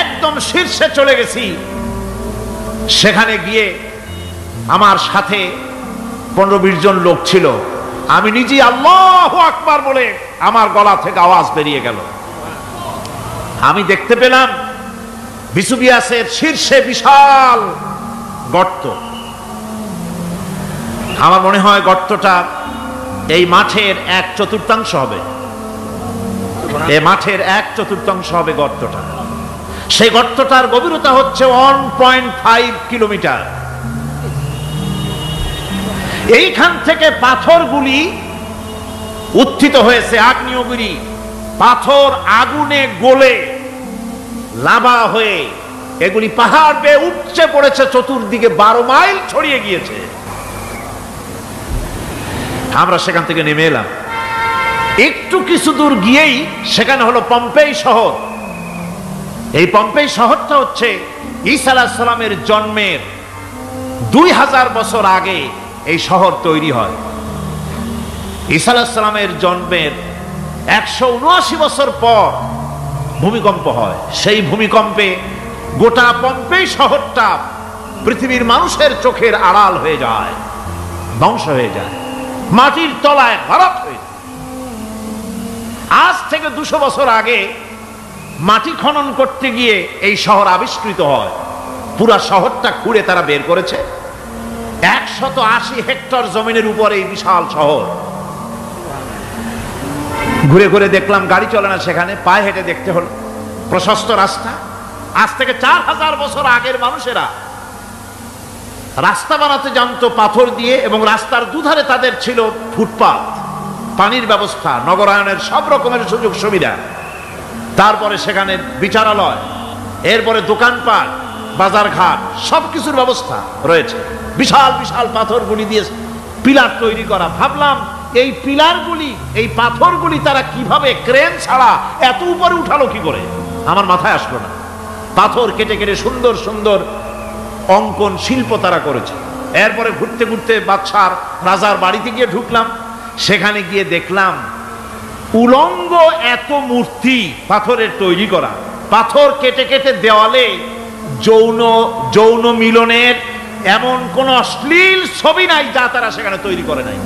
একদম শীর্ষে চলে গেছি, সেখানে গিয়ে আমার সাথে 15-20 জন লোক ছিল। আমি নিজেই আল্লাহু আকবার বলে আমার গলা থেকে আওয়াজ বেরিয়ে গেল। আমি দেখতে পেলাম ভিসুভিয়াসের শীর্ষে বিশাল গর্ত। আমার মনে হয় গর্তটা এই মাঠের 1/4 হবে, এই মাঠের 1/4 হবে গর্তটা। সেই গর্তটার গভীরতা হচ্ছে 1.5 কিলোমিটার। এইখান থেকে পাথরগুলি উত্থিত হয়েছে, আগ্নেয়গিরি পাথর আগুনে গলে লাভা হয়ে এগুলি পাহাড় বেয়ে উপচে পড়েছে, চতুর্দিকে 12 মাইল ছড়িয়ে গিয়েছে। আমরা সেখান থেকে নেমে এলাম। একটু কিছু দূর গিয়েই সেখানে হলো পম্পেই শহর। এই পম্পেই শহরটা হচ্ছে ঈসা আলাইহিস সালামের জন্মের 2000 বছর আগে এই শহর তৈরি হয়। ঈসা আলাইহিস সালামের জন্মের 179 বছর পর ভূমিকম্প হয়। সেই ভূমিকম্পে গোটা পম্পেই শহরটা পৃথিবীর মানুষের চোখের আড়াল হয়ে যায়, ধ্বংস হয়ে যায়, মাটির তলায় গরক হয়ে যায়। আজ থেকে 200 বছর আগে মাটি খনন করতে গিয়ে এই শহর আবিষ্কৃত হয়। পুরা শহরটা খুঁড়ে তারা বের করেছে 180 হেক্টর জমিনের উপরে এই বিশাল শহর। ঘুরে ঘুরে দেখলাম, গাড়ি চলে না সেখানে, পায়ে হেঁটে দেখতে হলো। প্রশস্ত রাস্তা। আজ থেকে 4000 বছর আগের মানুষেরা রাস্তা বানাতে জানতো পাথর দিয়ে, এবং রাস্তার দুধারে তাদের ছিল ফুটপাত, পানির ব্যবস্থা, নগরায়নের সব রকমের সুযোগ সুবিধা। তারপরে সেখানে বিচারালয়, এরপরে দোকানপাট, বাজারঘাট, সবকিছুর ব্যবস্থা রয়েছে। বিশাল বিশাল পাথরগুলি দিয়ে পিলার তৈরি করা। ভাবলাম এই পিলারগুলি, এই পাথরগুলি তারা কিভাবে ক্রেন ছাড়া এত উপরে উঠালো কি করে, আমার মাথায় আসলো না। পাথর কেটে কেটে সুন্দর সুন্দর অঙ্কন শিল্প তারা করেছে। এরপরে ঘুরতে ঘুরতে বাদশার রাজার বাড়িতে গিয়ে ঢুকলাম। সেখানে গিয়ে দেখলাম উলঙ্গ এত মূর্তি পাথরের তৈরি করা। পাথর কেটে কেটে দেওয়ালে যৌন মিলনের এমন কোন অশ্লীল ছবি নাই যা তারা সেখানে তৈরি করে নাই।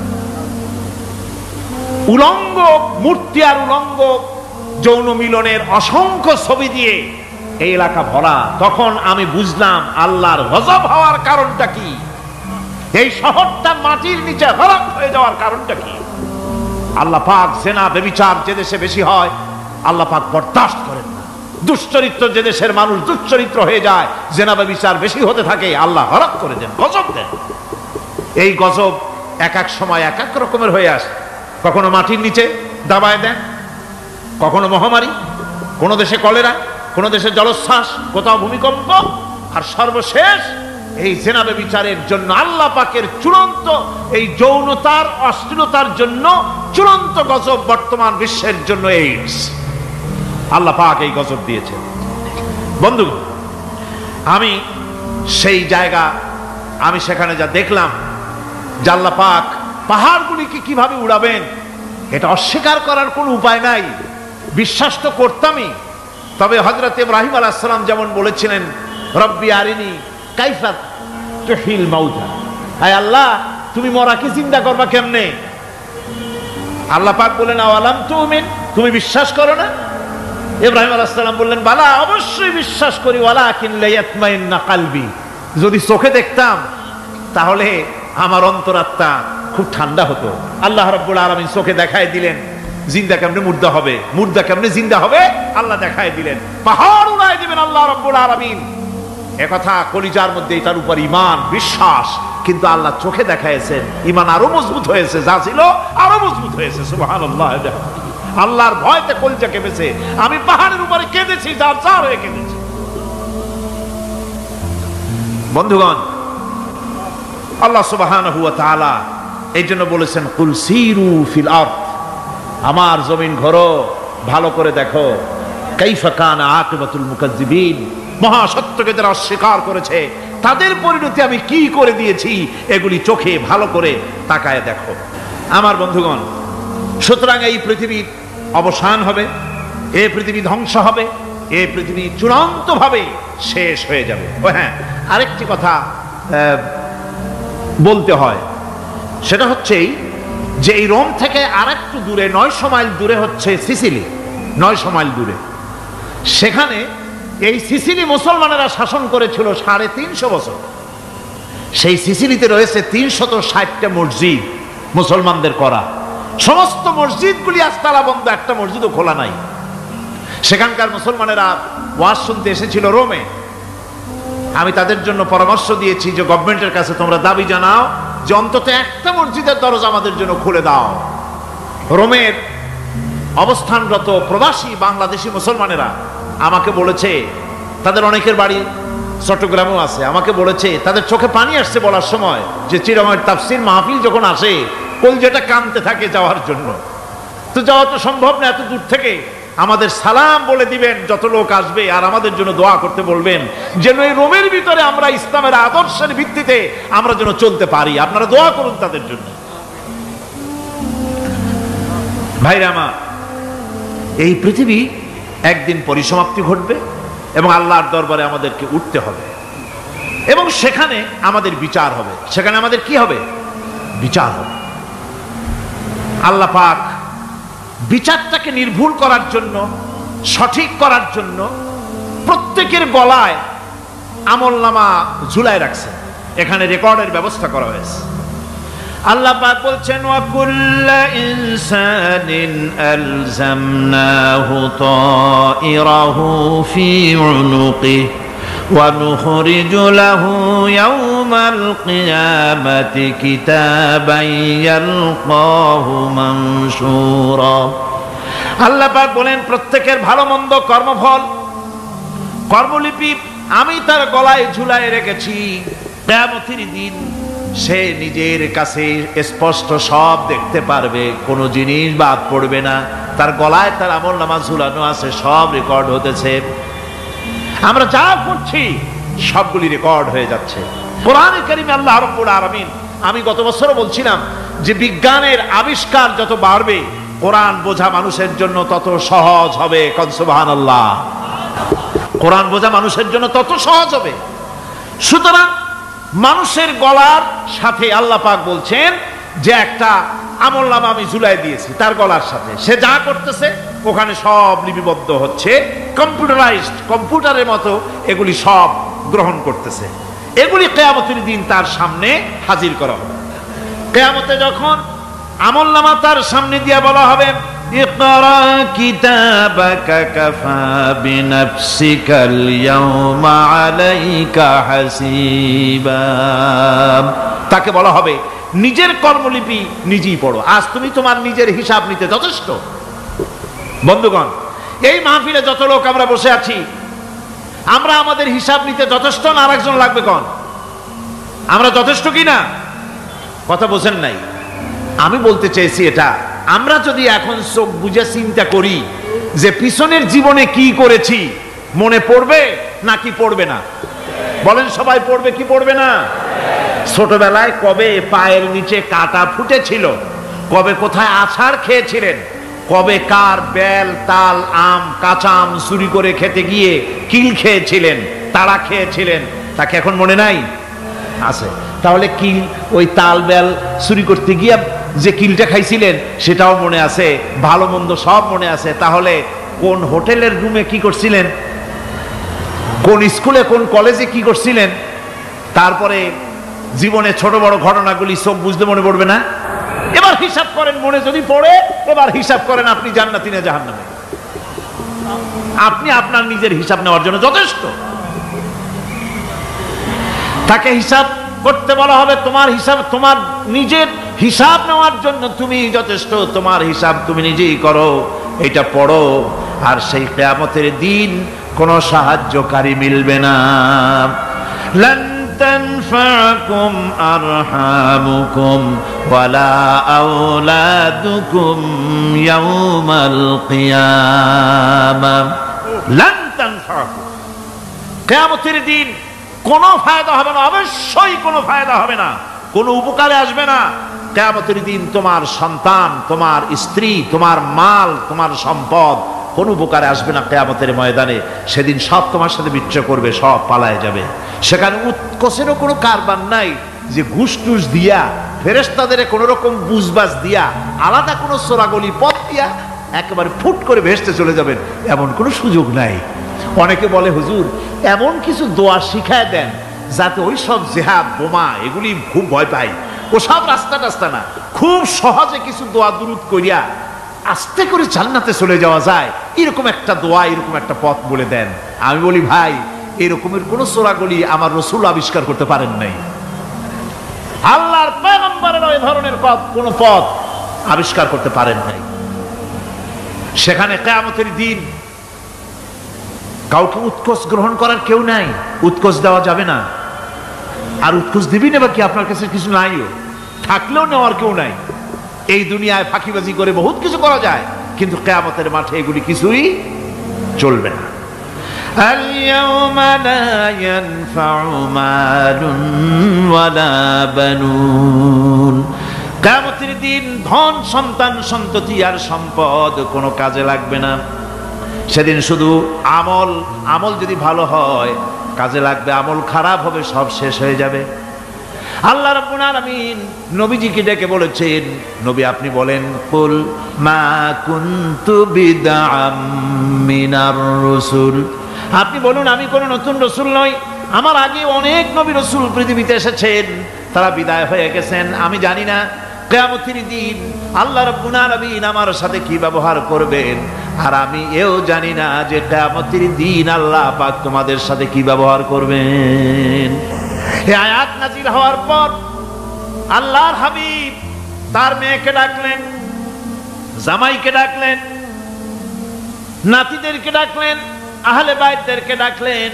উলঙ্গ মূর্তি আর উলঙ্গ যৌন মিলনের অসংখ্য ছবি দিয়ে এই এলাকা ভরা। তখন আমি বুঝলাম আল্লাহর গজব হওয়ার কারণটা কি, এই শহরটা মাটির নিচে হরক হয়ে যাওয়ার কারণটা কি। আল্লাহ পাক জেনা ব্যভিচার যে দেশে বেশি হয় আল্লাহ পাক বরদাস্ত করেন না। দুশ্চরিত্র যে দেশের মানুষ দুশ্চরিত্র হয়ে যায়, জেনা ব্যভিচার বেশি হতে থাকে, আল্লাহ হরক করে দেন, গজব দেন। এই গজব এক এক সময় এক এক রকমের হয়ে আসে। কখনো মাটির নিচে দাবায় দেন, কখনো মহামারী, কোন দেশে কলেরা, কোন দেশে জলোচ্ছ্বাস, কোথাও ভূমিকম্প, আর সর্বশেষ এই জেনা ব্যভিচারের জন্য আল্লাহ পাকের চূড়ান্ত এই যৌনতার অশ্লীলতার জন্য চূড়ান্ত গজব বর্তমান বিশ্বের জন্য এইডস। আল্লাহ পাক এই গজব দিয়েছে। বন্ধুগণ, আমি সেই জায়গা, আমি সেখানে যা দেখলাম যে আল্লাহ পাক পাহাড়গুলিকে কিভাবে উড়াবেন এটা অস্বীকার করার কোনো উপায় নাই। বিশ্বাস তো করতামই, তবে হযরত ইব্রাহিম আলাইহিস সালাম যেমন বলেছিলেন, রব্বি আরিনি কাইফা তুহিল মাউতা, হায় আল্লাহ তুমি মরাকে জিন্দা করবা কেমনে? আল্লাহ পাক বলেন আওয়ালাম তুমিন, তুমি বিশ্বাস করো না? ইব্রাহিম আলাইহিস সালাম বললেন বালা, অবশ্যই বিশ্বাস করি, ওয়ালাকিন লায়াতমাইন্না কলবি, যদি চোখে দেখতাম তাহলে আমার অন্তরাত্মা খুব ঠান্ডা হতো। আল্লাহ রাব্বুল আলামিন চোখে দেখায় দিলেন জিন্দা কেমনে মুর্দা হবে, মুর্দা কেমনে জিন্দা হবে, আল্লাহ দেখায় দিলেন। পাহাড় উড়ায় দিবেন আল্লাহ রাব্বুল আলামিন। একথা কলিজার মধ্যে তার উপর ঈমান বিশ্বাস, কিন্তু আল্লাহ চোখে দেখাইছেন, ঈমান আরো মজবুত হয়েছে, যা ছিল আরো মজবুত হয়েছে। সুবহানাল্লাহ। আল্লাহর ভয়তে কলিজা কেঁপেছে। আমি পাহাড়ের উপরে কেঁদেছি, যার যার হয়ে কেঁদেছি। বন্ধুগণ, আল্লাহ সুবহানাহু ওয়া তাআলা এই জন্য বলেছেন কুল সিরু ফিল আরদ, আমার জমিন ঘোরো, ভালো করে দেখো, কাইফা কানা আকিবাতুল মুকাজ্জিবিন, মহাসত্যকে যারা অস্বীকার করেছে তাদের পরিণতি আমি কি করে দিয়েছি, এগুলি চোখে ভালো করে তাকায় দেখো। আমার বন্ধুগণ, সুতরাং এই পৃথিবীর অবসান হবে, এই পৃথিবী ধ্বংস হবে, এই পৃথিবী চূড়ান্তভাবে শেষ হয়ে যাবে। ও হ্যাঁ, আরেকটি কথা বলতে হয়, সেটা হচ্ছে যে এই রোম থেকে আরেকটু দূরে 900 মাইল দূরে হচ্ছে সিসিলি। 900 মাইল দূরে, সেখানে এই সিসিলি মুসলমানেরা শাসন করেছিল 350 বছর। সেই সিসিলিতে রয়েছে 360টা মসজিদ মুসলমানদের করা। সমস্ত মসজিদগুলি আজ তালা বন্ধ, একটা মসজিদও খোলা নাই। সেখানকার মুসলমানেরা ওয়াজ শুনতে এসেছিল রোমে। আমি তাদের জন্য পরামর্শ দিয়েছি যে গভর্নমেন্টের কাছে তোমরা দাবি জানাও যে অন্তত একটা মসজিদের দরজা আমাদের জন্য খুলে দাও। রোমের অবস্থানরত প্রবাসী বাংলাদেশি মুসলমানেরা আমাকে বলেছে, তাদের অনেকের বাড়ি চট্টগ্রামেও আছে, আমাকে বলেছে তাদের চোখে পানি আসছে বলার সময় যে চিরময়ের তাফসীর মাহফিল যখন আসে কলজাটা কাঁদতে থাকে যাওয়ার জন্য। তো যাওয়া তো সম্ভব না এত দূর থেকে, আমাদের সালাম বলে দিবেন যত লোক আসবে, আর আমাদের জন্য দোয়া করতে বলবেন যেন এই রোমের ভিতরে আমরা ইসলামের আদর্শের ভিত্তিতে আমরা যেন চলতে পারি। আপনারা দোয়া করুন তাদের জন্য। ভাইরা আমার, এই পৃথিবী একদিন পরিসমাপ্তি ঘটবে এবং আল্লাহর দরবারে আমাদেরকে উঠতে হবে এবং সেখানে আমাদের বিচার হবে। সেখানে আমাদের কি হবে? বিচার হবে। আল্লাহ পাক বিচারটাকে নির্ভুল করার জন্য, সঠিক করার জন্য প্রত্যেকের গলায় আমলনামা ঝুলায় রাখছেন। এখানে রেকর্ডের ব্যবস্থা করা হয়েছে। আল্লাহ পাক বলছেন, ওয়া কুল্লা ইনসানিন আলজামনাহু তাইরাহু ফি উনুকিহি ওয়া নুখরিজু লাহু ইয়াওমাল কিয়ামাতি কিতাবান ইয়ালকাহু মানশুরা। আল্লাহ পাক বলেন, প্রত্যেকের ভালো মন্দ কর্মফল, কর্মলিপি আমি তার গলায় ঝুলায় রেখেছি। কিয়ামতের দিন সে নিজের কাছে স্পষ্ট সব দেখতে পারবে, কোনো জিনিস বাদ পড়বে না। তার গলায় তার আমলনামা ঝুলানো আছে, সব রেকর্ড হতেছে। আমরা যা করছি সবগুলি রেকর্ড হয়ে যাচ্ছে। কোরআনে কারিমে আল্লাহ রাব্বুল আলামিন, আমি গত বছরও বলছিলাম যে বিজ্ঞানের আবিষ্কার যত বাড়বে কোরআন বোঝা মানুষের জন্য তত সহজ হবে। কোন সুবহানাল্লাহ। কোরআন বোঝা মানুষের জন্য তত সহজ হবে। সুতরাং মানুষের গলার সাথে আল্লাহ পাক বলছেন যে একটা আমলনামা আমি ঝুলাই দিয়েছি তার গলার সাথে। সে যা করতেছে ওখানে সব লিপিবদ্ধ হচ্ছে, কম্পিউটারাইজড, কম্পিউটারের মতো এগুলি সব গ্রহণ করতেছে। এগুলি কিয়ামতের দিন তার সামনে হাজির করা হবে। কিয়ামতে যখন আমলনামা তার সামনে দিয়ে বলা হবে, ইকরা কিতাবাকা কাফা বিনাফসিকাল ইয়াওমা আলাইকা হাসিবা। তাকে বলা হবে, নিজের কর্মলিপি নিজেই পড়ো, আজ তুমি তোমার নিজের হিসাব নিতে যথেষ্ট। বন্ধুগণ, এই মাহফিলে যত লোক আমরা বসে আছি, আমরা আমাদের হিসাব নিতে যথেষ্ট না আরেকজন লাগবে? কোন আমরা যথেষ্ট কি না? কথা বোঝেন নাই। আমি বলতে চেয়েছি এটা, আমরা যদি এখন চোখ বুঝে চিন্তা করি যে পিছনের জীবনে কি করেছি, মনে পড়বে নাকি পড়বে না? বলেন, সবাই পড়বে কি পড়বে না? ছোটবেলায় কবে পায়ের নিচে কাটা ফুটেছিল, কবে কোথায় আছাড় খেয়েছিলেন, কবে কার বেল, তাল, আম, কাঁচা আম চুরি করে খেতে গিয়ে কিল খেয়েছিলেন, তাড়া খেয়েছিলেন, তাকে এখন মনে নাই? আছে। তাহলে কিল, ওই তাল বেল চুরি করতে গিয়ে যে কিলটা খাইছিলেন সেটাও মনে আছে, ভালো মন্দ সব মনে আছে। তাহলে কোন হোটেলের রুমে কি করছিলেন, কোন স্কুলে কোন কলেজে কি করছিলেন, তারপরে জীবনে ছোট বড় ঘটনাগুলি সব বুঝতে মনে পড়বে না? এবার হিসাব করেন, মনে যদি পড়ে এবার হিসাব করেন আপনি জান্নাতি না জাহান্নামী। আপনি আপনার নিজের হিসাব নেওয়ার জন্য যথেষ্ট। তাকে হিসাব করতে বলা হবে, তোমার হিসাব, তোমার নিজের হিসাব নেওয়ার জন্য তুমি যথেষ্ট, তোমার হিসাব তুমি নিজেই করো, এটা পড়ো। আর সেই কিয়ামতের দিন কোনো সাহায্যকারী মিলবে না। লান তানফাকুম আরহামুকুম ওয়ালা আওলাদুকুম ইয়াউমাল কিয়ামাহ। লান তানফাকুম, কিয়ামতের দিন কোনো ফায়দা হবে না, অবশ্যই কোনো ফায়দা হবে না, কোনো উপকারে আসবে না। কিয়ামতের দিন তোমার সন্তান, তোমার স্ত্রী, তোমার মাল, তোমার সম্পদ কোন উপকারে আসবে না। কিয়ামতের ময়দানে সেদিন সব তোমার সাথে বিচ্ছেদ করবে, সব পালায় যাবে। সেখানে উৎকোষেরও কোনো কারবার নাই যে ঘুষ টুস দিয়া, ফেরেশতাদের কোনো রকম বুঝবাজ দিয়া, আলাদা কোনো চোরাগলি পথ দিয়া একেবারে ফুট করে ভেসতে চলে যাবেন, এমন কোনো সুযোগ নাই। অনেকে বলে, হুজুর এমন কিছু দোয়া শিখায় দেন যাতে ওই সব জেহাদ, বোমা এগুলি খুব ভয় পাই, ওসব রাস্তা টাস্তা না, খুব সহজে কিছু দোয়া দুরুদ করিয়া আস্তে করে জান্নাতে চলে যাওয়া যায়, এরকম একটা দোয়া, এরকম একটা পথ বলে দেন। আমি বলি, ভাই এরকমের কোন চোরাগলি আমার রাসূল আবিষ্কার করতে পারেন নাই। আল্লাহর পয়গম্বরের ওই ধরনের কোন পথ আবিষ্কার করতে পারেন নাই। সেখানে কিয়ামতের দিন কাউকে উৎকোষ গ্রহণ করার কেউ নাই, উৎকোষ দেওয়া যাবে না। আর উৎকোষ দিবি না বাকি আপনার কাছে কিছু নাইও, থাকলেও নেওয়ার কেউ নাই। এই দুনিয়ায় ফাঁকিবাজি করে বহুত কিছু করা যায়, কিন্তু কিয়ামতের মাঠে এগুলি কিছুই চলবে না। اليوم لا ينفع مال ولا بنون। কিয়ামতের দিন ধন সন্তান সন্ততি আর সম্পদ কোনো কাজে লাগবে না। সেদিন শুধু আমল যদি ভালো হয় কাজে লাগবে, আমল খারাপ হবে সব শেষ হয়ে যাবে। আল্লাহ রাব্বুল আলামিন নবীজিকে ডেকে বলেছেন, নবী আপনি বলেন, কুল মা কুনতু বিদআম মিনার রাসূল, আপনি বলুন আমি কোন নতুন রাসূল নই, আমার আগে অনেক নবী রাসূল পৃথিবীতে এসেছেন, তারা বিদায় হয়ে গেছেন। আমি জানি না কিয়ামতের দিন আল্লাহ রাব্বুল আলামিন আমার সাথে কি ব্যবহার করবেন, আর আমি এও জানি না যে কিয়ামতের দিন আল্লাহ পাক তোমাদের সাথে কি ব্যবহার করবেন। এই আয়াত নাযিল হওয়ার পর আল্লাহর হাবিব তার মেয়েকে ডাকলেন, জামাইকে ডাকলেন, নাতিদেরকে ডাকলেন, আহলে বাইতদেরকে ডাকলেন,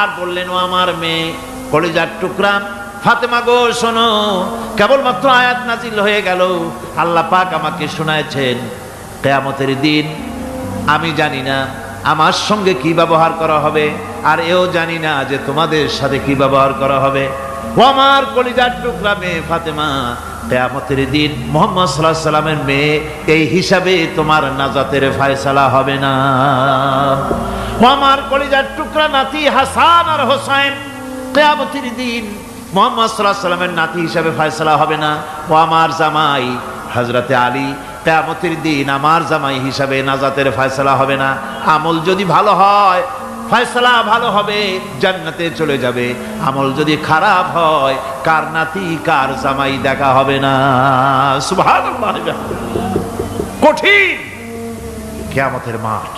আর বললেন, ও আমার মেয়ে কলিজার টুকরা ফাতেমা গো শোনো, কেবলমাত্র আয়াত নাযিল হয়ে গেল, আল্লাহ পাক আমাকে শোনাচ্ছেন কিয়ামতের দিন আমি জানি না আমার সঙ্গে কি ব্যবহার করা হবে, আর এও জানি না যে তোমাদের সাথে কি ব্যবহার করা হবে। ও আমার কলিজার টুকরা মেয়ে ফাতেমা, কিয়ামতের দিন মুহাম্মদ সাল্লাল্লাহু আলাইহি সাল্লামের মেয়ে এই হিসাবে তোমার নাজাতের ফয়সালা হবে না। ও আমার কলিজার টুকরা নাতি হাসান আর হোসেন, কিয়ামতের দিন মুহাম্মদ সাল্লাল্লাহু আলাইহি সাল্লামের নাতি হিসাবে ফয়সালা হবে না। ও আমার জামাই হযরতে আলী, কিয়ামতের দিন আমার জামাই হিসাবে নাজাতের ফয়সালা হবে না। আমল যদি ভালো হয় ফয়সালা ভালো হবে, জান্নাতে চলে যাবে। আমল যদি খারাপ হয় কার নাতি কার জামাই দেখা হবে না। সুবহানাল্লাহ। কঠিন কিয়ামতের মাঠ,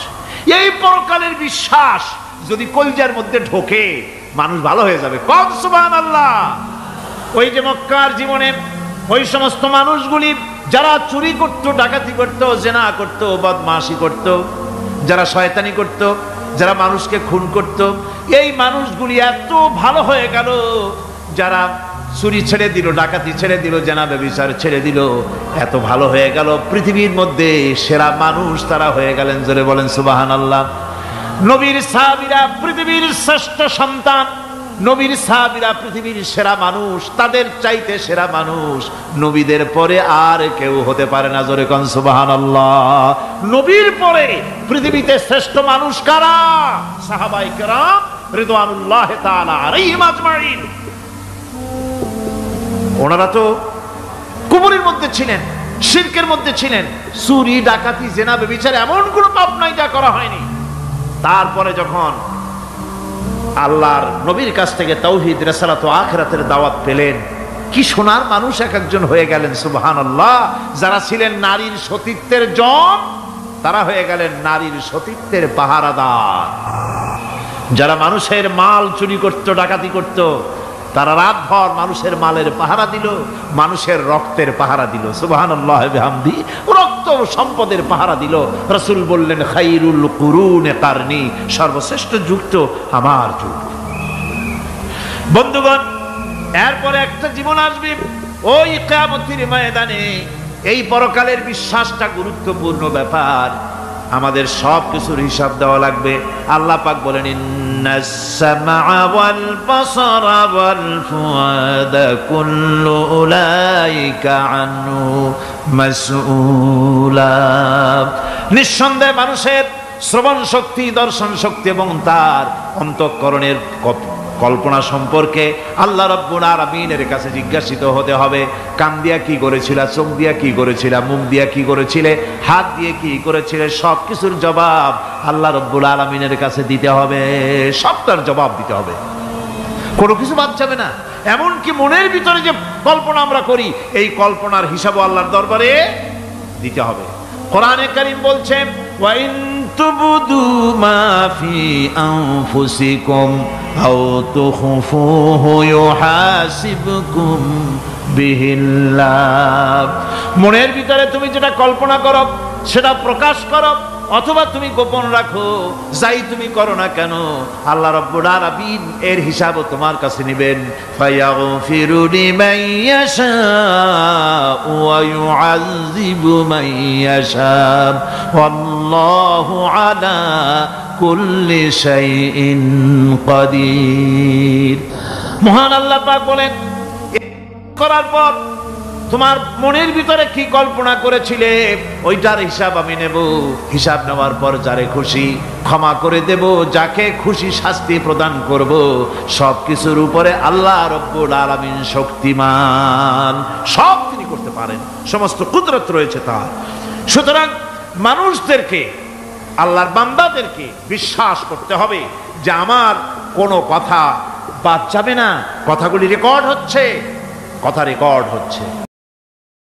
এই পরকালের বিশ্বাস যদি কলিজার মধ্যে ঢোকে মানুষ ভালো হয়ে যাবে। কোন সুবহানাল্লাহ। ওই যে মক্কার জীবনে ওই সমস্ত মানুষগুলি যারা চুরি করত, ডাকাতি করত, জেনা করত, বদমাশি করত, যারা শয়তানি করত, যারা মানুষকে খুন করত, এই মানুষগুলি এত ভালো হয়ে গেল, যারা চুরি ছেড়ে দিল, ডাকাতি ছেড়ে দিল, জেনা ব্যভিচার ছেড়ে দিল, এত ভালো হয়ে গেল, পৃথিবীর মধ্যে সেরা মানুষ তারা হয়ে গেলেন। জোরে বলেন সুবহানাল্লাহ। নবীর সাহাবীরা পৃথিবীর শ্রেষ্ঠ সন্তান, নবীর সাহাবীরা পৃথিবীর সেরা মানুষ, তাদের চাইতে সেরা মানুষ নবীদের পরে আর কেউ হতে পারে না। জোরে কোন সুবহানাল্লাহ। নবীর পরে পৃথিবীতে শ্রেষ্ঠ মানুষ কারা? সাহাবায়ে কেরাম রিদওয়ানুল্লাহ তাআলা আলাইহিম আজমাইন। ওনারা তো কুফরের মধ্যে ছিলেন, শিরকের মধ্যে ছিলেন, চুরি ডাকাতি জেনা ব্যভিচার এমন কোনো পাপ নাই যা করা হয়নি। তারপরে যখন আল্লাহর নবীর কাছ থেকে তাওহীদ, রিসালাত ও আখিরাতের দাওয়াত পেলেন, কি সোনার মানুষ এক একজন হয়ে গেলেন। সুবহানাল্লাহ। যারা ছিলেন নারীর সতীত্বের জম, তারা হয়ে গেলেন নারীর সতীত্বের পাহারাদার। যারা মানুষের মাল চুরি করত, ডাকাতি করত, তারা রাতভর মানুষের মালের পাহারা দিল, মানুষের রক্তের পাহারা দিল। সুবহানাল্লাহ বিহামদি। রক্ত সম্পদের পাহারা দিল। রাসূল বললেন, খায়রুল কুরুনে কারনি, সর্বশ্রেষ্ঠ যুগ তো আমার যুগ। বন্ধুগণ, এরপরে একটা জীবন আসবে ওই কিয়ামতের ময়দানে। এই পরকালের বিশ্বাসটা গুরুত্বপূর্ণ ব্যাপার, আমাদের সব কিছুর হিসাব দেওয়া লাগবে। আল্লাহ পাক বলেন, ইন্নাস সামআ ওয়াল বাসারা ওয়াল ফুআদা কুল্লু উলাইকা আনহু মাসউলা। নিঃসন্দেহে মানুষের শ্রবণ শক্তি, দর্শন শক্তি এবং তার অন্তঃকরণের কল্পনা সম্পর্কে আল্লাহ রাব্বুল আলামিনের কাছে জিজ্ঞাসিত হতে হবে। কান দিয়া কি করেছিলা, চোখ দিয়া কি করেছিলা, মুখ দিয়া কি করেছিলে, হাত দিয়ে কি করেছিলে, সব কিছুর জবাব আল্লাহ রাব্বুল আলামিনের কাছে দিতে হবে। সবটার জবাব দিতে হবে, কোনো কিছু বাদ যাবে না। এমনকি মনের ভিতরে যে কল্পনা আমরা করি, এই কল্পনার হিসাবও আল্লাহর দরবারে দিতে হবে। কোরআনে কারীম বলছে, ওয়া ইন তুবদু মা ফি আনফুসিকুম আও তুখফুহু ইউহাসিবকুম বিহিল্লাহ। মনের ভিতরে তুমি যেটা কল্পনা করো সেটা প্রকাশ করো, অথবা তুমি গোপন রাখো, যাই তুমি করো না কেন, আল্লাহ রাব্বুল আলামিন এর হিসাবও তোমার কাছে নেবেন। ফায়াগফিরু লিমান ইয়াশা ওয়া ইউআযযিবু মান ইয়াশা ওয়াল্লাহু আলা কুল্লি শাইইন কাদির। মহান আল্লাহ পাক বলেন, করার পর তোমার মনের ভিতরে কি কল্পনা করেছিলে ওইটার হিসাব আমি নেব। হিসাব নেওয়ার পর যারে খুশি ক্ষমা করে দেব, যাকে খুশি শাস্তি প্রদান করব। সবকিছুর উপরে আল্লাহ রব্বুল আলামিন শক্তিমান, সব তিনি করতে পারেন, সমস্ত কুদরত রয়েছে তার। সুতরাং মানুষদেরকে, আল্লাহর বান্দাদেরকে বিশ্বাস করতে হবে যে আমার কোনো কথা বাদ যাবে না, কথাগুলি রেকর্ড হচ্ছে, কথা রেকর্ড হচ্ছে।